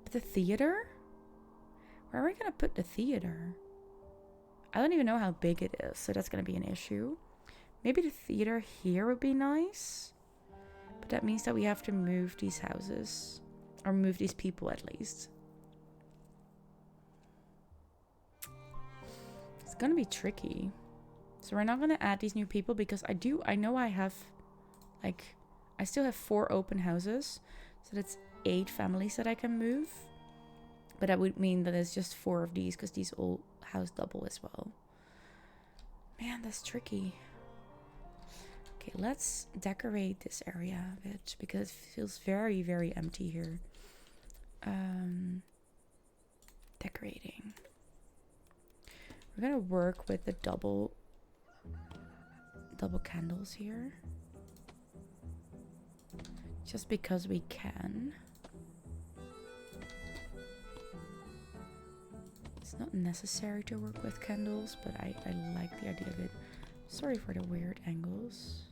But the theater? Where are we going to put the theater? I don't even know how big it is, so that's going to be an issue. Maybe the theater here would be nice. But that means that we have to move these houses. Or move these people at least. It's going to be tricky. So we're not going to add these new people because I know I have... Like, I still have 4 open houses. So that's 8 families that I can move. But that would mean that it's just 4 of these because these all house double as well. Man, that's tricky. Okay, let's decorate this area a bit because it feels very, very empty here. Decorating. We're gonna work with the double candles here. Just because we can. It's not necessary to work with candles, but I like the idea of it. Sorry for the weird angles.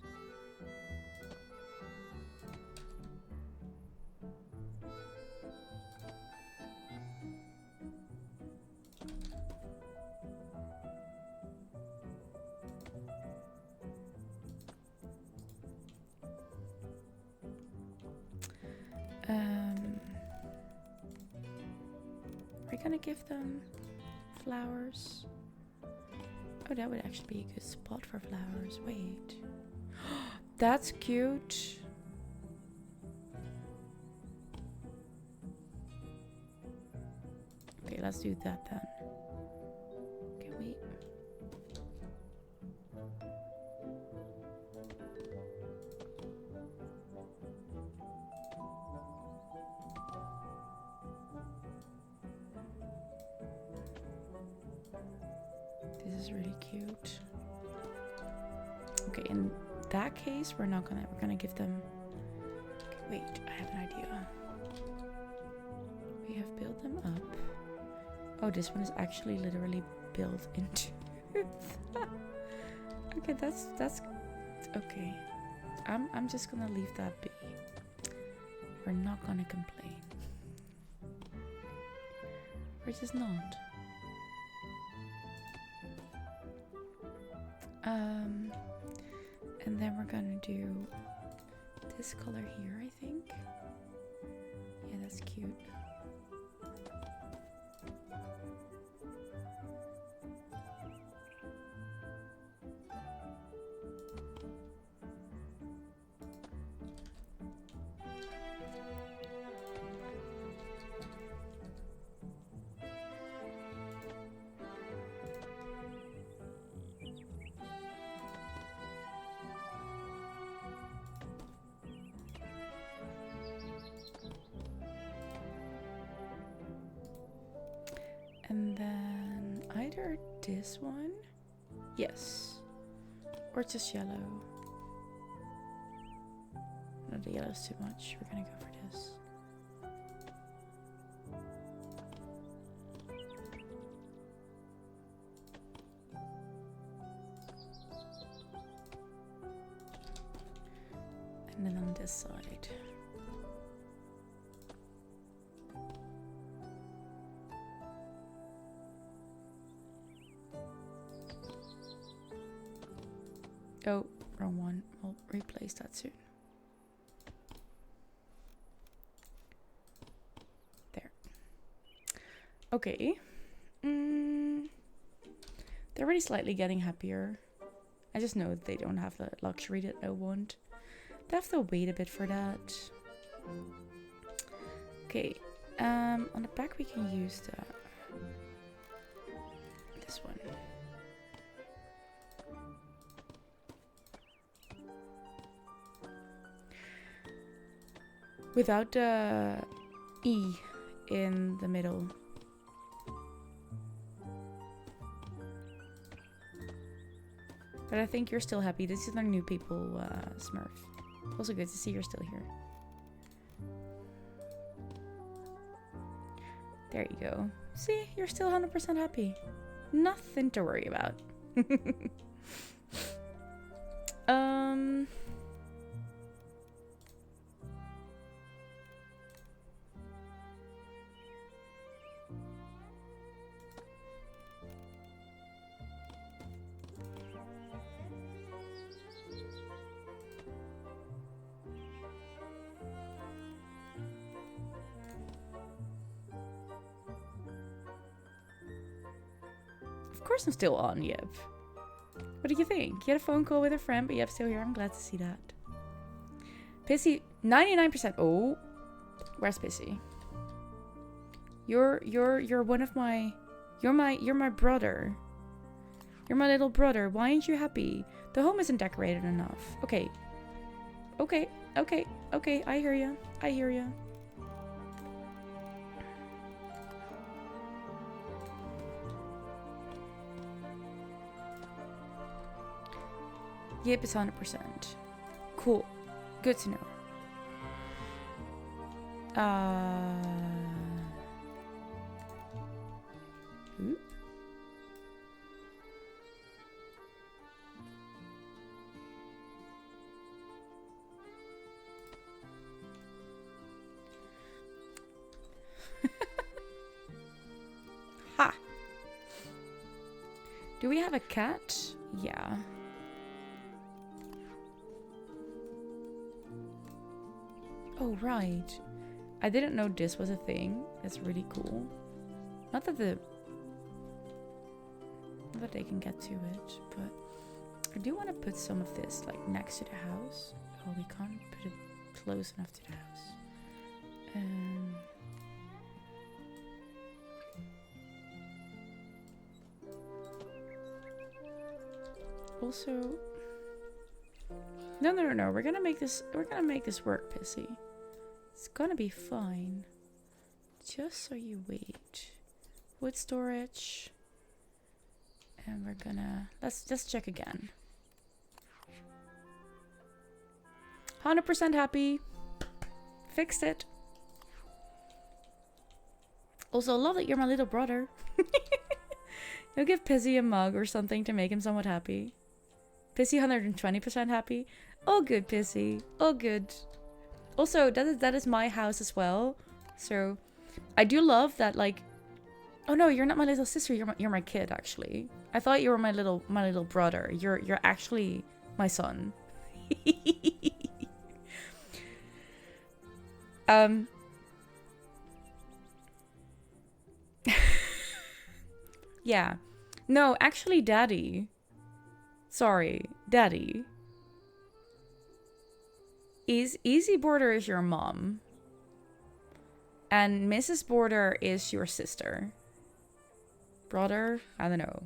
We're gonna give them flowers. Oh, that would actually be a good spot for flowers. Wait. That's cute. Okay, let's do that then. Can we? This is really cute. Okay, in that case, we're gonna give them. Okay, wait, I have an idea. We have built them up. Oh, this one is actually literally built into. Okay, that's okay. I'm just gonna leave that be. We're not gonna complain. We're just not. And then we're gonna do this color here, I think. Yeah, that's cute. And then either this one, yes, or just yellow. No, the yellow's too much. We're gonna go for this. And then on this side. Oh, wrong one. I'll replace that soon. There. Okay. They're already slightly getting happier. I just know they don't have the luxury that I want. They have to wait a bit for that. Okay. On the back we can use this one. Without the E in the middle. But I think you're still happy. These are new people, Smurf. Also good to see you're still here. There you go. See, you're still 100% happy. Nothing to worry about. Of course I'm still on, Yep. What do you think? You had a phone call with a friend, but Yep's still here. I'm glad to see that. Pissy, 99%. Oh, where's Pissy? You're one of my, you're my brother. You're my little brother. Why aren't you happy? The home isn't decorated enough. Okay. Okay. Okay. Okay. I hear you. I hear you. Yep, it's 100%. Cool. Good to know. Ooh. Ha! Do we have a cat? Yeah. Oh, right. I didn't know this was a thing. That's really cool. Not that that they can get to it, but I do want to put some of this like next to the house. Oh, we can't put it close enough to the house. Also, no. We're gonna make this work, Pissy. It's gonna be fine. Just so you wait. Wood storage. And we're gonna... let's just check again. 100% happy. Fixed it. Also, love that you're my little brother. You'll give Pissy a mug or something to make him somewhat happy. Pissy 120% happy. Oh good, Pissy. Oh good. Also, that is my house as well. So, I do love that, like... oh no, you're not my little sister. You're my kid, actually. I thought you were my little brother. You're actually my son. Yeah. No, actually, Daddy. Sorry, Daddy. Easy Border is your mom. And Mrs. Border is your sister. Brother? I don't know.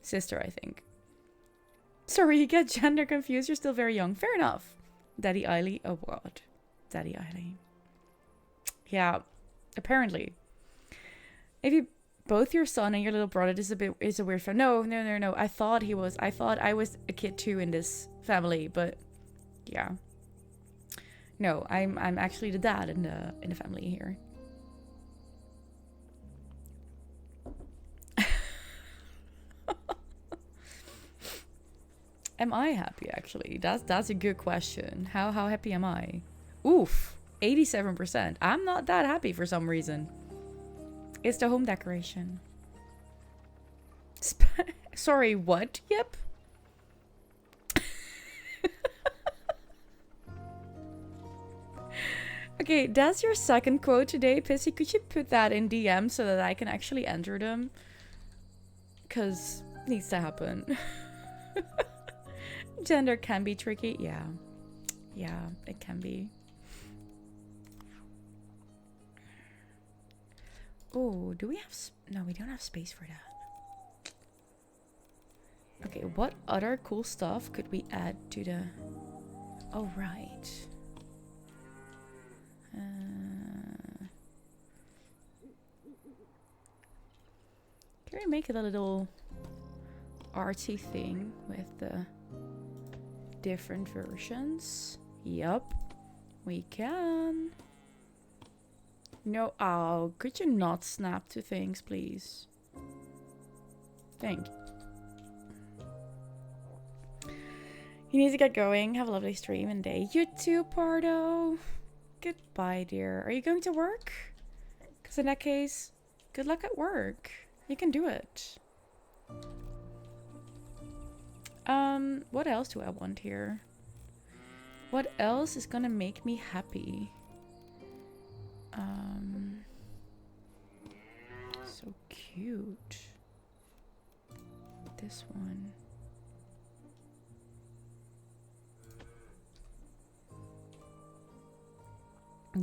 Sister, I think. Sorry, you get gender confused. You're still very young. Fair enough. Daddy Eiley. Oh, God. Daddy Eiley. Yeah, apparently. If you... both your son and your little brother is a weird family. No. I thought I was a kid too in this family, but yeah. No, I'm actually the dad in the family here. Am I happy actually? That's a good question. How happy am I? Oof, 87%. I'm not that happy for some reason. It's the home decoration. Sorry, what? Yep. Okay, that's your second quote today, Pissy. Could you put that in DM so that I can actually enter them? Because it needs to happen. Gender can be tricky. Yeah. Yeah, it can be. Oh, do we have... no, we don't have space for that. Okay, what other cool stuff could we add to the... oh, right. Can we make it a little artsy thing with the different versions? Yup, we can. No, oh, could you not snap to things, please? Thank you. You need to get going. Have a lovely stream and day. You too, Pardo. Goodbye, dear. Are you going to work? Because in that case, good luck at work. You can do it. What else do I want here? What else is gonna make me happy? So cute. This one.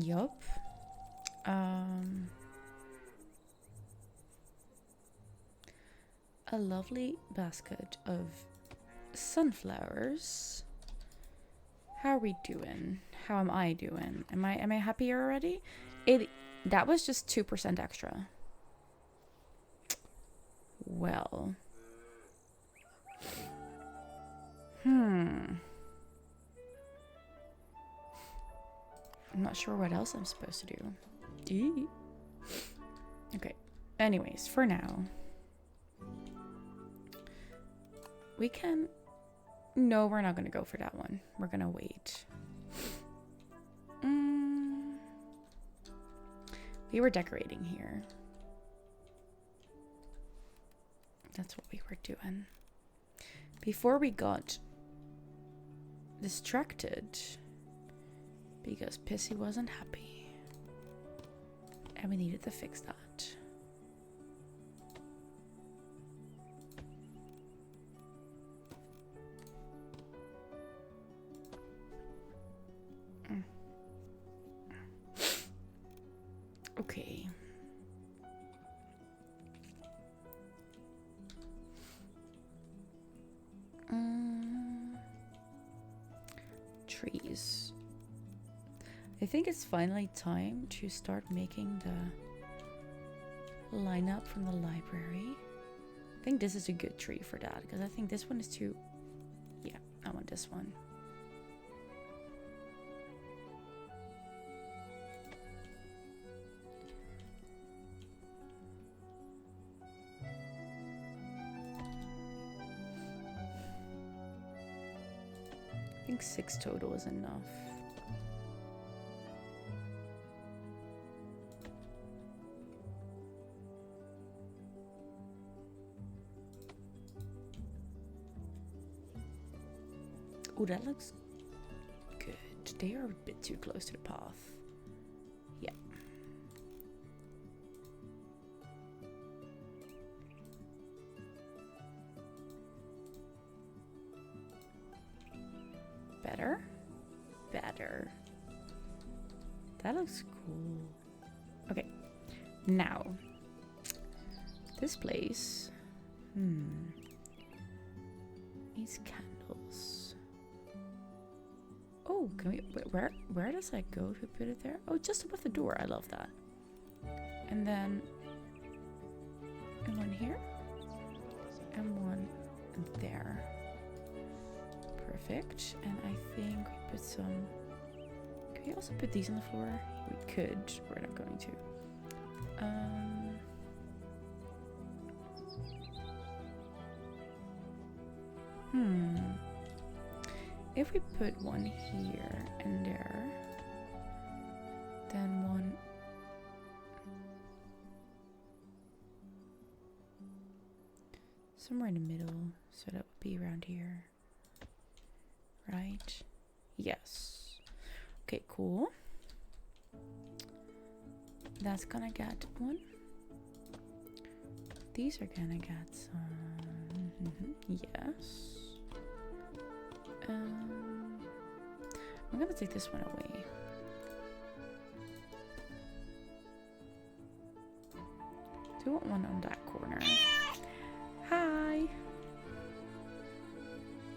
Yup. A lovely basket of sunflowers. How are we doing? How am I doing? Am I happy already? That was just 2% extra. Well. I'm not sure what else I'm supposed to do. Okay. Anyways, for now. We can... no, we're not going to go for that one. We're going to wait. We were decorating here. That's what we were doing. Before we got distracted. Because Pissy wasn't happy. And we needed to fix that. Okay. Trees. I think it's finally time to start making the lineup from the library. I think this is a good tree for that, because I think this one is too... Yeah, I want this one. I think 6 total is enough. Oh, that looks good. They are a bit too close to the path. Yeah. Better? Better. That looks cool. Okay. Now. This place. Needs candles. Oh, can we... Where does that go if we put it there? Oh, just above the door. I love that. And then... And one here. And one there. Perfect. And I think we put some... Can we also put these on the floor? We could. We're not going to. If we put one here and there, then one... somewhere in the middle, so that would be around here. Right? Yes. Okay, cool. That's gonna get one. These are gonna get some... Yes. I'm gonna take this one away. Do you want one on that corner? Hi!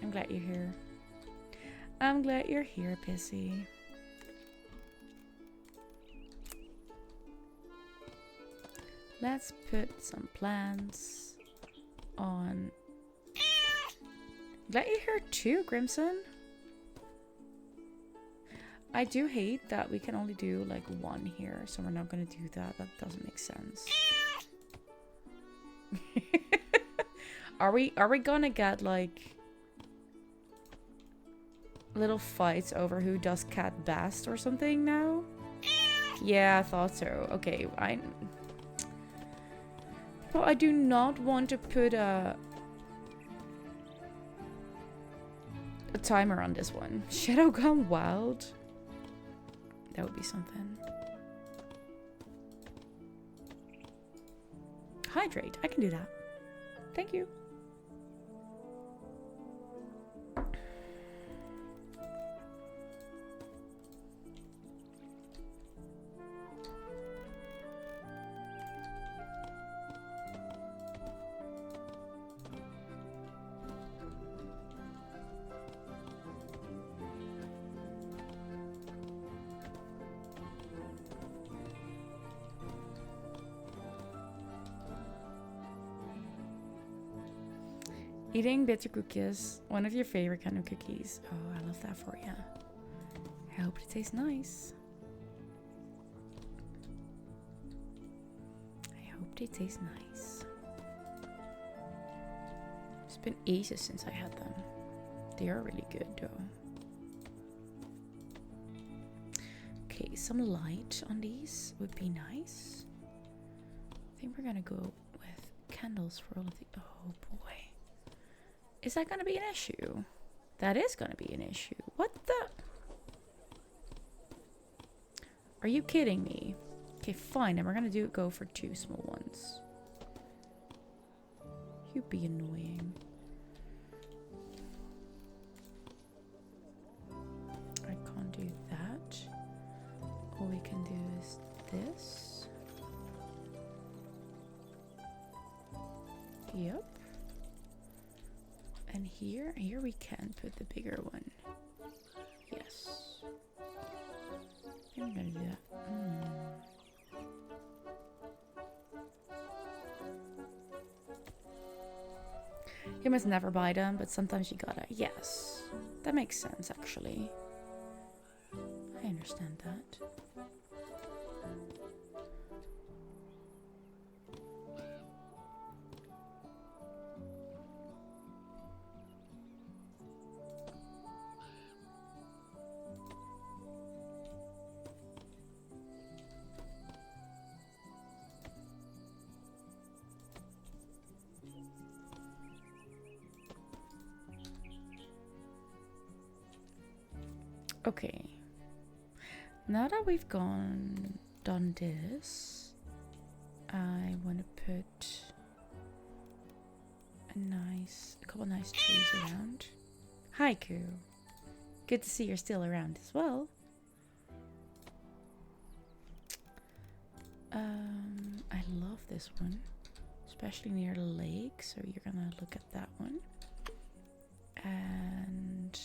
I'm glad you're here. I'm glad you're here, Pissy. Let's put some plants on. Glad you're here too, Grimson. I do hate that we can only do like one here, so we're not gonna do that. That doesn't make sense. Are we gonna get like little fights over who does cat best or something now? Yeah, I thought so. Okay, well, I do not want to put a timer on this one. Shadow Gone Wild. That would be something. Hydrate. I can do that. Thank you. Eating bitter cookies, one of your favorite kind of cookies. Oh, I love that for you. I hope it tastes nice. I hope they taste nice. It's been ages since I had them. They are really good though. Okay, some light on these would be nice. I think we're gonna go with candles for all of the... Oh boy. Is that gonna be an issue? That is gonna be an issue. What the? Are you kidding me? Okay, fine. And we're gonna go for 2 small ones. You'd be annoying. I can't do that. All we can do is this. Yep. And here we can put the bigger one. Yes. I'm gonna do that. You must never buy them, but sometimes you gotta. Yes. That makes sense, actually. I understand that. Okay. Now that we've done this, I want to put a couple nice trees around. Hi, Koo. Good to see you're still around as well. I love this one, especially near the lake. So you're gonna look at that one, and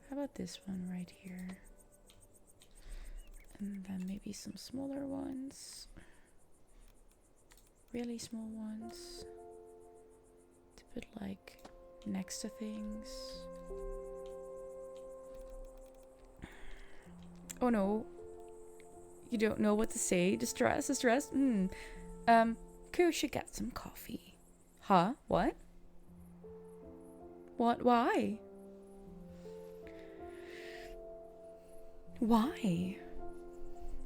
how about this one right here? And then maybe some smaller ones. Really small ones. To put like next to things. Oh no. You don't know what to say. Distress. Koo should get some coffee. Huh? What? What? Why? Why?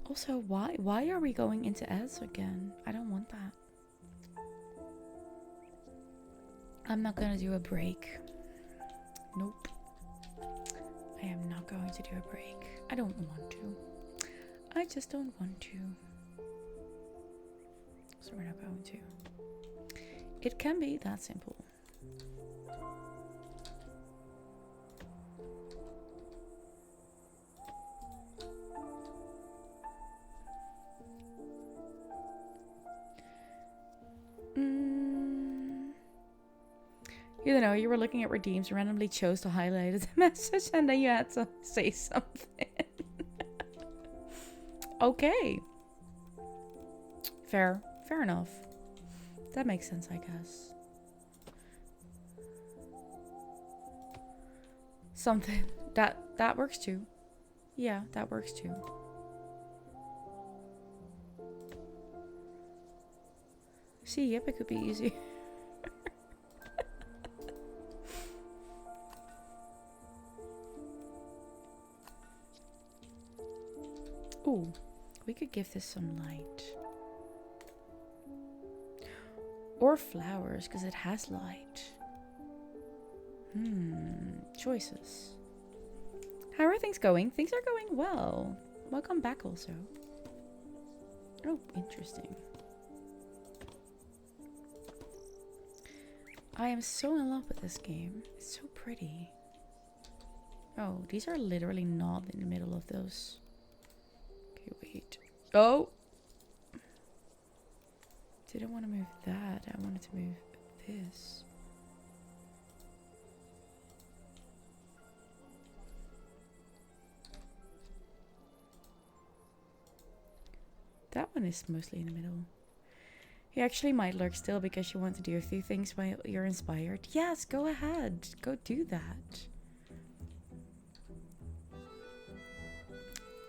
Also, why are we going into ads again? I don't want that. I'm not gonna do a break. Nope. I am not going to do a break. I don't want to. I just don't want to. So we're not going to. It can be that simple. You don't know, you were looking at redeems, randomly chose to highlight the message, and then you had to say something. Okay. Fair enough. That makes sense, I guess. Something. That works too. Yeah, that works too. See, yep, it could be easy. Ooh, we could give this some light. Or flowers, because it has light. Choices. How are things going? Things are going well. Welcome back also. Oh, interesting. I am so in love with this game. It's so pretty. Oh, these are literally not in the middle of those. Okay, wait. Oh! Didn't want to move that. I wanted to move this. That one is mostly in the middle. You actually might lurk still because you want to do a few things while you're inspired. Yes, go ahead. Go do that.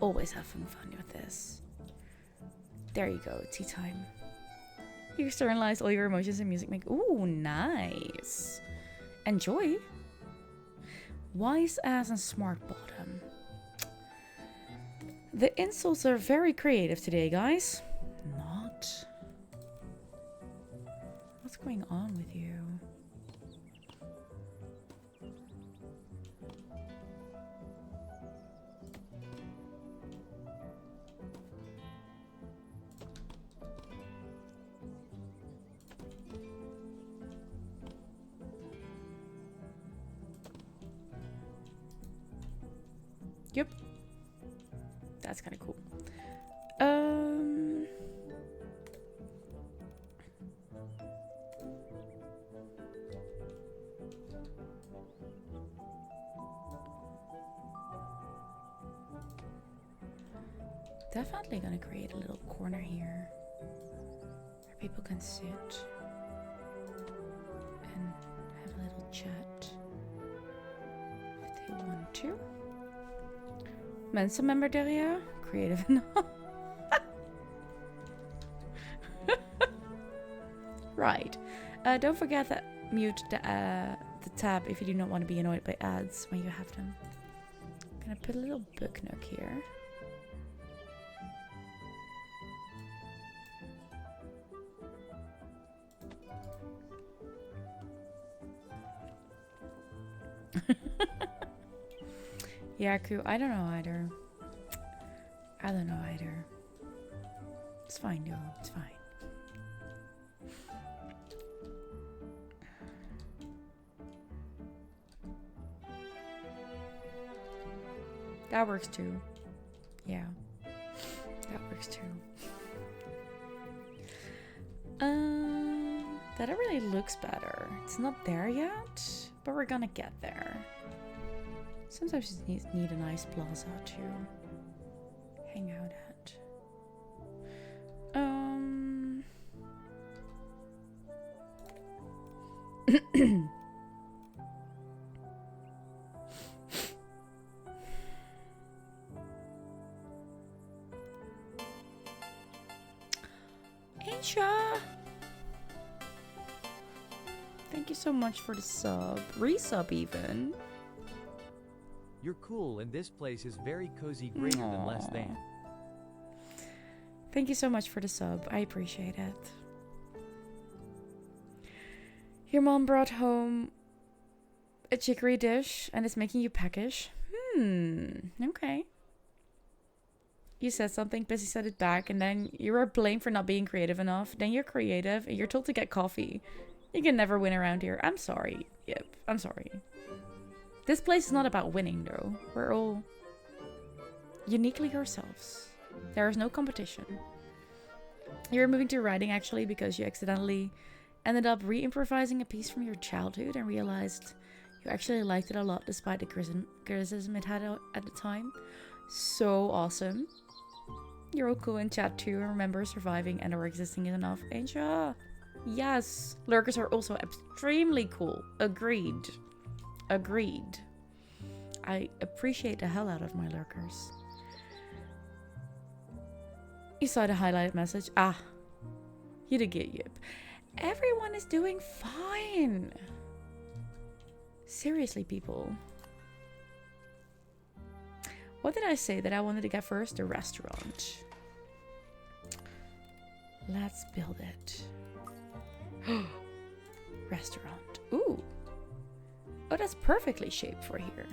Always having fun with this. There you go, tea time. You externalize all your emotions in music. Ooh, nice. Enjoy. Wise ass and smart bottom. The insults are very creative today, guys. Not. What's going on with you? Yep. That's kind of cool. definitely gonna create a little corner here where people can sit and have a little chat if they want to. Mensen member Daria? Creative enough. Right. Don't forget that mute the tab if you do not want to be annoyed by ads when you have them. I'm gonna put a little book nook here. Yeah, cool. I don't know either. It's fine, though. It's fine. That works too. Yeah. That works too. That really looks better. It's not there yet, but we're gonna get there. Sometimes you need a nice plaza to hang out at. Aisha! Thank you so much for the sub. Resub even. You're cool, and this place is very cozy, greater than less than. Thank you so much for the sub. I appreciate it. Your mom brought home a chicory dish and is making you peckish. Okay. You said something, Pissy said it back, and then you were blamed for not being creative enough. Then you're creative, and you're told to get coffee. You can never win around here. I'm sorry. Yep, I'm sorry. This place is not about winning, though. We're all uniquely ourselves. There is no competition. You're moving to writing, actually, because you accidentally ended up re-improvising a piece from your childhood and realized you actually liked it a lot despite the criticism it had at the time. So awesome. You're all cool in chat too, and remember surviving and or existing is enough. Aisha. Yes. Lurkers are also extremely cool. Agreed. Agreed. I appreciate the hell out of my lurkers. You saw the highlighted message. Ah. You did get yip. Everyone is doing fine. Seriously, people. What did I say that I wanted to get first? The restaurant. Let's build it. Restaurant. Ooh. Oh, that's perfectly shaped for here.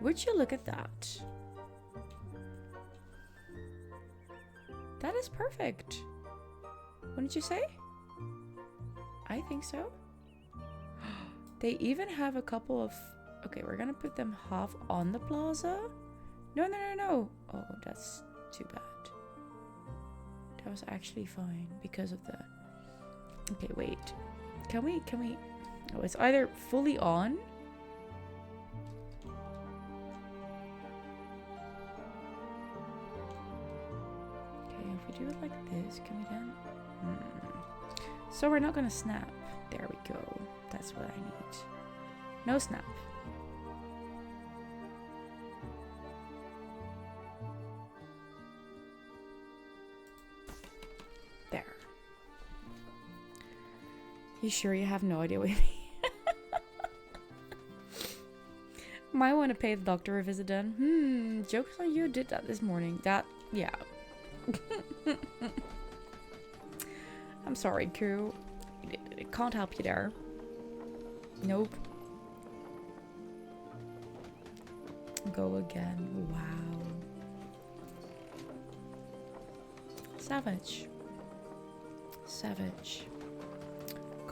Would you look at that? That is perfect. Wouldn't you say? I think so. They even have a couple of... Okay, we're gonna put them half on the plaza. No. Oh, that's too bad. That was actually fine because of the... Okay, wait. Can we... Oh, it's either fully on. Okay, if we do it like this, can we then... So we're not gonna snap. There we go. That's what I need. No snap. There. You sure you have no idea what you mean? Might want to pay the doctor a visit then. Jokes on you, did that this morning. That, yeah. I'm sorry, Koo. It can't help you there. Nope. Go again. Wow. Savage. Savage.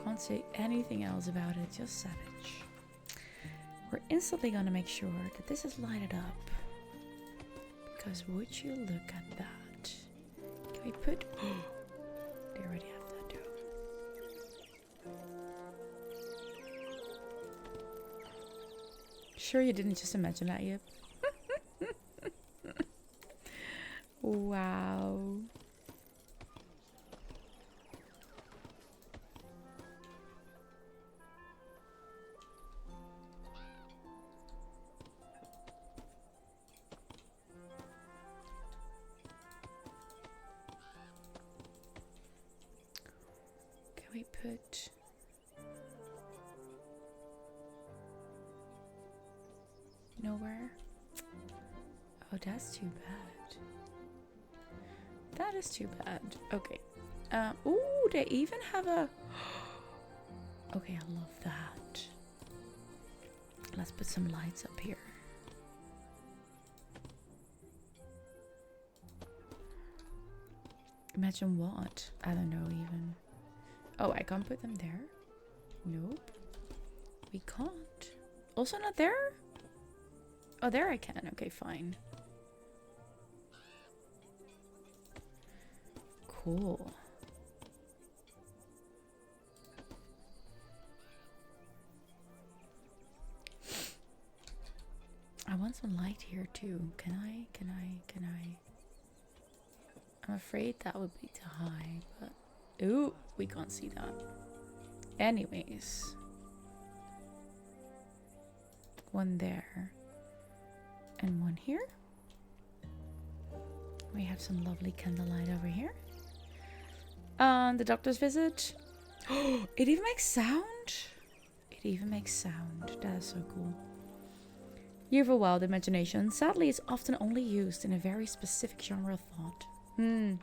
Can't say anything else about it, just savage. We're instantly gonna make sure that this is lighted up. Because would you look at that? Can we put... They already have that too. Sure you didn't just imagine that yet? Wow. Can we put... Nowhere? Oh, that's too bad. That is too bad. Okay. Ooh, they even have a... Okay, I love that. Let's put some lights up here. Imagine what? I don't know even. Oh, I can't put them there? Nope. We can't. Also not there? Oh, there I can. Okay, fine. Cool. I want some light here too. Can I? I'm afraid that would be too high, but... Ooh, we can't see that. Anyways. One there. And one here. We have some lovely candlelight over here. The doctor's visit. Oh, it even makes sound. It even makes sound. That is so cool. You have a wild imagination. Sadly, it's often only used in a very specific genre of thought. Yeah.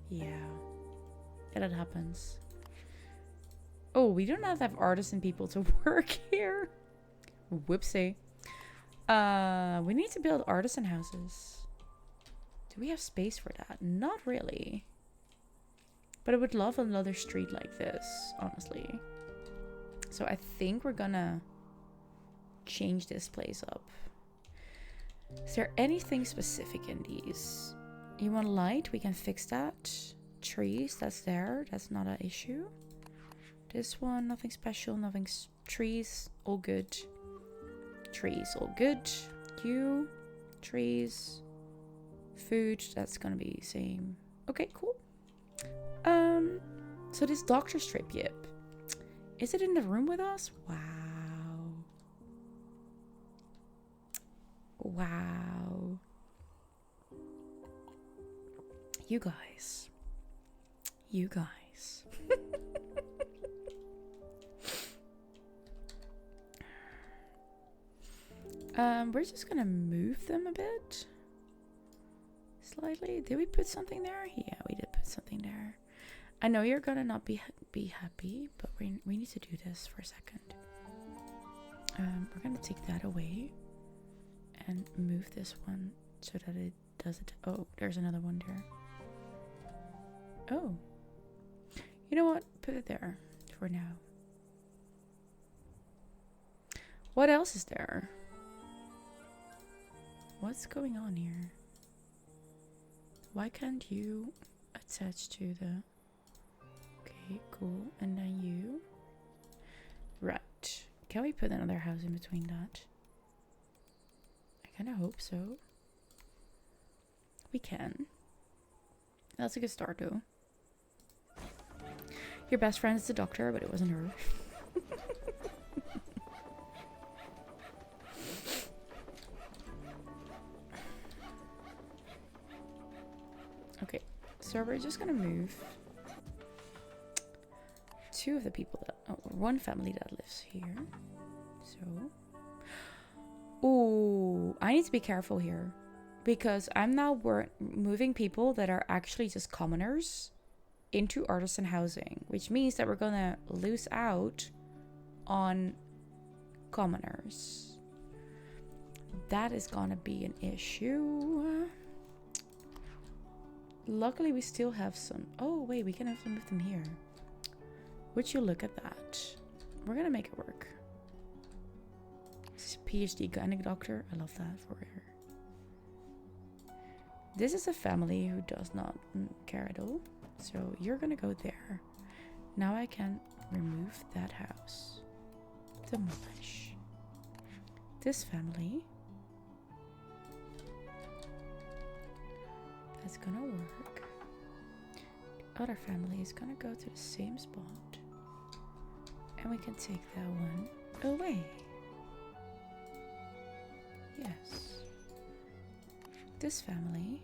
Yeah, that happens. Oh, we don't have to have artisan people to work here. Whoopsie. We need to build artisan houses. Do we have space for that? Not really. But I would love another street like this, honestly. So I think we're gonna change this place up. Is there anything specific in these? You want light? We can fix that. Trees, that's there. That's not an issue. This one, nothing special. Nothing. Trees, all good. Trees, all good. You, trees, food, that's gonna be the same. Okay, cool. So this doctor strip, yep. Is it in the room with us? Wow. Wow. You guys. You guys. We're just gonna move them a bit. Slightly. Did we put something there? Yeah, we did put something there. I know you're gonna not be happy, but we need to do this for a second. We're gonna take that away and move this one so that it does it. Oh, there's another one there. Oh. You know what? Put it there for now. What else is there? What's going on here? Why can't you attach to the... Okay, cool. And then you... Right. Can we put another house in between that? I kind of hope so. We can. That's a good start though. Your best friend is the doctor, but it wasn't her. Okay, so we're just gonna move two of the people that... Oh, one family that lives here. So... Ooh, I need to be careful here. Because I'm now moving people that are actually just commoners into artisan housing. Which means that we're gonna lose out on commoners. That is gonna be an issue. Luckily we still have some... Oh wait, we can also move them here. Would you look at that? We're gonna make it work. This is PhD gynec doctor. I love that for her. This is a family who does not care at all. So you're gonna go there. Now I can remove that house. Demolish. This family. That's gonna work. The other family is gonna go to the same spot. And we can take that one away. Yes. This family.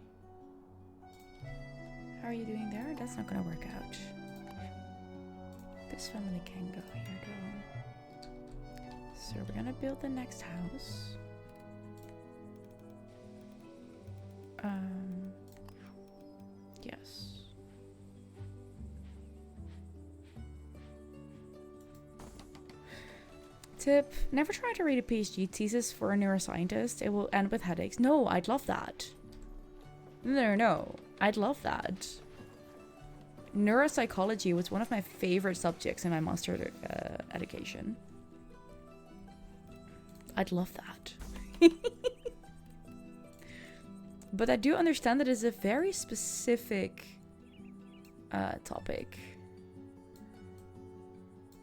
How are you doing there? That's not gonna work out. This family can go here though. So we're gonna build the next house. Yes. Tip, never try to read a PhD thesis for a neuroscientist. It will end with headaches. No, I'd love that. No, I'd love that. Neuropsychology was one of my favorite subjects in my master education. I'd love that. But I do understand that it's a very specific topic.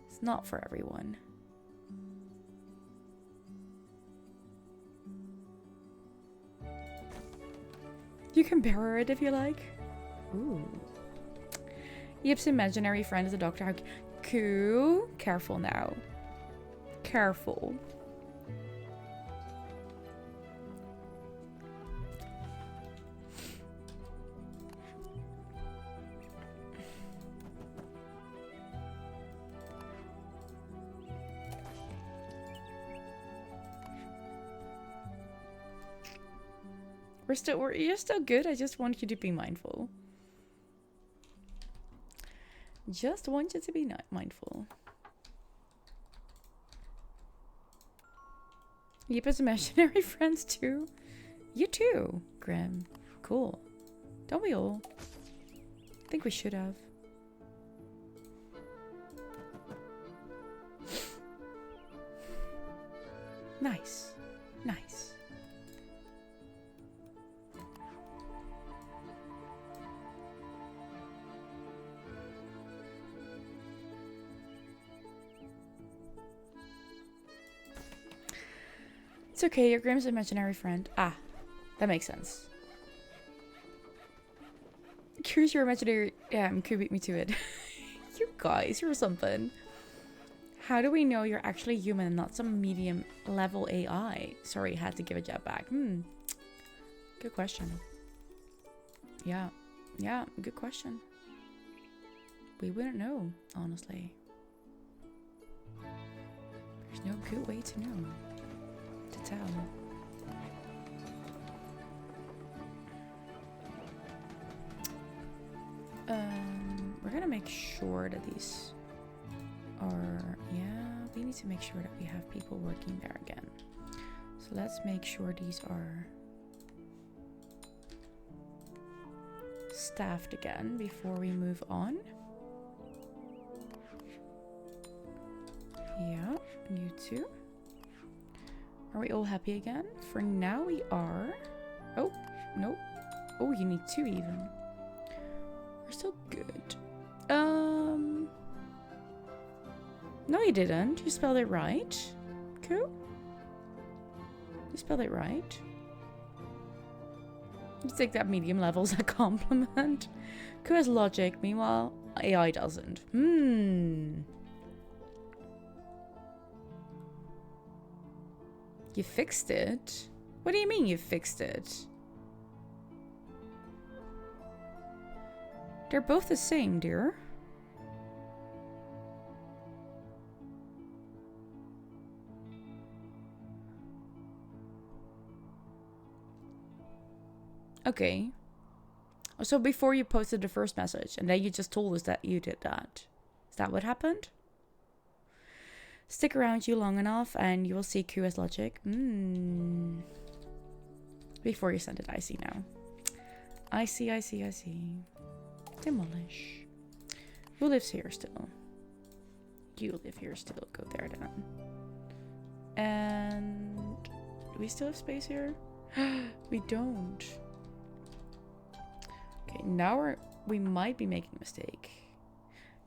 It's not for everyone. You can borrow it if you like. Ooh. Yip's imaginary friend is a doctor. Cool. Careful now. Careful. You're still good. I just want you to be mindful. Just want you to be mindful. Yip has imaginary friends too. You too, Grim. Cool. Don't we all? I think we should have. Nice. Nice. It's okay, your Grimm's imaginary friend. Ah, that makes sense. Curious your imaginary... Yeah, could beat me to it. You guys, you're something. How do we know you're actually human and not some medium level AI? Sorry, had to give a jab back. Good question. Yeah, good question. We wouldn't know, honestly. There's no good way to know. To tell. We're gonna make sure that these are, we need to make sure that we have people working there again. So let's make sure these are staffed again before we move on. Yeah, you too. Are we all happy again? For now we are. Oh, nope. Oh, you need two even. We're still good. No, you didn't. You spelled it right. Cool. You spelled it right. You take that medium level as a compliment. Cool has logic. Meanwhile, AI doesn't. You fixed it? What do you mean you fixed it? They're both the same, dear. Okay. So before you posted the first message, and then you just told us that you did that. Is that what happened? Stick around you long enough and you will see Q as logic. Before you send it, I see now. I see. Demolish. Who lives here still? You live here still. Go there then. And do we still have space here? We don't. Okay, now we might be making a mistake.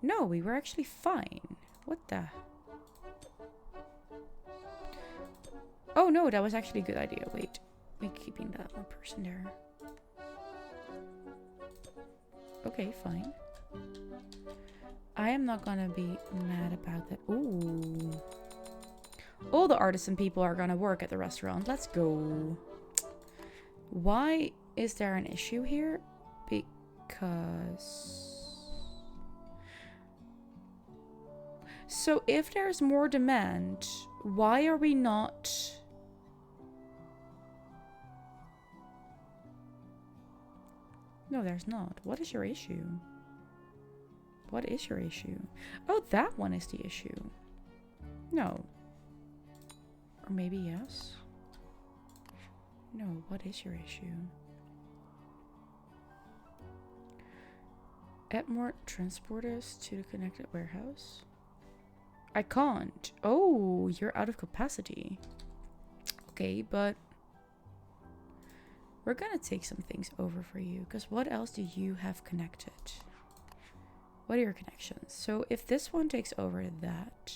No, we were actually fine. What the? Oh no, that was actually a good idea. Wait, we're keeping that one person there. Okay, fine. I am not gonna be mad about that. Ooh. All the artisan people are gonna work at the restaurant. Let's go. Why is there an issue here? Because... So if there's more demand, why are we not... No, there's not. What is your issue? What is your issue? Oh, that one is the issue. No. Or maybe yes? No, what is your issue? Add more transporters to the connected warehouse? I can't. Oh, you're out of capacity. Okay, but we're gonna take some things over for you, because what else do you have connected? What are your connections? So if this one takes over that,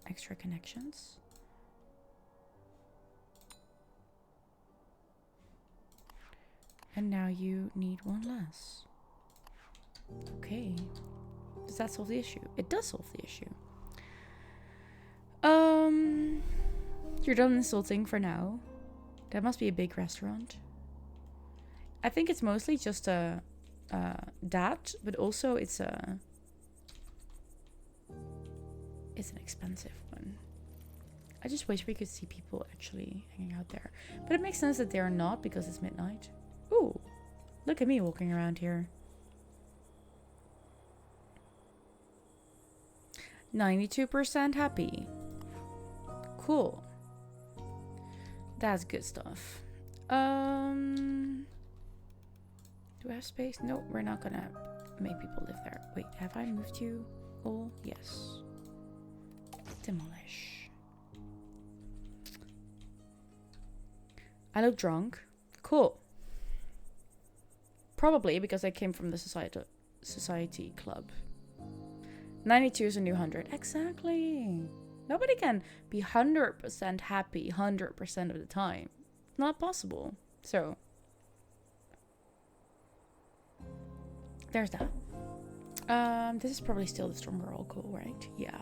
extra connections. And now you need one less. Okay. Does that solve the issue? It does solve the issue. You're done insulting for now. That must be a big restaurant. I think it's mostly just that, but also it's an expensive one. I just wish we could see people actually hanging out there. But it makes sense that they're not because it's midnight. Ooh, look at me walking around here. 92% happy. Cool. That's good stuff. Do I have space? No, we're not gonna make people live there. Wait, have I moved you all? Yes. Demolish. I look drunk. Cool. Probably because I came from the society club. 92 is a new 100. Exactly. Nobody can be 100% happy 100% of the time. Not possible. So, there's that. This is probably still the stronger alcohol, right? Yeah.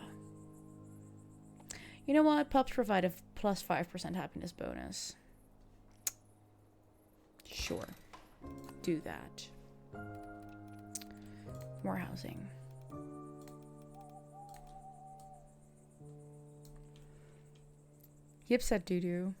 You know what? Pubs provide a plus 5% happiness bonus. Sure. Do that. More housing. Yip said doo-doo.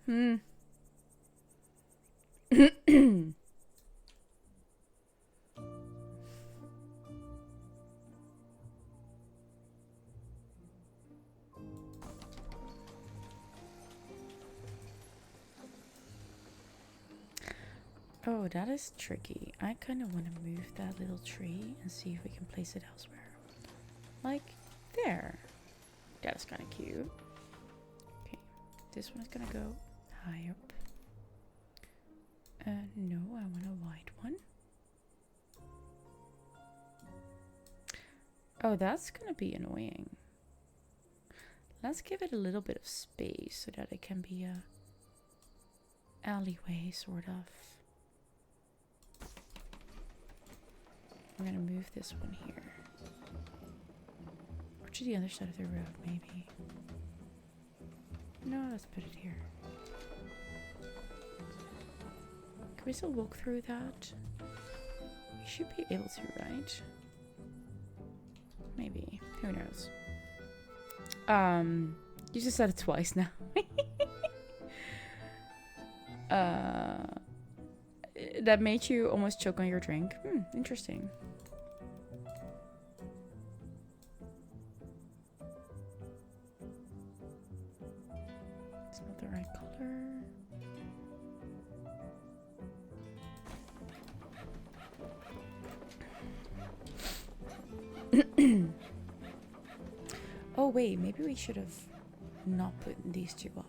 Oh, that is tricky. I kind of want to move that little tree and see if we can place it elsewhere. Like there. That's kind of cute. Okay, this one's gonna go high up. No, I want a wide one. Oh, that's gonna be annoying. Let's give it a little bit of space so that it can be a alleyway, sort of. I'm gonna move this one here. Or to the other side of the road, maybe. No, let's put it here. Can we still walk through that? We should be able to, right? Maybe. Who knows? You just said it twice now. That made you almost choke on your drink. Interesting. It's not the right color. Oh wait, maybe we should have not put these two up.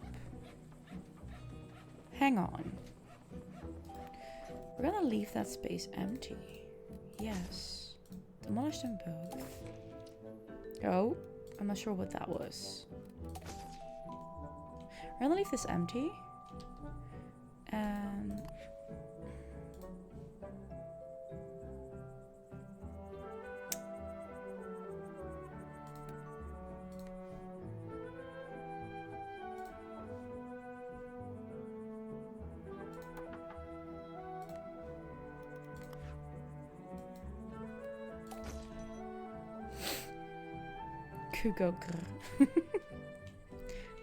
Hang on. We're gonna leave that space empty. Yes. Demolish them both. Oh, I'm not sure what that was. We're gonna leave this empty. And Kugogr.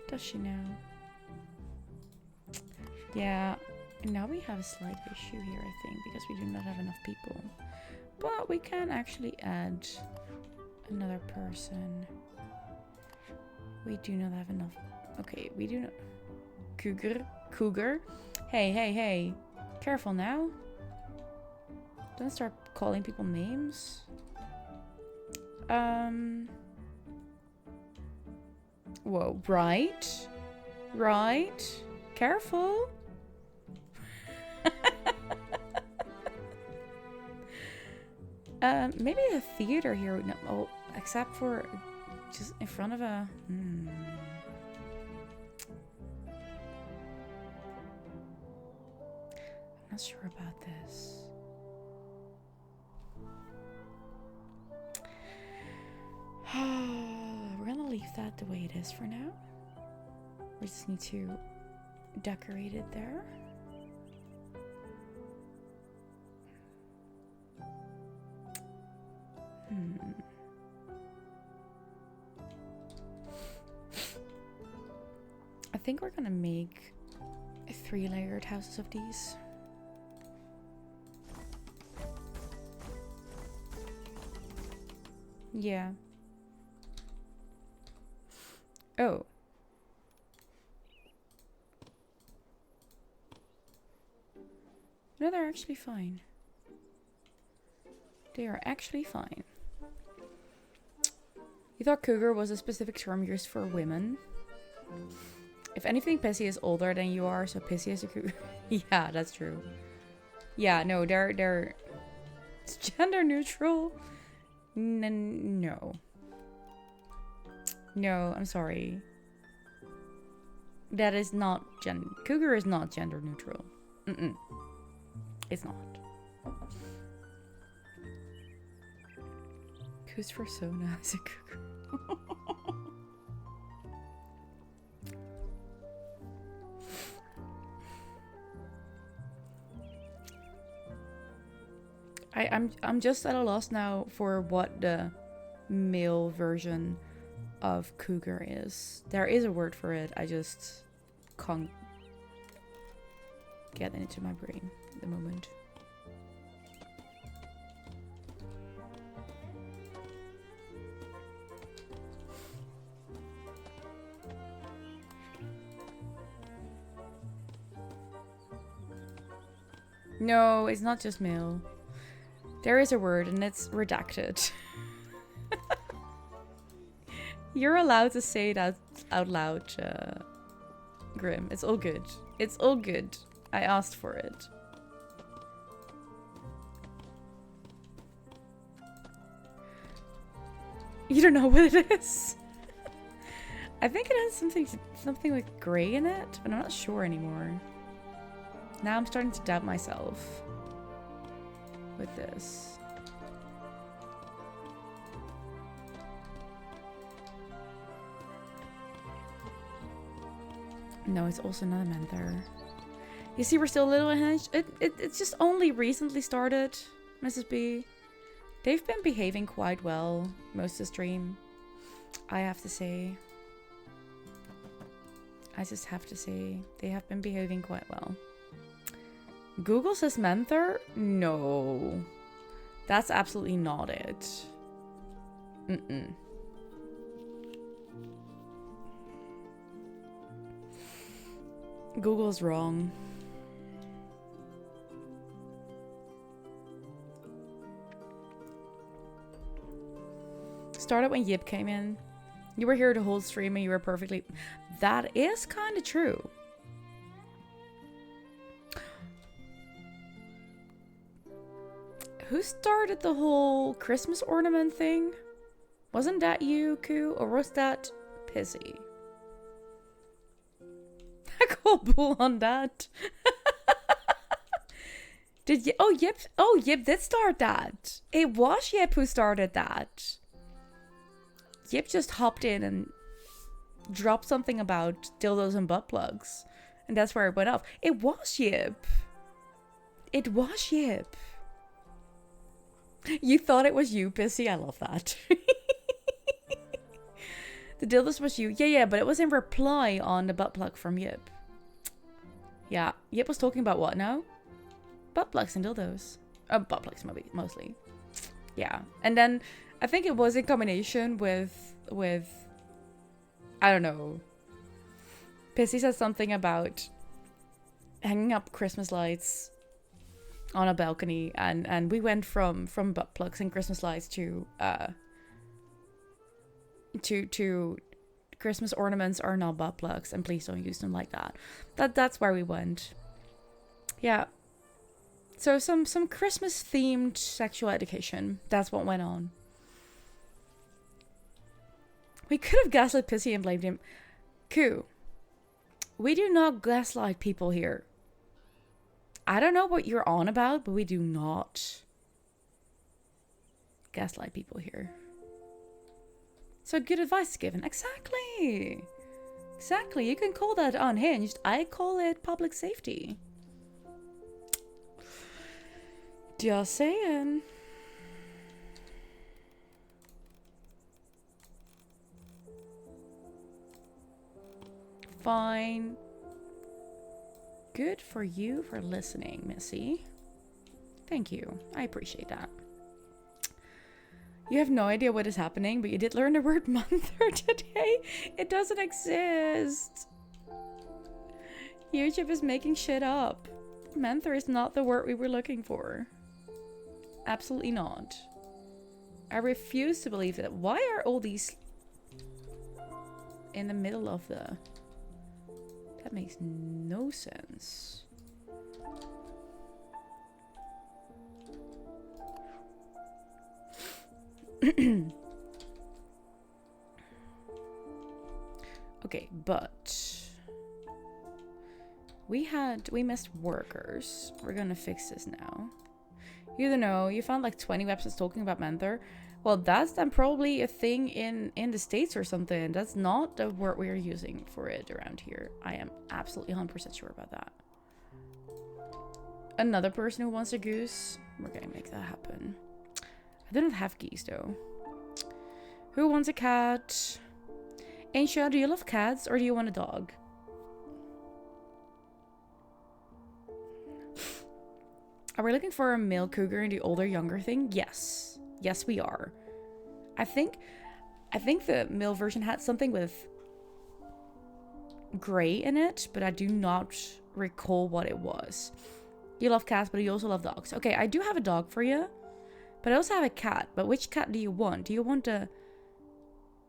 Does she know? Yeah, and now we have a slight issue here, I think, because we do not have enough people. But we can actually add another person. We do not have enough. Okay, we do not. Cougar. Hey, hey, hey. Careful now. Don't start calling people names. Whoa, right? Right? Careful. Maybe a theater here. No, oh, except for just in front of a. I'm not sure about this. We're gonna leave that the way it is for now. We just need to decorate it there. I think we're gonna make 3-layered houses of these. Yeah. Oh. No, they're actually fine. They are actually fine. You thought cougar was a specific term used for women? If anything, Pissy is older than you are, so Pissy is a cougar. Yeah, that's true. Yeah, no, they're it's gender neutral. No. No, I'm sorry. That is not cougar is not gender neutral. It's not. Whose persona is a cougar? I'm just at a loss now for what the male version of cougar is. There is a word for it. I just can't get it into my brain at the moment. No, it's not just male. There is a word and it's redacted. You're allowed to say that out loud, Grim. It's all good. It's all good. I asked for it. You don't know what it is? I think it has something with gray in it, but I'm not sure anymore. Now I'm starting to doubt myself with this. No, it's also not a menther. You see, we're still a little ahead. It's just only recently started, Mrs. B. They've been behaving quite well most of the stream, I have to say. I just have to say, they have been behaving quite well. Google says menther? No. That's absolutely not it. Google's wrong. Started when Yip came in. You were here the whole stream and you were perfectly... That is kind of true. Who started the whole Christmas ornament thing? Wasn't that you, Koo? Or was that Pissy? I call bull on that. Did you? Oh, Yip. Oh, Yip did start that. It was Yip who started that. Yip just hopped in and dropped something about dildos and butt plugs. And that's where it went off. It was Yip. It was Yip. You thought it was you, Pissy? I love that. The dildos was you. Yeah, but it was in reply on the butt plug from Yip. Yeah, Yip was talking about what now? Butt plugs and dildos. Butt plugs mostly. Yeah, and then I think it was in combination with I don't know. Pissy said something about hanging up Christmas lights on a balcony, and we went from butt plugs and Christmas lights to Christmas ornaments are not butt plugs, and please don't use them like that. That's where we went. Yeah. So some Christmas themed sexual education. That's what went on. We could have gaslit Pissy and blamed him. Koo. We do not gaslight people here. I don't know what you're on about, but we do not gaslight people here. So good advice given. Exactly. Exactly. You can call that unhinged. I call it public safety. Just saying. Fine. Good for you for listening, Missy. Thank you. I appreciate that. You have no idea what is happening, but you did learn the word mother today. It doesn't exist. YouTube is making shit up. Menther is not the word we were looking for. Absolutely not. I refuse to believe that. Why are all these in the middle of the... That makes no sense. Okay, but we missed workers. We're gonna fix this now. You don't know, you found like 20 websites talking about Menther. Well, that's then probably a thing in the States or something. That's not the word we are using for it around here. I am absolutely 100% sure about that. Another person who wants a goose. We're gonna make that happen. I don't have geese though. Who wants a cat? Aisha, do you love cats or do you want a dog? Are we looking for a male cougar in the older younger thing? Yes. Yes, we are. I think the male version had something with gray in it, but I do not recall what it was. You love cats, but you also love dogs. Okay, I do have a dog for you, but I also have a cat. But which cat do you want? Do you want a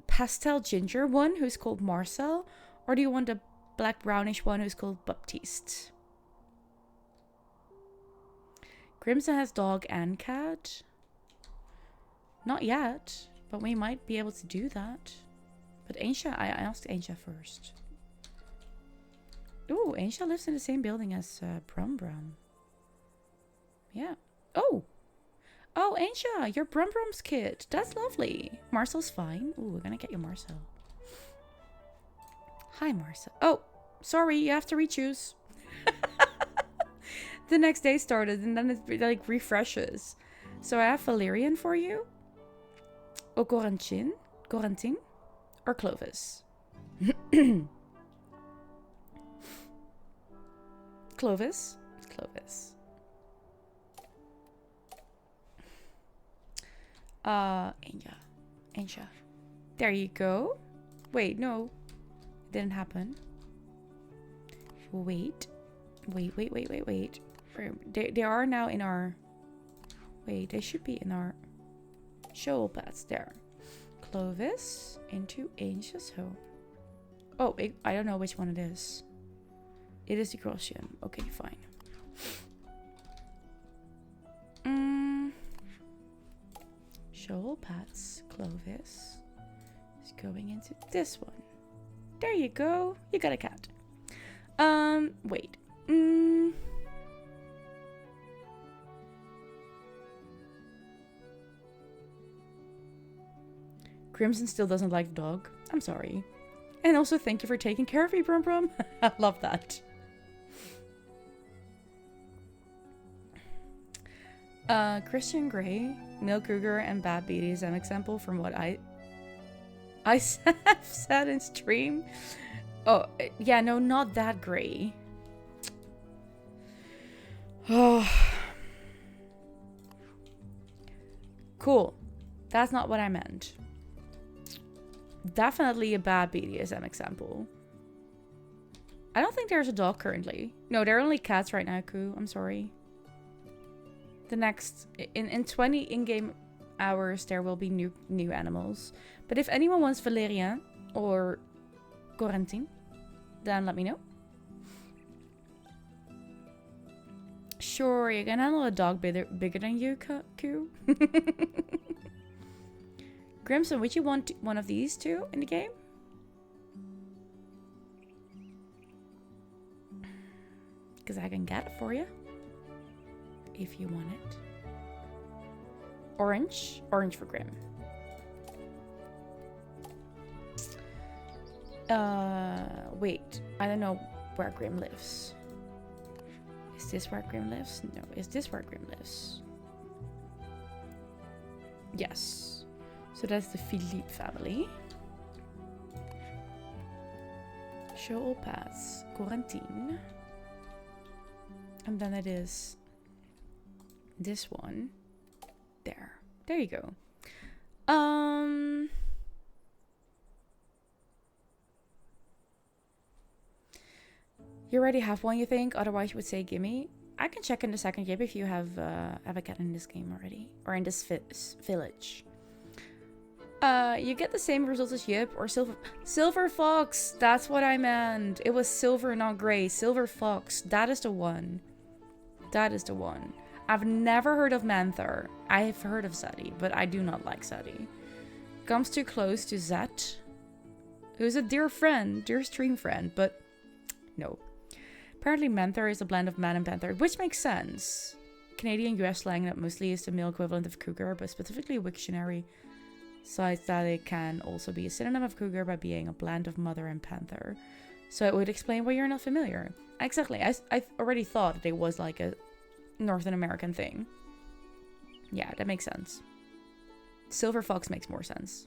pastel ginger one who's called Marcel, or do you want a black brownish one who's called Baptiste? Crimson has dog and cat. Not yet, but we might be able to do that. But Aisha, I asked Aisha first. Ooh, Aisha lives in the same building as Brum Brum. Yeah. Oh, Aisha, you're Brum Brum's kid. That's lovely. Marcel's fine. Ooh, we're gonna get you Marcel. Hi, Marcel. Oh, sorry, you have to re-choose. The next day started, and then it like refreshes. So I have Valerian for you. Or Corentin, or Clovis. Clovis. Anja. There you go. Wait, no. It didn't happen. Wait. They are now in our... Wait, they should be in our show pads there. Clovis into Angel's home. Oh, I don't know which one it is. It is the Grossian. Okay, fine. Show pads. Clovis is going into this one. There you go. You got a cat. Wait. Crimson still doesn't like the dog. I'm sorry. And also thank you for taking care of me, Brum Brum. I love that. Christian Grey, Neil Kruger, and Bad BDSM example from what I... I said in stream. Oh, yeah, no, not that gray. Oh. Cool. That's not what I meant. Definitely a bad BDSM example. I don't think there's a dog currently. No, there are only cats right now, Koo. I'm sorry. The next... In 20 in-game hours, there will be new animals. But if anyone wants Valérien or Corentin, then let me know. Sure, you can handle a dog bigger than you, Koo. Grimson, would you want one of these two in the game? Because I can get it for you. If you want it. Orange. Orange for Grim. Wait. I don't know where Grim lives. Is this where Grim lives? No. Is this where Grim lives? Yes. So that's the Philippe family. Show all paths. Quarantine. And then it is this one. There. There you go. You already have one, you think? Otherwise you would say gimme. I can check in the second game if you have a cat in this game already. Or in this village. You get the same results as Yip or Silver Fox. That's what I meant. It was silver, not gray. Silver Fox. That is the one. That is the one. I've never heard of Manther. I have heard of Zeddy, but I do not like Zeddy. Comes too close to Zed, who's a dear friend, dear stream friend, but no. Apparently Manther is a blend of man and panther, which makes sense. Canadian US slang that mostly is the male equivalent of cougar, but specifically Wiktionary cites that it can also be a synonym of cougar by being a blend of mother and panther. So it would explain why you're not familiar. Exactly. I already thought that it was like a Northern American thing. Yeah, that makes sense. Silver Fox makes more sense.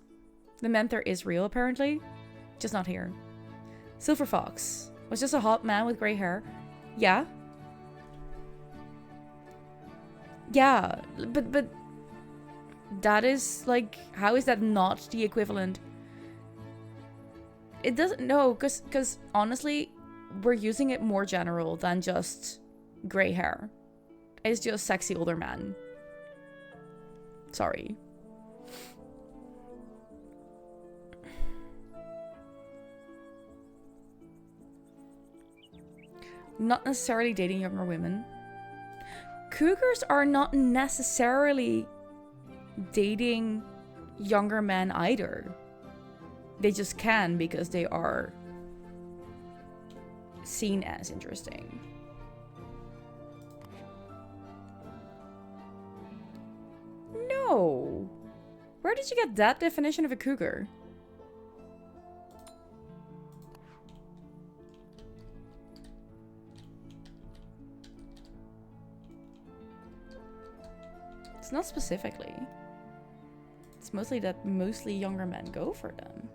The Manther is real, apparently. Just not here. Silver Fox was just a hot man with grey hair. Yeah. Yeah, but that is like, how is that not the equivalent? It doesn't, no, because honestly, we're using it more general than just grey hair. It's just sexy older man. Sorry. Not necessarily dating younger women. Cougars are not necessarily dating younger men either. They just can because they are seen as interesting. No. Where did you get that definition of a cougar? It's not specifically. It's mostly that mostly younger men go for them.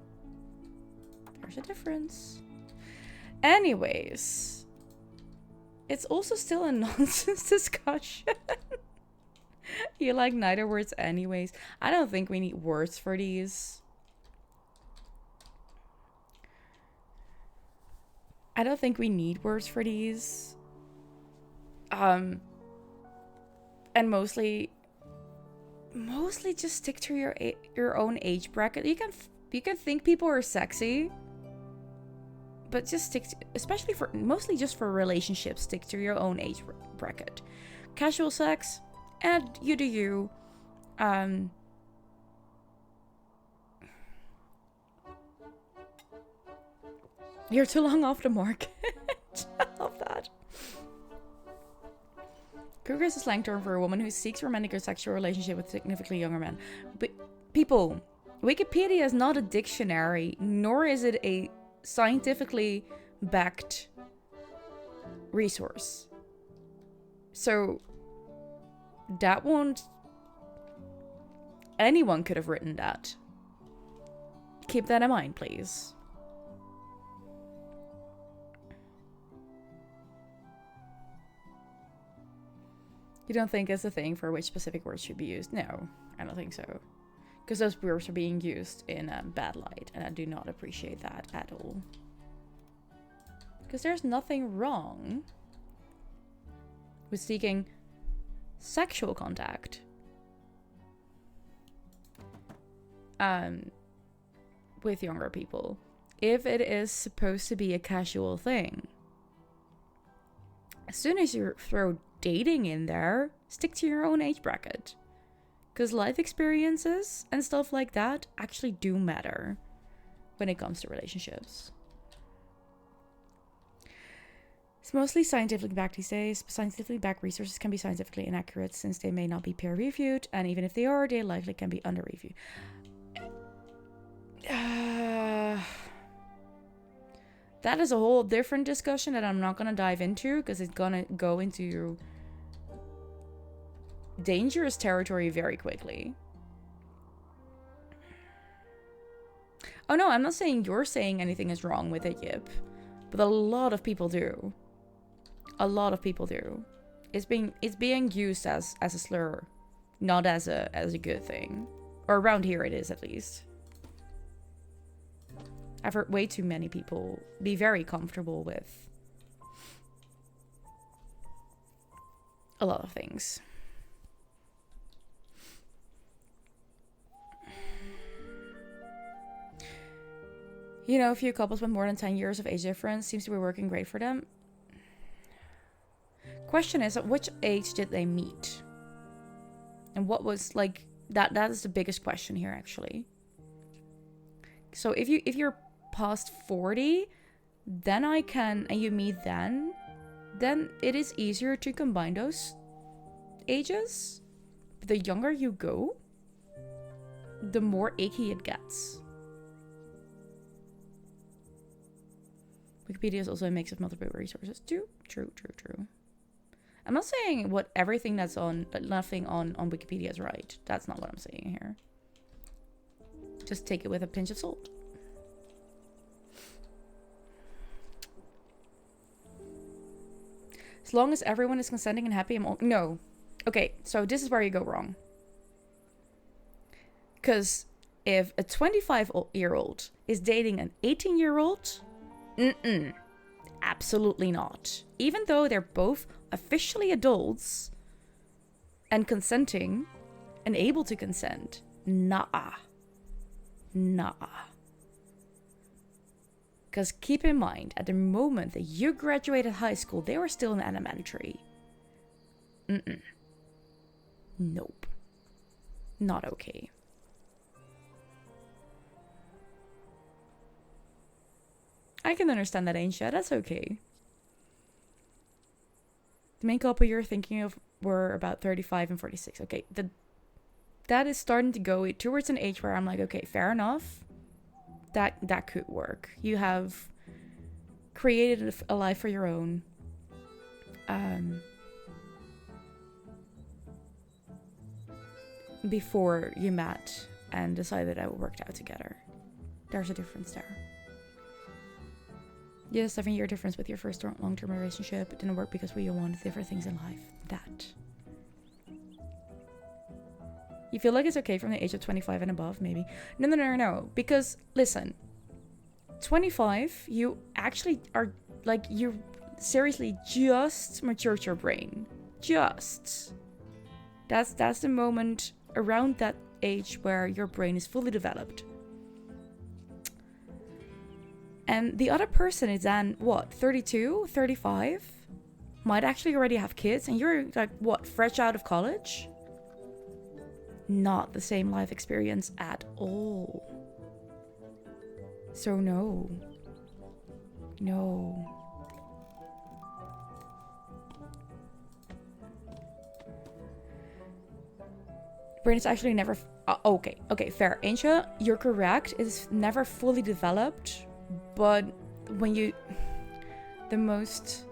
There's a difference. Anyways. It's also still a nonsense discussion. You like neither words anyways. I don't think we need words for these. I don't think we need words for these. And mostly just stick to your own age bracket. You can think people are sexy, but just stick to, especially for mostly just for relationships, stick to your own age bracket. Casual sex, and you do you. You're too long off the market. I love that. Cougar is a slang term for a woman who seeks romantic or sexual relationship with significantly younger men. But people, Wikipedia is not a dictionary, nor is it a scientifically backed resource. So that won't... Anyone could have written that. keep that in mind, please. You don't think it's a thing for which specific words should be used? No, I don't think so. Because those words are being used in a bad light, and I do not appreciate that at all. Because there's nothing wrong with seeking sexual contact with younger people if it is supposed to be a casual thing. As soon as you throw dating in there, stick to your own age bracket. Because life experiences and stuff like that actually do matter when it comes to relationships. It's mostly scientifically backed these days. Scientifically backed resources can be scientifically inaccurate since they may not be peer reviewed, and even if they are, they likely can be under reviewed. That is a whole different discussion that I'm not going to dive into because it's going to go into dangerous territory very quickly. Oh no, I'm not saying you're saying anything is wrong with it, Yip. But a lot of people do. A lot of people do. It's being used as a slur, not as a good thing. Or around here it is, at least. I've heard way too many people be very comfortable with a lot of things. You know, a few couples with more than 10 years of age difference seems to be working great for them. Question is, at which age did they meet? And what was, like, that is the biggest question here, actually. So if you're past 40, then and you meet then it is easier to combine those ages. But the younger you go, the more icky it gets. Wikipedia is also a mix of multiple resources. True. I'm not saying everything that's nothing on Wikipedia is right. That's not what I'm saying here. Just take it with a pinch of salt. As long as everyone is consenting and happy, no. Okay, so this is where you go wrong. Because if a 25-year-old is dating an 18-year-old, absolutely not. Even though they're both officially adults and consenting and able to consent, nah. Because keep in mind, at the moment that you graduated high school, they were still in elementary. Nope. Not okay. I can understand that, Aisha. That's okay. The main couple you're thinking of were about 35 and 46. Okay, that is starting to go towards an age where I'm like, okay, fair enough. That could work. You have created a life for your own. Before you met and decided that it worked out together. There's a difference there. Yes, 7-year difference with your first long-term relationship. It didn't work because we wanted different things in life. That. You feel like it's okay from the age of 25 and above, maybe? No. Because, listen. 25, you actually are, like, you seriously just matured your brain. Just. That's the moment around that age where your brain is fully developed. And the other person is then, 32, 35? Might actually already have kids, and you're, like, fresh out of college? Not the same life experience at all. So no. Brain is actually never... okay, fair. Aisha, you're correct. It's never fully developed. But when the most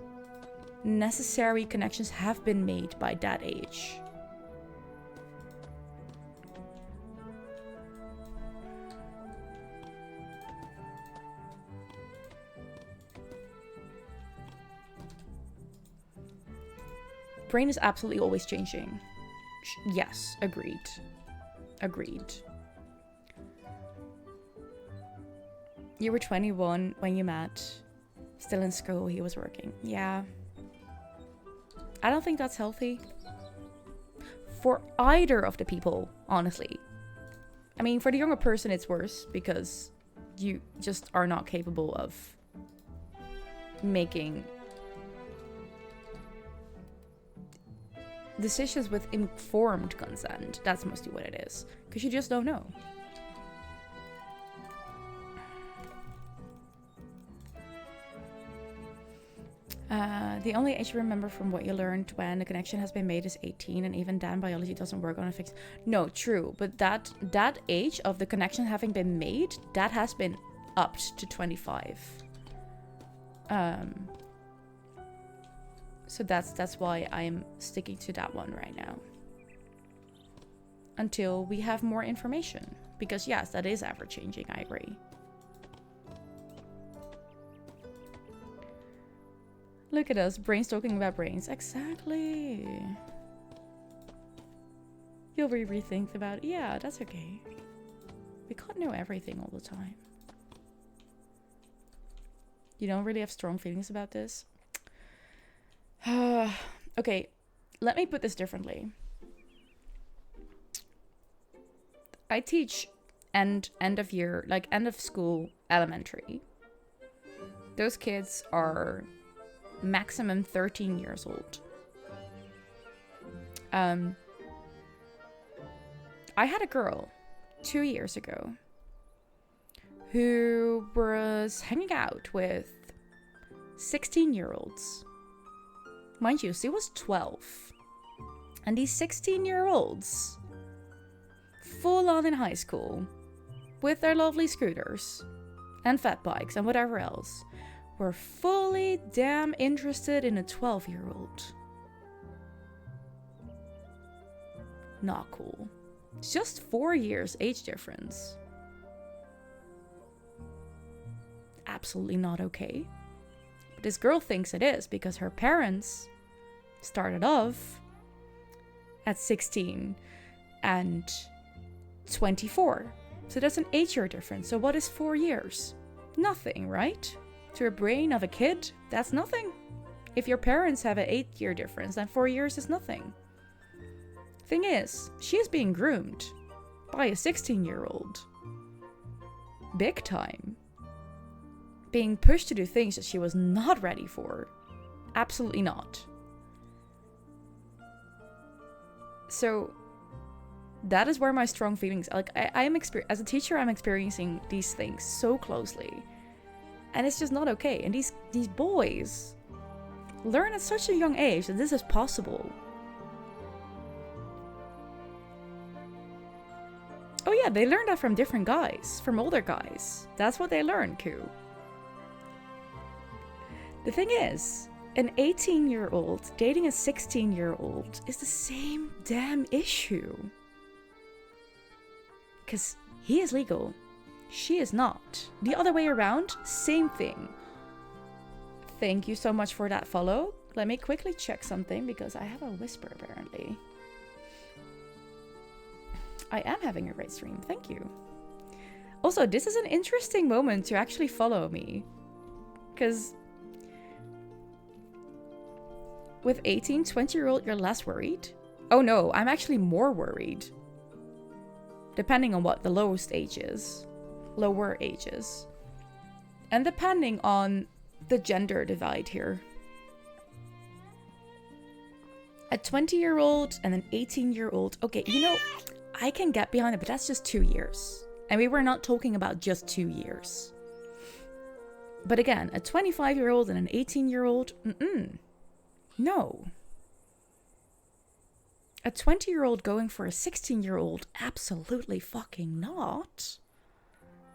necessary connections have been made by that age. Brain is absolutely always changing. Yes, agreed. Agreed. You were 21 when you met. Still in school, he was working. Yeah. I don't think that's healthy. For either of the people, honestly. I mean, for the younger person, it's worse because you just are not capable of making decisions with informed consent. That's mostly what it is. Because you just don't know. The only age you remember from what you learned when the connection has been made is 18, and even then biology doesn't work on a fixed... No, true, but that age of the connection having been made, that has been upped to 25. So that's why I'm sticking to that one right now. Until we have more information. Because yes, that is ever changing, I agree. Look at us, brains talking about brains. Exactly. You'll rethink about it. Yeah, that's okay. We can't know everything all the time. You don't really have strong feelings about this? Okay, let me put this differently. I teach end of year, like end of school elementary. Those kids are maximum 13 years old. I had a girl 2 years ago who was hanging out with 16-year-olds. Mind you, she was 12. And these 16-year-olds, full on in high school, with their lovely scooters and fat bikes and whatever else, were fully damn interested in a 12-year-old. Not cool. It's just 4 years age difference. Absolutely not okay. But this girl thinks it is because her parents started off at 16 and 24. So that's an 8-year difference. So what is 4 years? Nothing, right? To a brain of a kid, that's nothing. If your parents have an 8-year difference, then 4 years is nothing. Thing is, she is being groomed by a 16-year-old. Big time. Being pushed to do things that she was not ready for. Absolutely not. So that is where my strong feelings, like as a teacher, I'm experiencing these things so closely. And it's just not okay. And these boys learn at such a young age that this is possible. Oh yeah, they learned that from different guys, from older guys. That's what they learned, Koo. The thing is, an 18-year-old dating a 16-year-old is the same damn issue. Because he is legal. She is not. The other way around, same thing. Thank you so much for that follow. Let me quickly check something because I have a whisper apparently. I am having a great stream. Thank you. Also, this is an interesting moment to actually follow me. Because with 18, 20-year-old, you're less worried. Oh no, I'm actually more worried. Depending on what the lowest age is. Lower ages. And depending on the gender divide here. A 20-year-old and an 18-year-old. Okay, you know, I can get behind it, but that's just 2 years. And we were not talking about just 2 years. But again, a 25-year-old and an 18-year-old, no. A 20-year-old going for a 16-year-old, absolutely fucking not.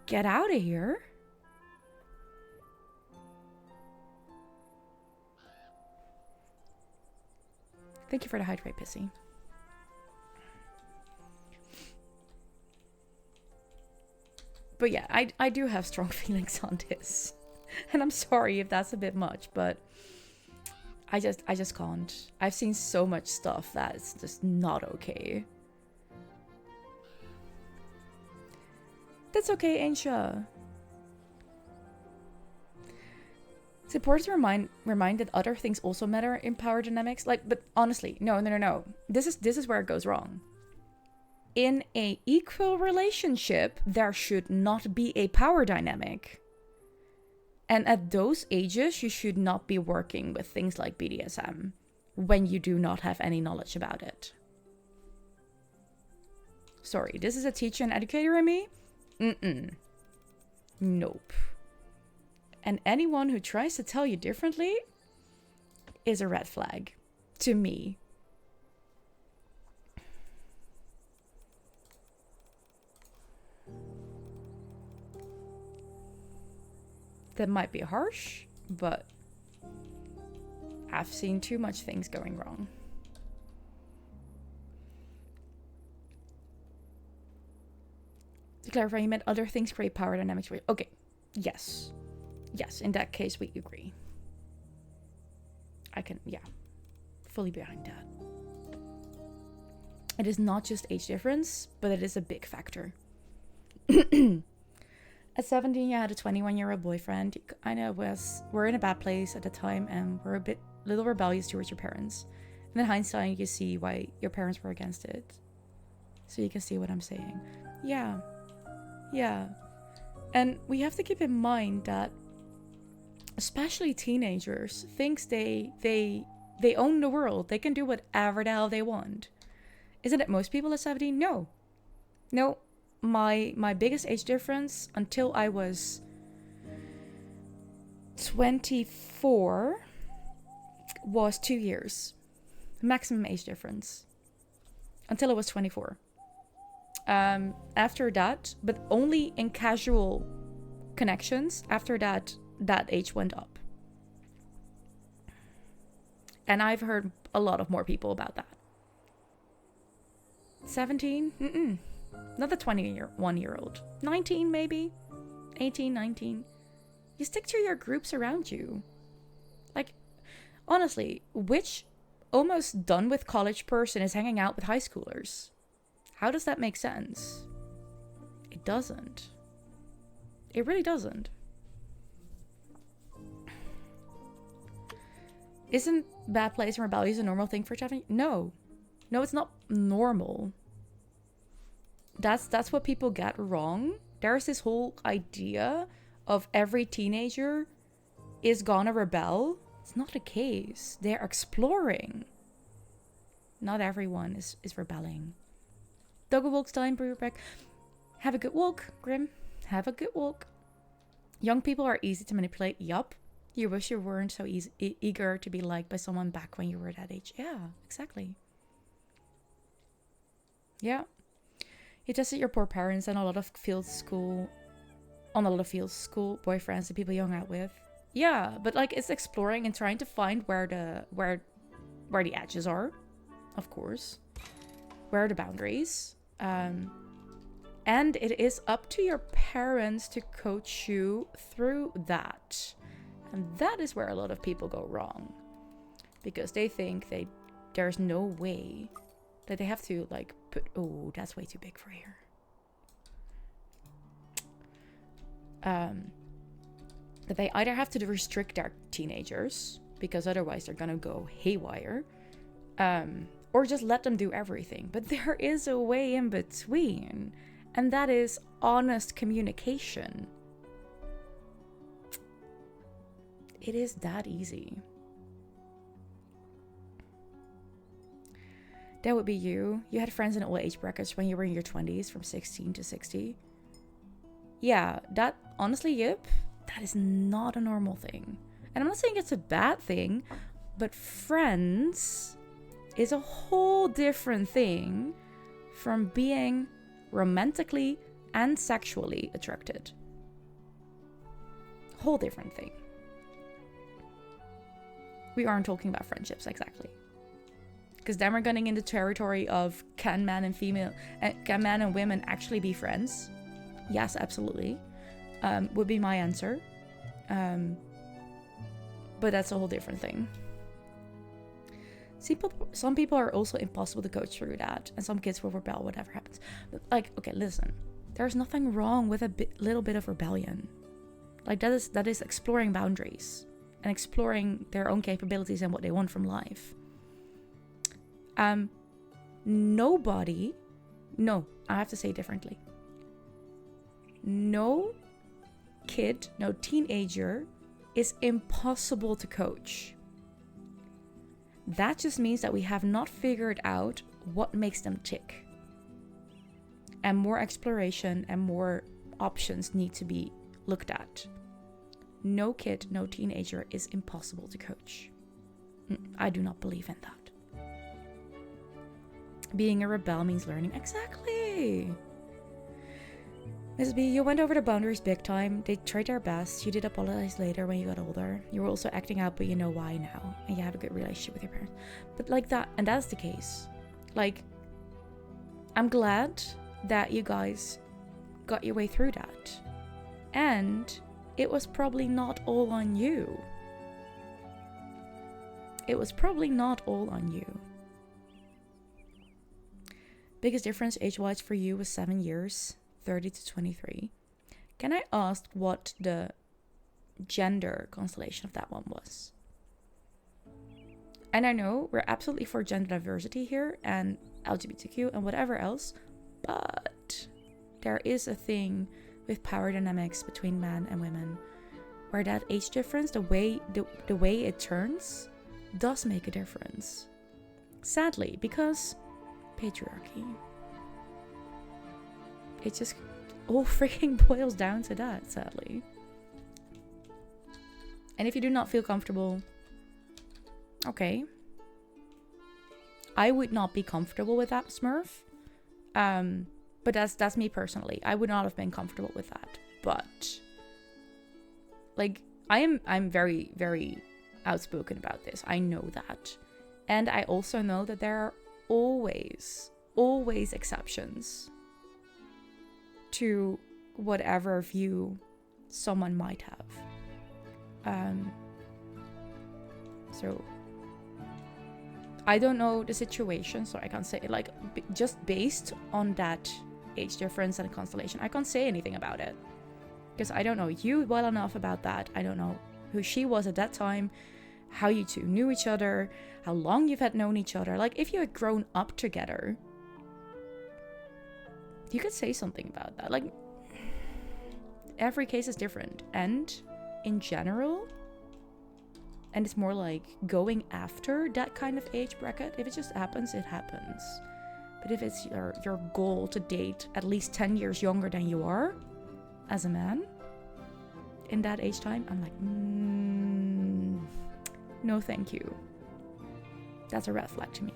Get out of here. Thank you for the hydrate, Pissy. But yeah, I do have strong feelings on this. And I'm sorry if that's a bit much, but I just can't. I've seen so much stuff that's just not okay. That's okay, Aisha. It's important to remind that other things also matter in power dynamics. Like, but honestly, no. This is where it goes wrong. In a equal relationship, there should not be a power dynamic. And at those ages, you should not be working with things like BDSM when you do not have any knowledge about it. Sorry, this is a teacher and educator in me? Nope. And anyone who tries to tell you differently is a red flag to me. That might be harsh, but I've seen too much things going wrong. To clarify, you meant other things create power dynamics. Okay, yes. Yes, in that case, we agree. I can, yeah, fully behind that. It is not just age difference, but it is a big factor. At 17, you had a 21-year-old boyfriend. I know we're in a bad place at the time, and we're a little rebellious towards your parents. And in hindsight, you see why your parents were against it. So you can see what I'm saying. Yeah. And we have to keep in mind that especially teenagers thinks they own the world. They can do whatever the hell they want. Isn't it most people at 17? No. My biggest age difference until I was 24 was 2 years. Maximum age difference. Until I was 24. After that, but only in casual connections, after that age went up. And I've heard a lot of more people about that. 17? Not the 21-year-old. 19 maybe? 18, 19. You stick to your groups around you. Like, honestly, which almost done with college person is hanging out with high schoolers? How does that make sense? It doesn't. It really doesn't. Isn't bad plays and rebellion a normal thing for Japanese? No, it's not normal. That's what people get wrong. There's this whole idea of every teenager is gonna rebel. It's not the case. They're exploring. Not everyone is rebelling. Doggo Wolkstein, Brewerbeck. Have a good walk, Grim. Have a good walk. Young people are easy to manipulate. Yup. You wish you weren't so eager to be liked by someone back when you were that age. Yeah, exactly. Yeah. You tested your poor parents and a lot of field school boyfriends and people you hung out with. Yeah, but like it's exploring and trying to find where the edges are, of course. Where are the boundaries? And it is up to your parents to coach you through that. And that is where a lot of people go wrong. Because they think there's no way that they have to like put... Oh, that's way too big for here. That they either have to restrict their teenagers, because otherwise they're gonna go haywire. Or just let them do everything. But there is a way in between. And that is honest communication. It is that easy. That would be you. You had friends in all age brackets when you were in your 20s, from 16 to 60. Yeah, that, honestly, yep, that is not a normal thing. And I'm not saying it's a bad thing, but friends is a whole different thing from being romantically and sexually attracted. Whole different thing. We aren't talking about friendships, exactly. Because then we're getting into territory of can man and women actually be friends? Yes, absolutely. Would be my answer. But that's a whole different thing. Some people are also impossible to coach through that, and some kids will rebel, whatever happens. But like, okay, listen, there's nothing wrong with a little bit of rebellion. Like that is exploring boundaries and exploring their own capabilities and what they want from life. No, I have to say it differently. No kid, no teenager is impossible to coach. That just means that we have not figured out what makes them tick. And more exploration and more options need to be looked at. No kid, no teenager is impossible to coach. I do not believe in that. Being a rebel means learning. Exactly. Mrs. B, you went over the boundaries big time. They tried their best. You did apologize later when you got older. You were also acting out, but you know why now. And you have a good relationship with your parents. But like that, and that's the case. Like, I'm glad that you guys got your way through that. And it was probably not all on you. It was probably not all on you. Biggest difference age-wise for you was 7 years, 30 to 23. Can I ask what the gender constellation of that one was? And I know we're absolutely for gender diversity here and LGBTQ and whatever else, but there is a thing with power dynamics between men and women where that age difference, the way it turns, does make a difference. Sadly, because patriarchy. It just all freaking boils down to that, sadly. And if you do not feel comfortable, okay. I would not be comfortable with that, Smurf. But that's me personally. I would not have been comfortable with that. But like I'm very, very outspoken about this. I know that. And I also know that there are always exceptions to whatever view someone might have. So I don't know the situation, so I can't say, like, just based on that age difference and constellation, I can't say anything about it because I don't know you well enough about that. I don't know who she was at that time, how you two knew each other, how long you've had known each other. Like, if you had grown up together, you could say something about that. Like, every case is different. And in general, and it's more like going after that kind of age bracket, if it just happens, it happens. But if it's your goal to date at least 10 years younger than you are as a man in that age time, I'm like, no thank you. That's a red flag to me.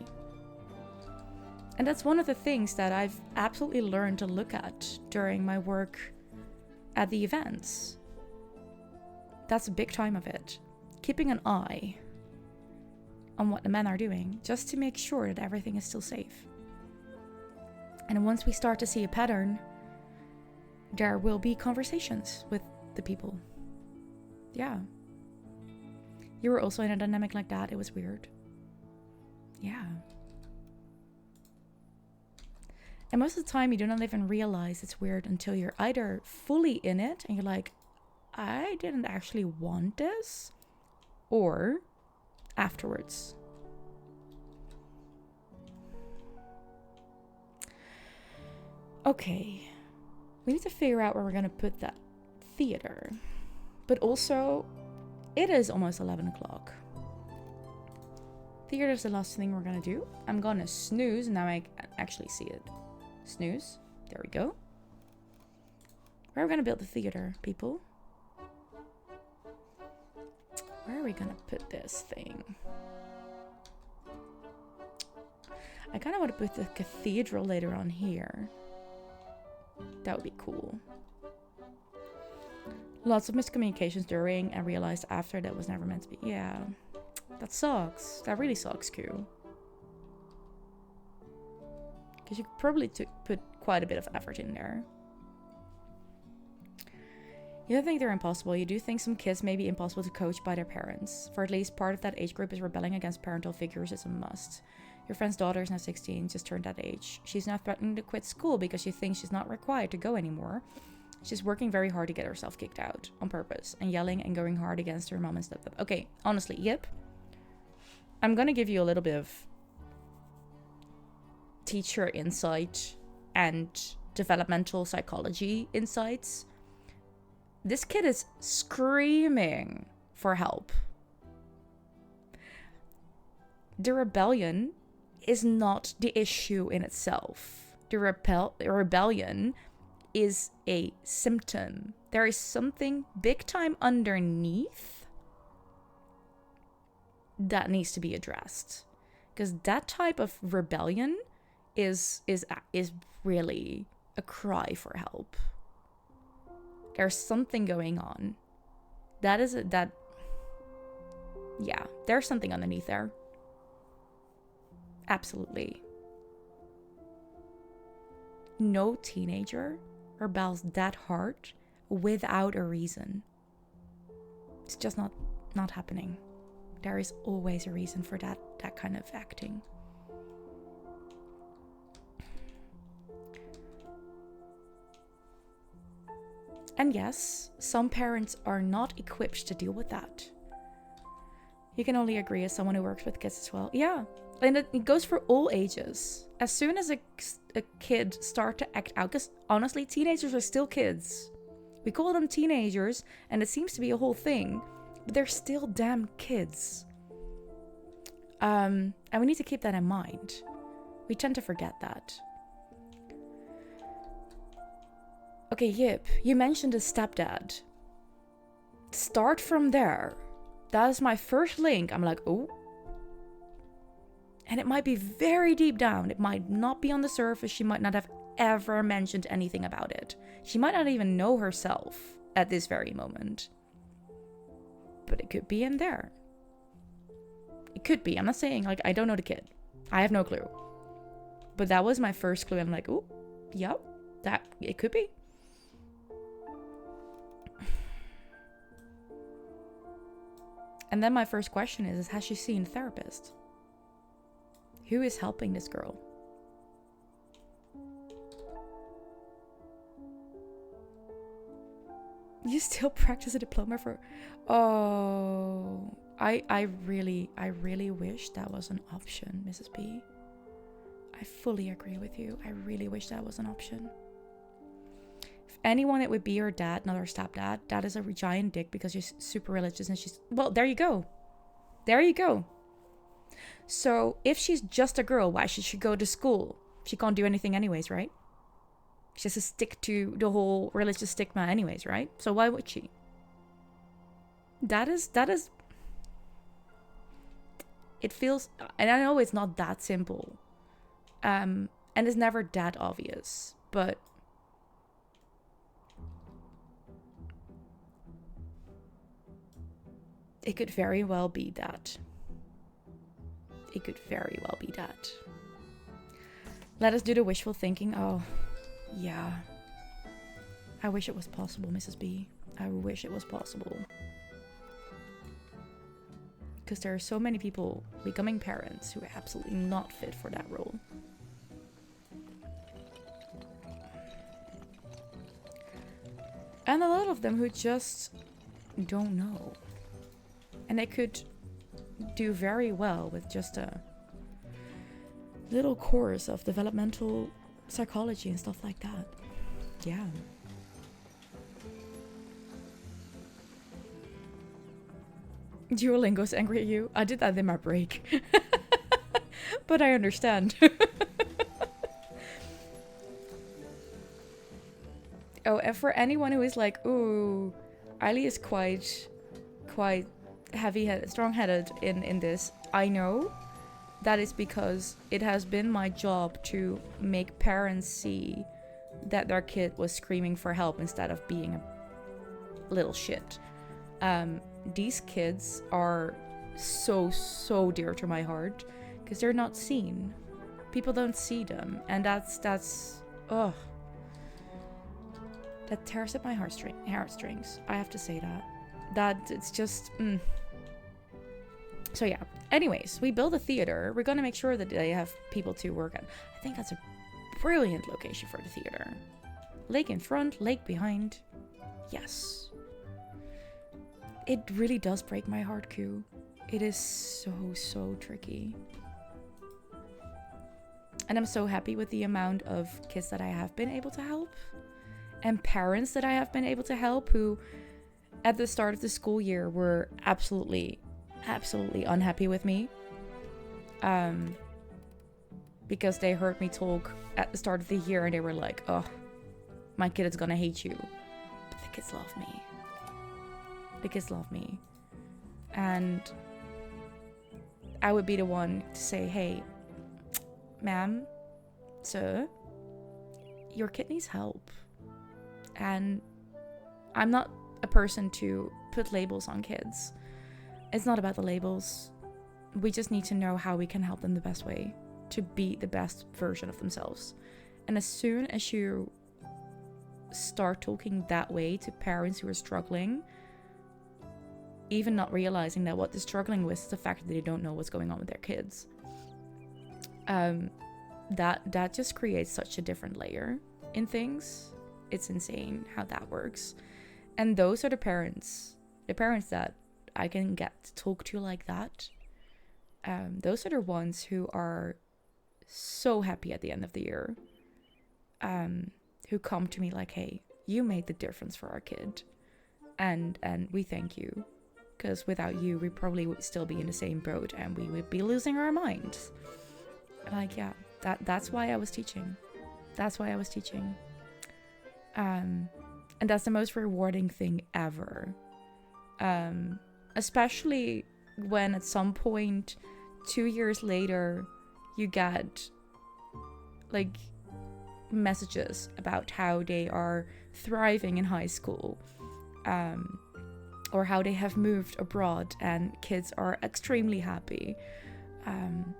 And that's one of the things that I've absolutely learned to look at during my work at the events. That's a big time of it. Keeping an eye on what the men are doing, just to make sure that everything is still safe. And once we start to see a pattern, there will be conversations with the people. Yeah. You were also in a dynamic like that. It was weird. Yeah. And most of the time, you do not even realize it's weird until you're either fully in it and you're like, I didn't actually want this, or afterwards. Okay. We need to figure out where we're going to put that theater. But also, it is almost 11 o'clock. Theater is the last thing we're going to do. I'm going to snooze. Now I can actually see it. Snooze. There we go. Where are we going to build the theater, people? Where are we going to put this thing? I kind of want to put the cathedral later on here. That would be cool. Lots of miscommunications during and realized after that was never meant to be. Yeah, that sucks. That really sucks, Q. Because you probably put quite a bit of effort in there. You don't think they're impossible. You do think some kids may be impossible to coach by their parents. For at least part of that age group is rebelling against parental figures is a must. Your friend's daughter is now 16, just turned that age. She's now threatening to quit school because she thinks she's not required to go anymore. She's working very hard to get herself kicked out on purpose and yelling and going hard against her mom and stepdad. Okay, honestly, yep. I'm gonna give you a little bit of teacher insight and developmental psychology insights. This kid is screaming for help. The rebellion is not the issue in itself. The rebellion is a symptom. There is something big time underneath that needs to be addressed. Because that type of rebellion is really a cry for help. There's something going on. There's something underneath there. Absolutely. No teenager rebels that hard without a reason. It's just not happening. There is always a reason for that kind of acting. And yes, some parents are not equipped to deal with that. You can only agree as someone who works with kids as well. Yeah, and it goes for all ages. As soon as a kid start to act out, because honestly, teenagers are still kids. We call them teenagers, and it seems to be a whole thing, but they're still damn kids. And we need to keep that in mind. We tend to forget that. Okay, Yip, you mentioned a stepdad. Start from there. That is my first link. I'm like, oh. And it might be very deep down. It might not be on the surface. She might not have ever mentioned anything about it. She might not even know herself at this very moment. But it could be in there. It could be. I'm not saying, like, I don't know the kid. I have no clue. But that was my first clue. I'm like, oh, yep, that it could be. And then my first question is has she seen a therapist? Who is helping this girl? You still practice a diploma for... Oh, I really wish that was an option, Mrs. B. I fully agree with you. I really wish that was an option. If anyone, it would be her dad, not her stepdad. That is a giant dick because she's super religious and she's... Well, there you go. There you go. So, if she's just a girl, why should she go to school? She can't do anything anyways, right? She has to stick to the whole religious stigma anyways, right? So why would she? That is... It feels... And I know it's not that simple. And it's never that obvious. But... it could very well be that. It could very well be that. Let us do the wishful thinking. Oh, yeah. I wish it was possible, Mrs. B. I wish it was possible. Because there are so many people becoming parents who are absolutely not fit for that role. And a lot of them who just don't know. And they could do very well with just a little course of developmental psychology and stuff like that. Yeah. Duolingo's angry at you. I did that in my break. But I understand. Oh, and for anyone who is like, ooh, Eiley is quite heavy-headed, strong-headed in this, I know that is because it has been my job to make parents see that their kid was screaming for help instead of being a little shit. These kids are so dear to my heart because they're not seen. People don't see them, and that's ugh. That tears at my heartstrings. I have to say that. That it's just. So yeah. Anyways, we build a theater. We're gonna make sure that they have people to work at. I think that's a brilliant location for the theater. Lake in front, lake behind. Yes. It really does break my heart, Q. It is so tricky. And I'm so happy with the amount of kids that I have been able to help. And parents that I have been able to help who, at the start of the school year, were absolutely unhappy with me. Because they heard me talk at the start of the year and they were like, oh, my kid is gonna hate you. But the kids love me. The kids love me. And I would be the one to say, hey, ma'am, sir, your kid needs help. And I'm not a person to put labels on kids. It's not about the labels. We just need to know how we can help them the best way to be the best version of themselves. And as soon as you start talking that way to parents who are struggling, even not realizing that what they're struggling with is the fact that they don't know what's going on with their kids, that just creates such a different layer in things. It's insane how that works. And those are the parents that I can get to talk to like that. Those are the ones who are so happy at the end of the year, who come to me like, hey, you made the difference for our kid, and we thank you, because without you we probably would still be in the same boat and we would be losing our minds. Like, yeah, that's why I was teaching. And that's the most rewarding thing ever. Especially when at some point 2 years later you get like messages about how they are thriving in high school, or how they have moved abroad and kids are extremely happy,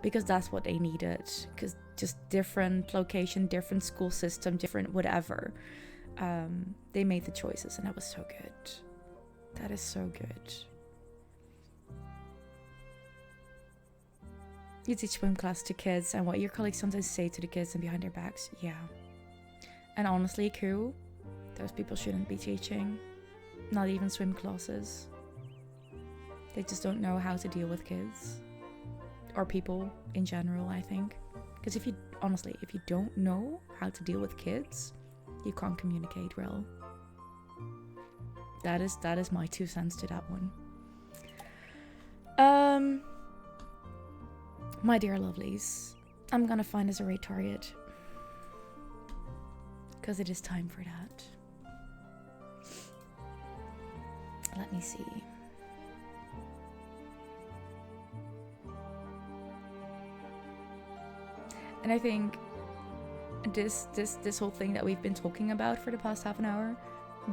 because that's what they needed, because just different location, different school system, different whatever, they made the choices, and that was so good. That is so good. You teach swim class to kids, and what your colleagues sometimes say to the kids and behind their backs. Yeah. And honestly, cool. Those people shouldn't be teaching. Not even swim classes. They just don't know how to deal with kids. Or people in general, I think. Because if you don't know how to deal with kids, you can't communicate well. That is my 2 cents to that one. My dear lovelies, I'm gonna find us a raid target, because it is time for that. Let me see. And I think this whole thing that we've been talking about for the past half an hour,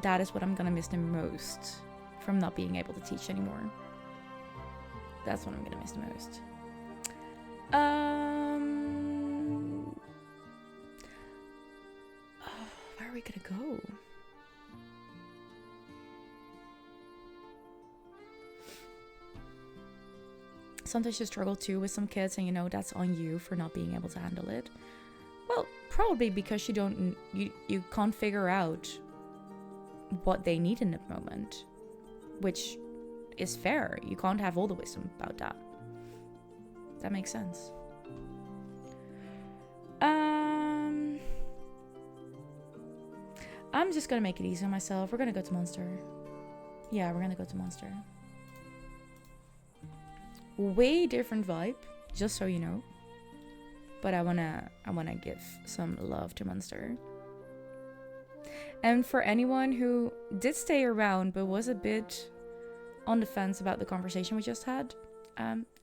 that is what I'm gonna miss the most from not being able to teach anymore. That's what I'm gonna miss the most. Where are we gonna go? Sometimes you struggle too with some kids, and that's on you for not being able to handle it. Well, probably because you can't figure out what they need in the moment, which is fair. You can't have all the wisdom about that. That makes sense. I'm just gonna make it easy on myself. We're gonna go to Monster. Yeah, we're gonna go to Monster. Way different vibe, just so you know. But I wanna give some love to Monster. And for anyone who did stay around but was a bit on the fence about the conversation we just had,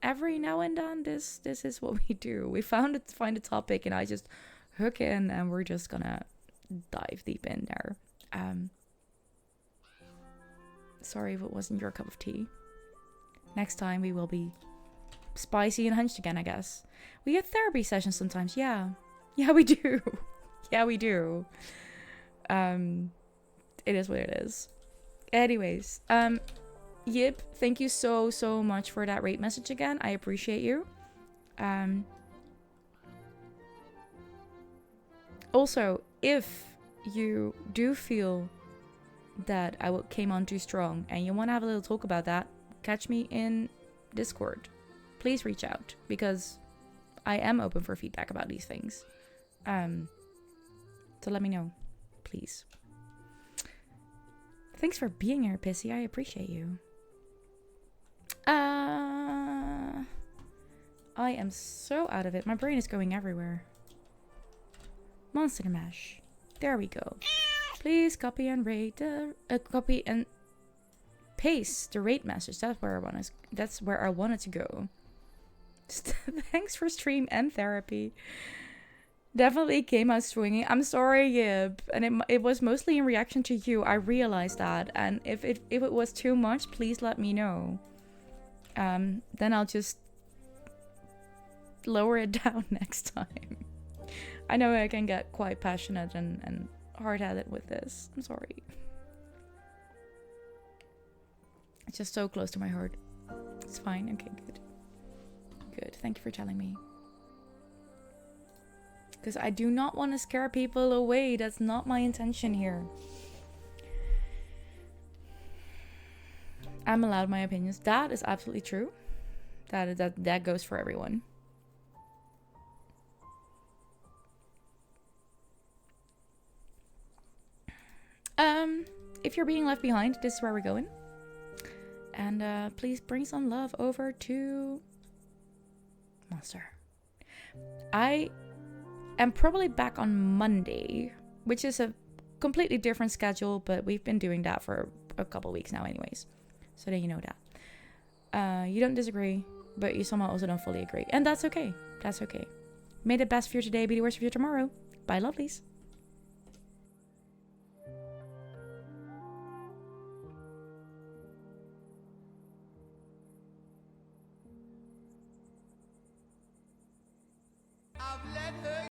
every now and then this is what we do. We find a topic and I just hook in and we're just gonna dive deep in there. Sorry if it wasn't your cup of tea. Next time we will be spicy and hunched again, I guess. We get therapy sessions sometimes. Yeah, we do. Yeah, we do. it is what it is. Anyways, Yip, thank you so much for that rate message again. I appreciate you. Also, if you do feel that I came on too strong and you want to have a little talk about that, catch me in Discord. Please reach out, because I am open for feedback about these things. So let me know, please. Thanks for being here, Pissy. I appreciate you. I am so out of it. My brain is going everywhere. Monster Mash. There we go. Please copy and rate copy and paste the rate message. That's where I wanted to go. Thanks for stream and therapy. Definitely came out swinging. I'm sorry, Yib, and it was mostly in reaction to you. I realized that, and if it was too much, please let me know. Then I'll just lower it down next time. I know I can get quite passionate and hard-headed with this. I'm sorry. It's just so close to my heart. It's fine. Okay, good. Good. Thank you for telling me. Because I do not want to scare people away. That's not my intention here. I'm allowed my opinions. That is absolutely true. That goes for everyone. If you're being left behind, this is where we're going. And please bring some love over to Monster. I am probably back on Monday, which is a completely different schedule, but we've been doing that for a couple weeks now anyways. So then you know that. You don't disagree, but you somehow also don't fully agree. And that's okay. That's okay. May the best for you today be the worst for you tomorrow. Bye, lovelies.